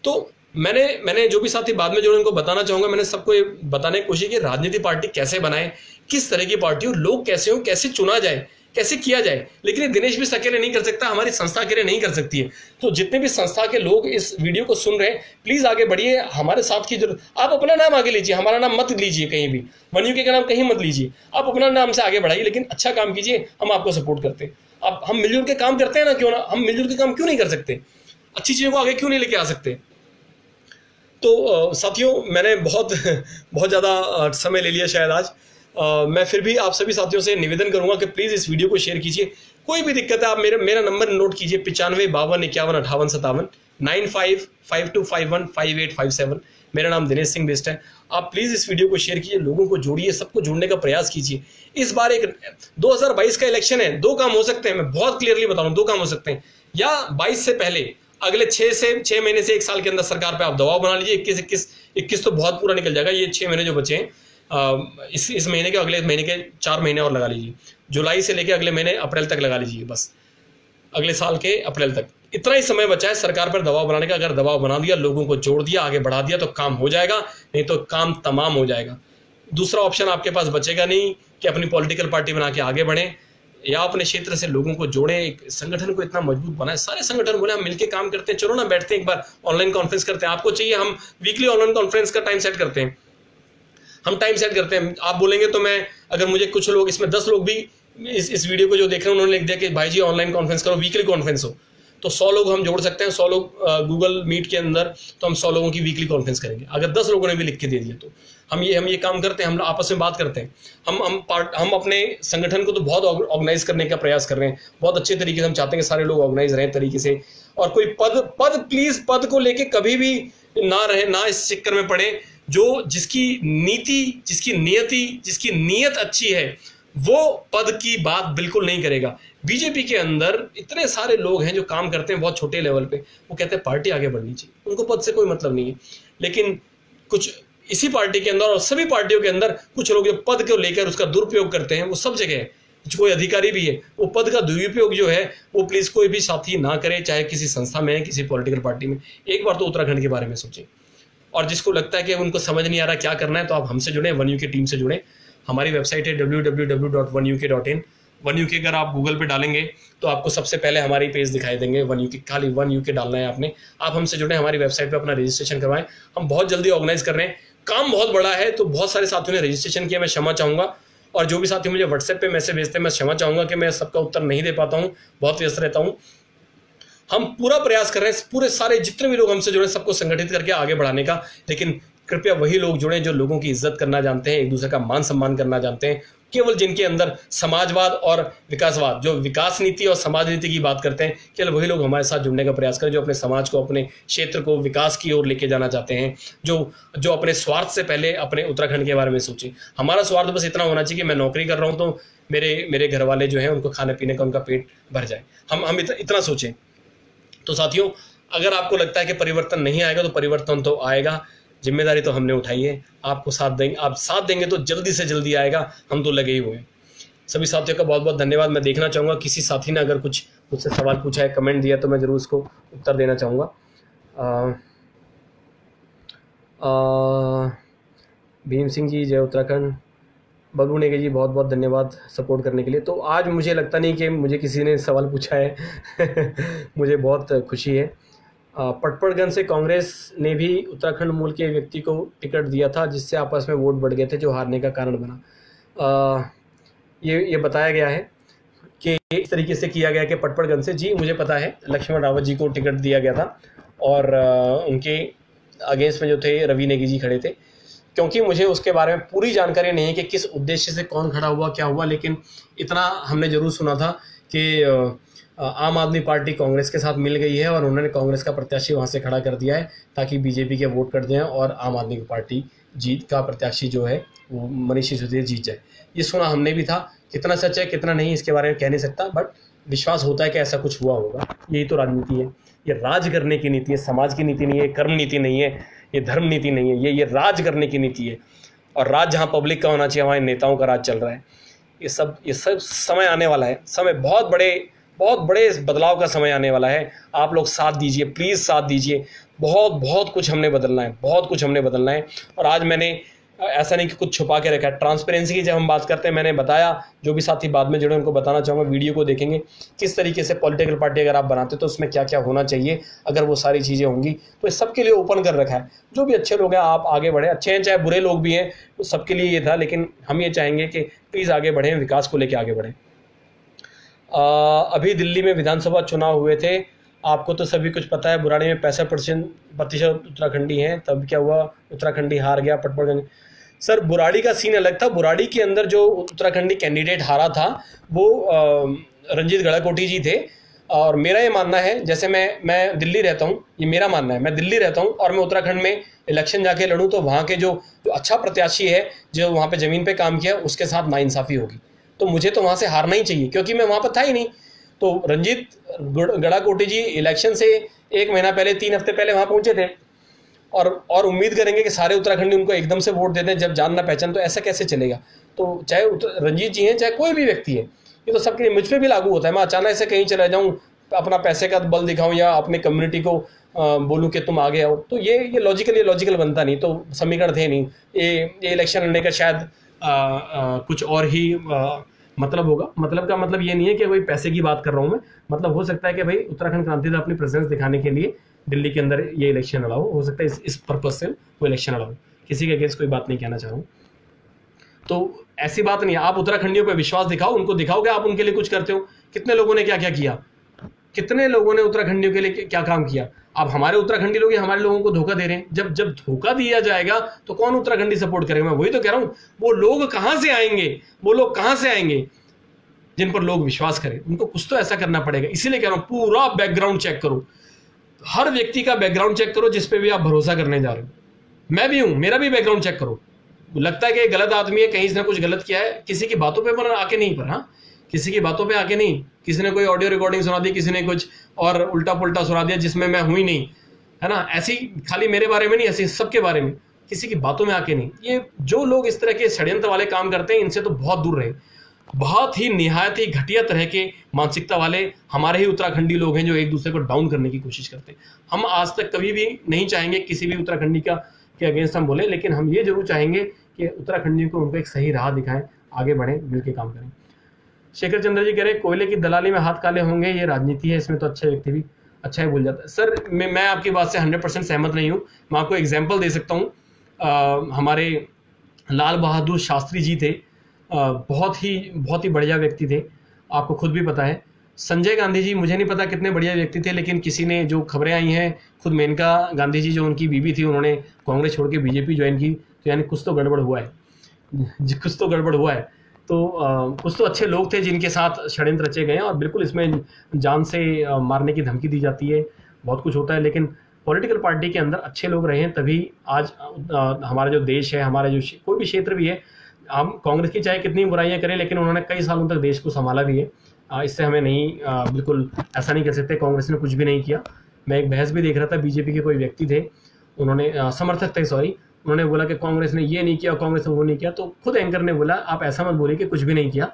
तो मैंने जो भी साथी बाद में जो उनको बताना चाहूंगा, मैंने सबको ये बताने की कोशिश की राजनीति पार्टी कैसे बनाए, किस तरह की पार्टी हो, लोग कैसे हो, कैसे चुना जाए, कैसे किया जाए। लेकिन ये दिनेश भी अकेले नहीं कर सकता, हमारी संस्था अकेले नहीं कर सकती है। तो जितने भी संस्था के लोग इस वीडियो को सुन रहे हैं, प्लीज आगे बढ़िए, हमारे साथ की जरूरत। आप अपना नाम आगे लीजिए, हमारा नाम मत लीजिए कहीं भी, वनयू का नाम कहीं मत लीजिए, आप अपना नाम से आगे बढ़ाइए, लेकिन अच्छा काम कीजिए, हम आपको सपोर्ट करते हैं। अब हम मिलजुल के काम करते हैं ना, क्यों ना हम मिलजुल के काम क्यों नहीं कर सकते, अच्छी चीजों को आगे क्यों नहीं लेके आ सकते। तो साथियों, मैंने बहुत ज्यादा समय ले लिया शायद आज। मैं फिर भी आप सभी साथियों से निवेदन करूंगा कि प्लीज इस वीडियो को शेयर कीजिए। कोई भी दिक्कत है आप मेरा नंबर नोट कीजिए, 95 52 51 58 57, 9552515857। मेरा नाम दिनेश सिंह बिष्ट है। आप प्लीज़ इस वीडियो को शेयर कीजिए, लोगों को जोड़िए, सबको जोड़ने का प्रयास कीजिए। इस बार एक 2022 का इलेक्शन है, दो काम हो सकते हैं, मैं बहुत क्लियरली बता रहा हूँ, दो काम हो सकते हैं। या 22 से पहले अगले 6 महीने से 1 साल के अंदर सरकार पे आप दबाव बना लीजिए। 21 तो बहुत पूरा निकल जाएगा, ये 6 महीने जो बचे हैं इस महीने के, अगले महीने के 4 महीने और लगा लीजिए, जुलाई से लेकर अगले महीने अप्रैल तक लगा लीजिए, बस अगले साल के अप्रैल तक इतना ही समय बचा है सरकार पर दबाव बनाने का। अगर दबाव बना दिया, लोगों को जोड़ दिया, आगे बढ़ा दिया तो काम हो जाएगा, नहीं तो काम तमाम हो जाएगा। दूसरा ऑप्शन आपके पास बचेगा नहीं कि अपनी पॉलिटिकल पार्टी बना के आगे बढ़ें या अपने क्षेत्र से लोगों को जोड़ें, एक संगठन को इतना मजबूत बनाए। सारे संगठन बोले हम मिलकर काम करते हैं, चलो ना बैठते हैं, एक बार ऑनलाइन कॉन्फ्रेंस करते हैं। आपको चाहिए हम वीकली ऑनलाइन कॉन्फ्रेंस का टाइम सेट करते हैं, हम टाइम सेट करते हैं। आप बोलेंगे तो मैं, अगर मुझे कुछ लोग, इसमें 10 लोग भी इस वीडियो को जो देख रहे हैं उन्होंने लिख दिया कि भाई जी ऑनलाइन कॉन्फ्रेंस करो, वीकली कॉन्फ्रेंस हो, तो 100 लोग हम जोड़ सकते हैं। 100 लोग गूगल मीट के अंदर, तो हम 100 लोगों की वीकली कॉन्फ्रेंस करेंगे। अगर 10 लोगों ने भी लिख के दे दिया तो हम ये काम करते हैं, हम आपस में बात करते हैं। हम अपने संगठन को तो बहुत ऑर्गेनाइज करने का प्रयास कर रहे हैं, बहुत अच्छे तरीके से हम चाहते हैं कि सारे लोग ऑर्गेनाइज रहें तरीके से। और कोई पद प्लीज पद को लेके कभी भी ना रहे, ना इस चक्कर में पड़े। जो जिसकी नीति, जिसकी नीयत अच्छी है वो पद की बात बिल्कुल नहीं करेगा। बीजेपी के अंदर इतने सारे लोग हैं जो काम करते हैं बहुत छोटे लेवल पे, वो कहते हैं पार्टी आगे बढ़नी चाहिए, उनको पद से कोई मतलब नहीं है। लेकिन कुछ इसी पार्टी के अंदर और सभी पार्टियों के अंदर कुछ लोग जो पद को लेकर उसका दुरुपयोग करते हैं, वो सब जगह है। कोई अधिकारी भी है, वो पद का दुरुपयोग जो है वो प्लीज कोई भी साथी ना करे, चाहे किसी संस्था में है, किसी पॉलिटिकल पार्टी में। एक बार तो उत्तराखंड के बारे में सोचें। और जिसको लगता है कि उनको समझ नहीं आ रहा क्या करना है, तो आप हमसे जुड़े, 1UK टीम से जुड़े। हमारी वेबसाइट है www.1uk.in। 1UK अगर आप गूगल पे डालेंगे तो आपको सबसे पहले हमारी पेज दिखाई देंगे। 1UK, खाली 1UK डालना है आपने। आप हमसे जुड़े, हमारी वेबसाइट पे अपना रजिस्ट्रेशन करवाएं। हम बहुत जल्दी ऑर्गेनाइज कर रहे हैं, काम बहुत बड़ा है, तो बहुत सारे साथियों ने रजिस्ट्रेशन किया, मैं क्षमा चाहूँगा। और जो भी साथी मुझे व्हाट्सएप पे मैसेज भेजते हैं, मैं क्षमा चाहूँगा कि मैं सबका उत्तर नहीं दे पाता हूँ, बहुत व्यस्त रहता हूँ। हम पूरा प्रयास कर रहे हैं, पूरे सारे जितने भी लोग हमसे जुड़े सबको संगठित करके आगे बढ़ाने का। लेकिन कृपया वही लोग जुड़ें जो लोगों की इज्जत करना जानते हैं, एक दूसरे का मान सम्मान करना जानते हैं, केवल जिनके अंदर समाजवाद और विकासवाद, जो विकास नीति और समाज नीति की बात करते हैं, केवल वही लोग हमारे साथ जुड़ने का प्रयास करें, जो अपने समाज को, अपने क्षेत्र को विकास की ओर लेके जाना चाहते हैं, जो अपने स्वार्थ से पहले अपने उत्तराखंड के बारे में सोचें। हमारा स्वार्थ बस इतना होना चाहिए कि मैं नौकरी कर रहा हूँ तो मेरे घर वाले जो हैं उनको खाने पीने का उनका पेट भर जाए। हम इतना सोचें। तो साथियों, अगर आपको लगता है कि परिवर्तन नहीं आएगा तो परिवर्तन तो आएगा, जिम्मेदारी तो हमने उठाई है, आपको साथ देंगे, आप साथ देंगे तो जल्दी से जल्दी आएगा, हम तो लगे ही हुए हैं। सभी साथियों का बहुत बहुत धन्यवाद। मैं देखना चाहूँगा किसी साथी ने अगर कुछ मुझसे सवाल पूछा है, कमेंट दिया, तो मैं ज़रूर उसको उत्तर देना चाहूँगा। भीम सिंह जी, जय उत्तराखंड। बबलू नेगी जी, बहुत बहुत धन्यवाद सपोर्ट करने के लिए। तो आज मुझे लगता नहीं कि मुझे किसी ने सवाल पूछा है मुझे बहुत खुशी है। पटपड़गंज से कांग्रेस ने भी उत्तराखंड मूल के व्यक्ति को टिकट दिया था, जिससे आपस में वोट बढ़ गए थे, जो हारने का कारण बना। ये बताया गया है कि इस तरीके से किया गया कि पटपड़गंज से, जी मुझे पता है, लक्ष्मण रावत जी को टिकट दिया गया था और उनके अगेंस्ट में जो थे रवि नेगी जी खड़े थे। क्योंकि मुझे उसके बारे में पूरी जानकारी नहीं है कि किस उद्देश्य से कौन खड़ा हुआ, क्या हुआ, लेकिन इतना हमने ज़रूर सुना था कि आम आदमी पार्टी कांग्रेस के साथ मिल गई है और उन्होंने कांग्रेस का प्रत्याशी वहां से खड़ा कर दिया है ताकि बीजेपी के वोट कट जाएं और आम आदमी पार्टी जीत का प्रत्याशी जो है वो मनीष सिसोदिया जीत जाए। ये सुना हमने भी था, कितना सच है कितना नहीं इसके बारे में कह नहीं सकता, बट विश्वास होता है कि ऐसा कुछ हुआ होगा। यही तो राजनीति है, ये राज करने की नीति है, समाज की नीति नहीं है, कर्म नीति नहीं है, ये धर्म नीति नहीं है, ये राज करने की नीति है। और राज जहाँ पब्लिक का होना चाहिए वहाँ नेताओं का राज चल रहा है। ये सब समय आने वाला है, समय बहुत बड़े बदलाव का समय आने वाला है। आप लोग साथ दीजिए, प्लीज़ साथ दीजिए। बहुत कुछ हमने बदलना है, बहुत कुछ हमने बदलना है। और आज मैंने ऐसा नहीं कि कुछ छुपा के रखा है। ट्रांसपेरेंसी की जब हम बात करते हैं, मैंने बताया, जो भी साथी बाद में जुड़े उनको बताना चाहूँगा, वीडियो को देखेंगे किस तरीके से पॉलिटिकल पार्टी अगर आप बनाते तो उसमें क्या क्या होना चाहिए। अगर वो सारी चीज़ें होंगी तो इस सबके लिए ओपन कर रखा है। जो भी अच्छे लोग हैं आप आगे बढ़ें, अच्छे हैं चाहे बुरे लोग भी हैं, तो सबके लिए ये था। लेकिन हम ये चाहेंगे कि प्लीज़ आगे बढ़ें, विकास को लेकर आगे बढ़ें। अभी दिल्ली में विधानसभा चुनाव हुए थे, आपको तो सभी कुछ पता है। बुराड़ी में 65% उत्तराखंडी हैं, तब क्या हुआ, उत्तराखंडी हार गया पटपड़गंज। सर, बुराड़ी का सीन अलग था। बुराड़ी के अंदर जो उत्तराखंडी कैंडिडेट हारा था वो रंजीत गड़ाकोटी जी थे। और मेरा ये मानना है, जैसे मैं दिल्ली रहता हूँ, ये मेरा मानना है, मैं दिल्ली रहता हूँ और मैं उत्तराखंड में इलेक्शन जाके लड़ूँ तो वहाँ के जो अच्छा प्रत्याशी है, जो वहाँ पे ज़मीन पे काम किया, उसके साथ नाइंसाफ़ी होगी। तो मुझे तो वहाँ से हारना ही चाहिए, क्योंकि मैं वहाँ पर था ही नहीं। तो रंजीत गड़ाकोटी जी इलेक्शन से 1 महीना पहले, 3 हफ्ते पहले वहाँ पहुँचे थे, और उम्मीद करेंगे कि सारे उत्तराखंडी उनको एकदम से वोट दे दें जब जान ना पहचान, तो ऐसा कैसे चलेगा। तो चाहे रंजीत जी हैं, चाहे कोई भी व्यक्ति है, ये तो सबके लिए, मुझ पर भी लागू होता है। मैं अचानक से कहीं चला जाऊँ, अपना पैसे का बल दिखाऊं या अपने कम्युनिटी को बोलूं कि तुम आगे आओ, तो ये लॉजिकल बनता नहीं। तो समीकरण थे नहीं। ये इलेक्शन लड़ने का शायद कुछ और ही मतलब होगा। मतलब का मतलब ये नहीं है कि कोई पैसे की बात कर रहा हूँ मैं, मतलब हो सकता है कि भाई उत्तराखंड क्रांति दल अपनी प्रेजेंस दिखाने के लिए दिल्ली के अंदर ये इलेक्शन लड़ा हो सकता है इस पर्पज से वो इलेक्शन लड़ा हो। किसी के अगेंस्ट कोई बात नहीं कहना चाह रहा हूँ। तो ऐसी बात नहीं है, आप उत्तराखंडियों पर विश्वास दिखाओ, उनको दिखाओ कि आप उनके लिए कुछ करते हो। कितने लोगों ने क्या क्या किया, कितने लोगों ने उत्तराखंडियों के लिए क्या काम किया। अब हमारे उत्तराखंडी लोग हमारे लोगों को धोखा दे रहे हैं। जब धोखा दिया जाएगा तो कौन उत्तराखंडी सपोर्ट करेगा। मैं वही तो कह रहा हूं, वो लोग कहां से आएंगे, वो लोग कहां से आएंगे जिन पर लोग विश्वास करें। उनको कुछ तो ऐसा करना पड़ेगा। इसीलिए कह रहा हूं, पूरा बैकग्राउंड चेक करो, हर व्यक्ति का बैकग्राउंड चेक करो जिस पे भी आप भरोसा करने जा रहे हो। मैं भी हूं, मेरा भी बैकग्राउंड चेक करो। लगता है कि गलत आदमी है, कहीं इसने कुछ गलत किया है, किसी की बातों पर आके नहीं, पर हाँ किसी की बातों पे आके नहीं, किसी ने कोई ऑडियो रिकॉर्डिंग सुना दी, किसी ने कुछ और उल्टा पुल्टा सुना दिया जिसमें मैं हुई नहीं, है ना। ऐसी खाली मेरे बारे में नहीं, ऐसी सबके बारे में, किसी की बातों में आके नहीं। ये जो लोग इस तरह के षड्यंत्र वाले काम करते हैं, इनसे तो बहुत दूर रहे। बहुत ही निहायत ही घटिया तरह के मानसिकता वाले हमारे ही उत्तराखंडी लोग हैं जो एक दूसरे को डाउन करने की कोशिश करते हैं। हम आज तक कभी भी नहीं चाहेंगे किसी भी उत्तराखंडी के अगेंस्ट हम बोले, लेकिन हम ये जरूर चाहेंगे कि उत्तराखंडी को उनको एक सही राह दिखाएं, आगे बढ़ें, मिलकर काम करें। शेखर चंद्र जी कह रहे कोयले की दलाली में हाथ काले होंगे, ये राजनीति है, इसमें तो अच्छे व्यक्ति भी अच्छा ही भूल जाता है। सर मैं आपकी बात से 100% सहमत नहीं हूँ। मैं आपको एग्जांपल दे सकता हूँ। हमारे लाल बहादुर शास्त्री जी थे, बहुत ही बढ़िया व्यक्ति थे, आपको खुद भी पता है। संजय गांधी जी, मुझे नहीं पता कितने बढ़िया व्यक्ति थे, लेकिन किसी ने जो खबरें आई हैं, खुद मेनका गांधी जी जो उनकी बीवी थी, उन्होंने कांग्रेस छोड़ के बीजेपी ज्वाइन की, तो यानी कुछ तो गड़बड़ हुआ है, कुछ तो गड़बड़ हुआ है। तो कुछ तो अच्छे लोग थे जिनके साथ षड्यंत्र रचे गए हैं, और बिल्कुल इसमें जान से मारने की धमकी दी जाती है, बहुत कुछ होता है। लेकिन पॉलिटिकल पार्टी के अंदर अच्छे लोग रहे हैं, तभी आज हमारा जो देश है, हमारा जो कोई भी क्षेत्र भी है, हम कांग्रेस की चाहे कितनी बुराइयां करें, लेकिन उन्होंने कई सालों तक देश को संभाला भी है। इससे हमें नहीं बिल्कुल ऐसा नहीं कह सकते कांग्रेस ने कुछ भी नहीं किया। मैं एक बहस भी देख रहा था, बीजेपी के कोई व्यक्ति थे, उन्होंने समर्थक थे, सॉरी, उन्होंने बोला कि कांग्रेस ने ये नहीं किया, कांग्रेस ने वो नहीं किया। तो खुद एंकर ने बोला आप ऐसा मत बोलिए कि कुछ भी नहीं किया,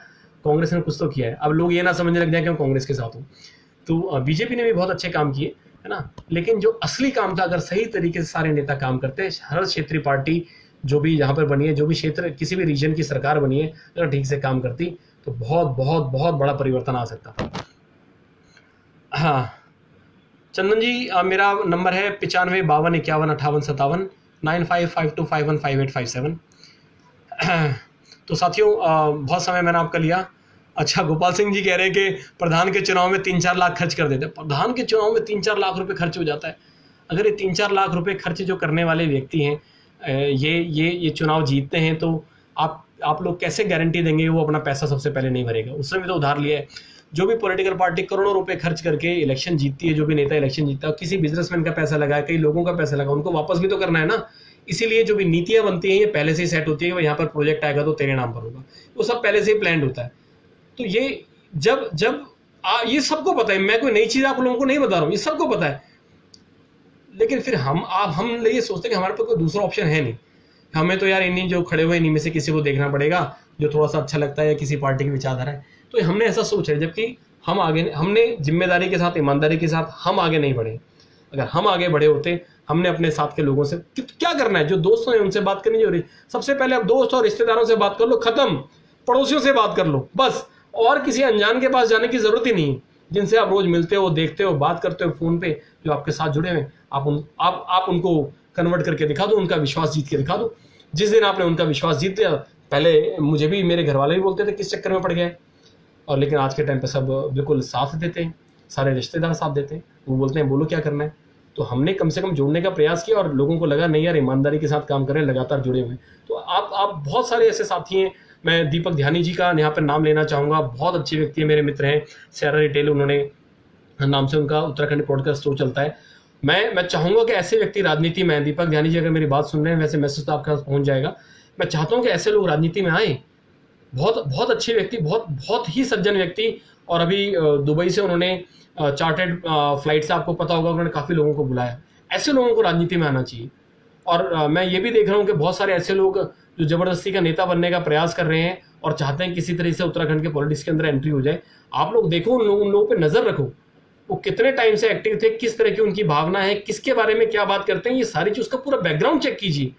कांग्रेस ने कुछ तो किया है। अब लोग ये ना समझने लग जाए कि मैं कांग्रेस के साथ हूँ। तो बीजेपी ने भी बहुत अच्छे काम किए, है ना। लेकिन जो असली काम था, अगर सही तरीके से सारे नेता काम करते, हर क्षेत्रीय पार्टी जो भी यहाँ पर बनी है, जो भी क्षेत्र किसी भी रीजन की सरकार बनी है, अगर ठीक से काम करती तो बहुत बहुत बहुत बड़ा परिवर्तन आ सकता था। हाँ चंदन जी, मेरा नंबर है 95 52 51 58 57 9552515857। तो साथियों, बहुत समय मैंने आपका लिया। अच्छा, गोपाल सिंह जी कह रहे हैं कि प्रधान के चुनाव में 3-4 लाख खर्च कर देते हैं। प्रधान के चुनाव में 3-4 लाख रुपए खर्च हो जाता है। अगर ये 3-4 लाख रुपए खर्च जो करने वाले व्यक्ति हैं, ये चुनाव जीतते हैं, तो आप लोग कैसे गारंटी देंगे कि वो अपना पैसा सबसे पहले नहीं भरेगा। उसने भी तो उधार लिया है। जो भी पॉलिटिकल पार्टी करोड़ों रुपए खर्च करके इलेक्शन जीतती है, जो भी नेता इलेक्शन जीतता है, किसी बिजनेसमैन का पैसा लगा है, कई लोगों का पैसा लगा, उनको वापस भी तो करना है ना। इसीलिए जो भी नीतियां बनती हैं, ये पहले से ही सेट होती है कि यहाँ पर प्रोजेक्ट आएगा तो तेरे नाम पर होगा, वो सब पहले से ही प्लान होता है। तो ये जब ये सबको पता है, मैं कोई नई चीज आप लोगों को नहीं बता रहा हूँ, ये सबको पता है। लेकिन फिर हम ये सोचते हैं कि हमारे पास कोई दूसरा ऑप्शन है नहीं, हमें तो यार इन्हीं जो खड़े हुए इन्हीं में से किसी को देखना पड़ेगा जो थोड़ा सा अच्छा लगता है या किसी पार्टी की विचारधारा है। तो हमने ऐसा सोचा है, जबकि हमने जिम्मेदारी के साथ, ईमानदारी के साथ हम आगे नहीं बढ़े। अगर हम आगे बढ़े होते, हमने अपने साथ के लोगों से क्या करना है, जो दोस्त हैं उनसे बात करनी जरूरी। सबसे पहले आप दोस्त और रिश्तेदारों से बात कर लो, खत्म। पड़ोसियों से बात कर लो बस, और किसी अनजान के पास जाने की जरूरत ही नहीं। जिनसे आप रोज मिलते हो, देखते हो, बात करते हो फोन पे, जो आपके साथ जुड़े हुए, आप उनको कन्वर्ट करके दिखा दो, उनका विश्वास जीत के दिखा दो। जिस दिन आपने उनका विश्वास जीत लिया, पहले मुझे भी मेरे घर वाले भी बोलते थे किस चक्कर में पड़ गया है, और लेकिन आज के टाइम पे सब बिल्कुल साथ देते हैं, सारे रिश्तेदार साथ देते हैं। वो बोलते हैं बोलो क्या करना है। तो हमने कम से कम जोड़ने का प्रयास किया, और लोगों को लगा नहीं यार ईमानदारी के साथ काम करें, लगातार जुड़े हुए। तो आप बहुत सारे ऐसे साथी हैं। मैं दीपक ध्यानी जी का यहाँ पर नाम लेना चाहूँगा, बहुत अच्छे व्यक्ति है, मेरे मित्र हैं, सैरा रिटेल उन्होंने नाम से उनका उत्तराखंड पॉडकास्ट शो चलता है। मैं चाहूंगा कि ऐसे व्यक्ति राजनीति में, दीपक ध्यानी जी अगर मेरी बात सुन रहे हैं, वैसे मैसेज तो आपके पास पहुंच जाएगा, मैं चाहता हूं कि ऐसे लोग राजनीति में आए। बहुत बहुत अच्छे व्यक्ति, बहुत बहुत ही सज्जन व्यक्ति, और अभी दुबई से उन्होंने चार्टर्ड फ्लाइट से, आपको पता होगा, उन्होंने काफ़ी लोगों को बुलाया। ऐसे लोगों को राजनीति में आना चाहिए। और मैं ये भी देख रहा हूँ कि बहुत सारे ऐसे लोग जो ज़बरदस्ती का नेता बनने का प्रयास कर रहे हैं और चाहते हैं किसी तरह से उत्तराखंड के पॉलिटिक्स के अंदर एंट्री हो जाए। आप लोग देखो, उन लोगों पर नज़र रखो, वो कितने टाइम से एक्टिव थे, किस तरह की उनकी भावना है, किसके बारे में क्या बात करते हैं, ये सारी चीज़, उसका पूरा बैकग्राउंड चेक कीजिए।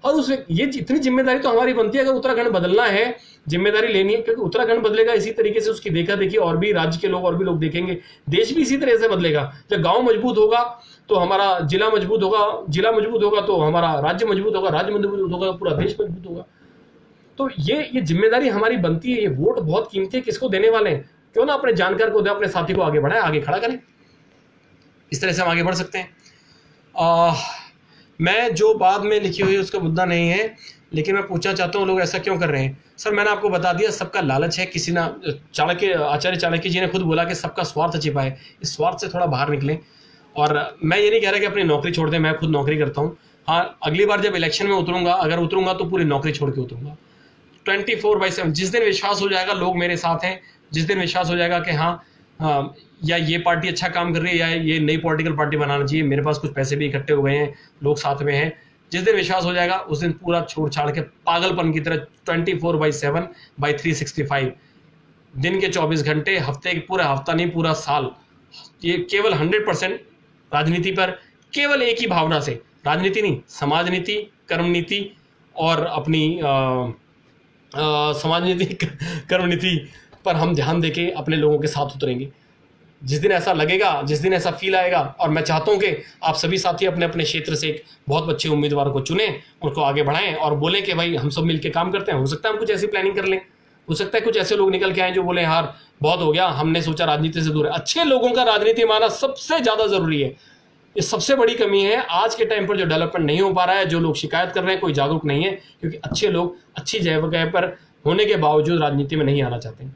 और उस ये इतनी जिम्मेदारी तो हमारी बनती है, अगर उत्तराखंड बदलना है, जिम्मेदारी लेनी है, क्योंकि उत्तराखंड बदलेगा इसी तरीके से, उसकी देखा देखी और भी राज्य के लोग और भी लोग देखेंगे, देश भी इसी तरह से बदलेगा। जब गांव मजबूत होगा तो हमारा जिला मजबूत होगा, जिला मजबूत होगा तो हमारा राज्य मजबूत होगा, राज्य मजबूत होगा पूरा देश मजबूत होगा। तो ये जिम्मेदारी हमारी बनती है। ये वोट बहुत कीमती है, किसको देने वाले हैं, क्यों ना अपने जानकार को दे, अपने साथी को आगे बढ़ाए, आगे खड़ा करें। इस तरह से हम आगे बढ़ सकते हैं। मैं जो बाद में लिखी हुई उसका मुद्दा नहीं है, लेकिन मैं पूछना चाहता हूँ लोग ऐसा क्यों कर रहे हैं। सर मैंने आपको बता दिया, सबका लालच है। किसी ना आचार्य चाणक्य जी ने खुद बोला कि सबका स्वार्थ छिपा है। इस स्वार्थ से थोड़ा बाहर निकलें। और मैं ये नहीं कह रहा कि अपनी नौकरी छोड़ दें, मैं खुद नौकरी करता हूँ। हाँ, अगली बार जब इलेक्शन में उतरूंगा, अगर उतरूंगा तो पूरी नौकरी छोड़ के उतरूंगा 24/7। जिस दिन विश्वास हो जाएगा लोग मेरे साथ हैं, जिस दिन विश्वास हो जाएगा कि हाँ या ये पार्टी अच्छा काम कर रही है, या ये नई पॉलिटिकल पार्टी बनाना चाहिए, मेरे पास कुछ पैसे भी इकट्ठे हो गए हैं, लोग साथ में हैं, जिस दिन विश्वास हो जाएगा उस दिन पूरा छोड़ छाड़ के पागलपन की तरह 24/7 365 दिन के 24 घंटे, हफ्ते के पूरा हफ्ता नहीं, पूरा साल, ये केवल 100% राजनीति पर, केवल एक ही भावना से, राजनीति नहीं, समाज नीति, कर्म नीति और अपनी समाज नीति कर्म नीति पर हम ध्यान देके अपने लोगों के साथ उतरेंगे। जिस दिन ऐसा लगेगा, जिस दिन ऐसा फील आएगा, और मैं चाहता हूं कि आप सभी साथी अपने अपने क्षेत्र से एक बहुत अच्छे उम्मीदवार को चुनें, उनको आगे बढ़ाएं और बोलें कि भाई हम सब मिलकर काम करते हैं। हो सकता है हम कुछ ऐसी प्लानिंग कर लें, हो सकता है कुछ ऐसे लोग निकल के आए जो बोले यार बहुत हो गया, हमने सोचा राजनीति से दूर है। अच्छे लोगों का राजनीति में आना सबसे ज्यादा जरूरी है। ये सबसे बड़ी कमी है आज के टाइम पर, जो डेवलपमेंट नहीं हो पा रहा है, जो लोग शिकायत कर रहे हैं, कोई जागरूक नहीं है, क्योंकि अच्छे लोग अच्छी जगह पर होने के बावजूद राजनीति में नहीं आना चाहते।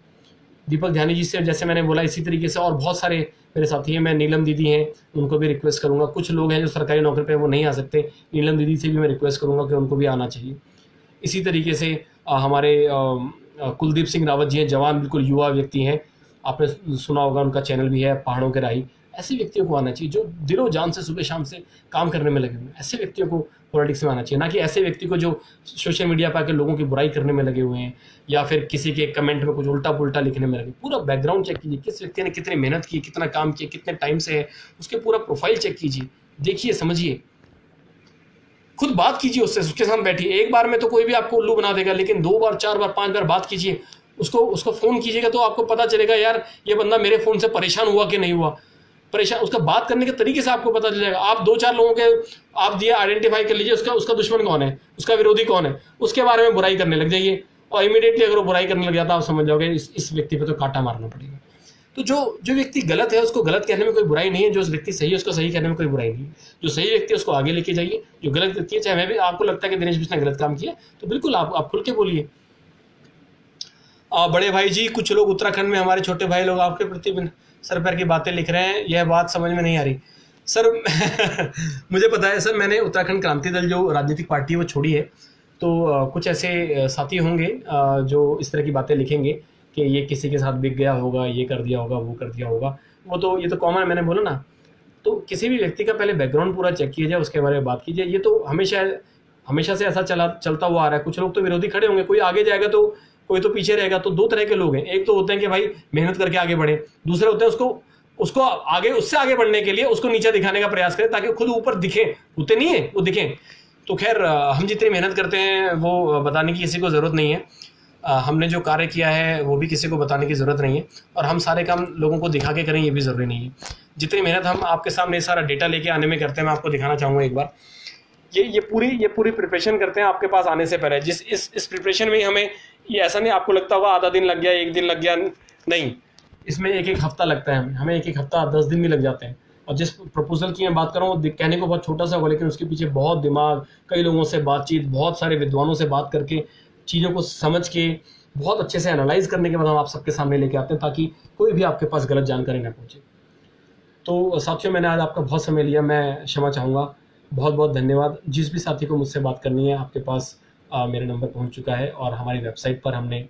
दीपक ध्यानी जी से जैसे मैंने बोला, इसी तरीके से और बहुत सारे मेरे साथी हैं। मैं नीलम दीदी हैं, उनको भी रिक्वेस्ट करूंगा। कुछ लोग हैं जो सरकारी नौकरी पे वो नहीं आ सकते, नीलम दीदी से भी मैं रिक्वेस्ट करूंगा कि उनको भी आना चाहिए। इसी तरीके से हमारे कुलदीप सिंह रावत जी हैं, जवान बिल्कुल युवा व्यक्ति हैं, आपने सुना होगा, उनका चैनल भी है पहाड़ों के राही। ऐसे व्यक्तियों को आना चाहिए जो दिलो जान से सुबह शाम से काम करने में लगे हुए हैं। ऐसे व्यक्तियों को पॉलिटिक्स में आना चाहिए, ना कि ऐसे व्यक्ति को जो सोशल मीडिया पर आकर लोगों की बुराई करने में लगे हुए हैं, या फिर किसी के कमेंट में कुछ उल्टा पुल्टा लिखने में लगे। पूरा बैकग्राउंड चेक कीजिए, किस व्यक्ति ने कितनी मेहनत की, कितना काम किया, कितने टाइम से है, उसके पूरा प्रोफाइल चेक कीजिए, देखिए, समझिए, खुद बात कीजिए उससे, उसके साथ बैठिए। एक बार में तो कोई भी आपको उल्लू बना देगा, लेकिन 2 बार 4 बार 5 बार बात कीजिए, उसको फोन कीजिएगा तो आपको पता चलेगा यार ये बंदा मेरे फोन से परेशान हुआ कि नहीं हुआ। परेशान, उसका बात करने के तरीके से आपको पता चल जाएगा। आप 2-4 लोगों के आप दिए आइडेंटिफाई कर लीजिए, उसका दुश्मन कौन है, उसका विरोधी कौन है, उसके बारे में बुराई करने लग जाइए, और इमीडिएटली अगर वो बुराई करने लग जाता है, आप समझ जाओगे इस व्यक्ति पे तो कांटा मारना पड़ेगा। तो जो व्यक्ति गलत है उसको गलत कहने में कोई बुराई नहीं है, जो व्यक्ति सही है उसको सही कहने में कोई बुराई नहीं है। जो सही व्यक्ति है उसको आगे लेके जाइए, जो गलत व्यक्ति है, चाहे मैं भी, आपको लगता है कि दिनेश बिष्ट ने गलत काम किया तो बिल्कुल आप खुल के बोलिए। बड़े भाई जी, कुछ लोग उत्तराखंड में, हमारे छोटे भाई लोग आपके प्रति सर पैर की बातें लिख रहे हैं, यह बात समझ में नहीं आ रही सर। मुझे पता है सर, मैंने उत्तराखंड क्रांति दल जो राजनीतिक पार्टी है वो छोड़ी है, तो कुछ ऐसे साथी होंगे जो इस तरह की बातें लिखेंगे कि ये किसी के साथ बिक गया होगा, ये कर दिया होगा, वो कर दिया होगा, वो तो ये तो कॉमन है, मैंने बोला ना। तो किसी भी व्यक्ति का पहले बैकग्राउंड पूरा चेक किया जाए, उसके बारे में बात कीजिए। ये तो हमेशा से ऐसा चलता हुआ आ रहा है। कुछ लोग तो विरोधी खड़े होंगे, कोई आगे जाएगा तो कोई तो पीछे रहेगा। तो 2 तरह के लोग हैं, एक तो होते हैं कि भाई मेहनत करके आगे बढ़े, दूसरे होते हैं उसको आगे, उससे आगे बढ़ने के लिए उसको नीचे दिखाने का प्रयास करें ताकि खुद ऊपर दिखे, होते नहीं है वो दिखें। तो खैर, हम जितनी मेहनत करते हैं वो बताने की किसी को ज़रूरत नहीं है। हमने जो कार्य किया है वो भी किसी को बताने की ज़रूरत नहीं है, और हम सारे काम लोगों को दिखा के करें ये भी ज़रूरी नहीं है। जितनी मेहनत हम आपके सामने सारा डेटा लेके आने में करते हैं, मैं आपको दिखाना चाहूँगा एक बार। ये पूरी प्रिपरेशन करते हैं आपके पास आने से पहले। इस प्रिपरेशन में हमें ये ऐसा नहीं आपको लगता होगा आधा दिन लग गया, 1 दिन लग गया, नहीं, इसमें 1-1 हफ्ता लगता है। हमें 1-1 हफ्ता 10 दिन भी लग जाते हैं। और जिस प्रपोजल की मैं बात कर रहा हूँ, कहने को बहुत छोटा सा होगा, लेकिन उसके पीछे बहुत दिमाग, कई लोगों से बातचीत, बहुत सारे विद्वानों से बात करके, चीज़ों को समझ के, बहुत अच्छे से एनालाइज करने के बाद हम आप सबके सामने लेके आते हैं, ताकि कोई भी आपके पास गलत जानकारी ना पहुँचे। तो साथियों, मैंने आज आपका बहुत समय लिया, मैं क्षमा चाहूँगा। बहुत बहुत धन्यवाद। जिस भी साथी को मुझसे बात करनी है, आपके पास मेरा नंबर पहुँच चुका है और हमारी वेबसाइट पर हमने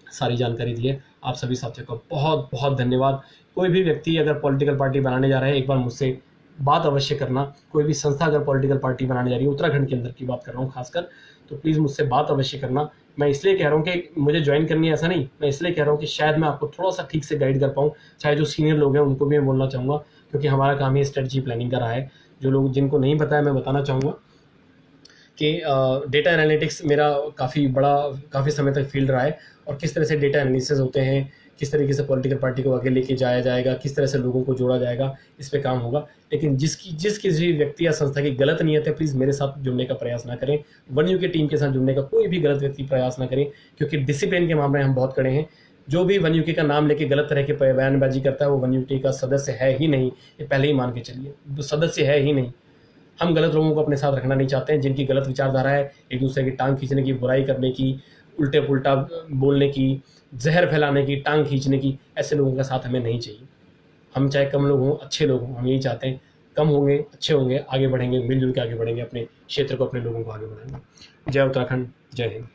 सारी जानकारी दी है। आप सभी साथियों का बहुत बहुत धन्यवाद। कोई भी व्यक्ति अगर पॉलिटिकल पार्टी बनाने जा रहा है, एक बार मुझसे बात अवश्य करना। कोई भी संस्था अगर पॉलिटिकल पार्टी बनाने जा रही है, उत्तराखंड के अंदर की बात कर रहा हूँ खासकर, तो प्लीज़ मुझसे बात अवश्य करना। मैं इसलिए कह रहा हूँ कि मुझे ज्वाइन करनी है ऐसा नहीं, मैं इसलिए कह रहा हूँ कि शायद मैं आपको थोड़ा सा ठीक से गाइड कर पाऊँ। चाहे जो सीनियर लोग हैं उनको भी मैं बोलना चाहूँगा, क्योंकि हमारा काम ही स्ट्रेटजी प्लानिंग का रहा है। जो लोग जिनको नहीं पता है, मैं बताना चाहूँगा कि डेटा एनालिटिक्स मेरा काफ़ी समय तक फील्ड रहा है, और किस तरह से डेटा एनालिसिस होते हैं, किस तरीके से पॉलिटिकल पार्टी को आगे लेके जाया जाएगा, किस तरह से लोगों को जोड़ा जाएगा, इस पे काम होगा। लेकिन जिस किसी व्यक्ति या संस्था की गलत नीयत है, प्लीज़ मेरे साथ जुड़ने का प्रयास ना करें। वन यू की टीम के साथ जुड़ने का कोई भी गलत व्यक्ति प्रयास ना करें, क्योंकि डिसिप्लिन के मामले हम बहुत कड़े हैं। जो भी वन यूके का नाम लेके गलत तरह की बयानबाजी करता है, वो वन यूके का सदस्य है ही नहीं। ये पहले ही मान के चलिए, वो सदस्य है ही नहीं। हम गलत लोगों को अपने साथ रखना नहीं चाहते हैं, जिनकी गलत विचारधारा है, एक दूसरे की टांग खींचने की, बुराई करने की, उल्टे पुल्टा बोलने की, जहर फैलाने की, टांग खींचने की। ऐसे लोगों का साथ हमें नहीं चाहिए। हम चाहे कम लोग हों, अच्छे लोग हों, हम यही चाहते हैं। कम होंगे, अच्छे होंगे, आगे बढ़ेंगे, मिलजुल के आगे बढ़ेंगे, अपने क्षेत्र को, अपने लोगों को आगे बढ़ाएंगे। जय उत्तराखंड, जय हिंद।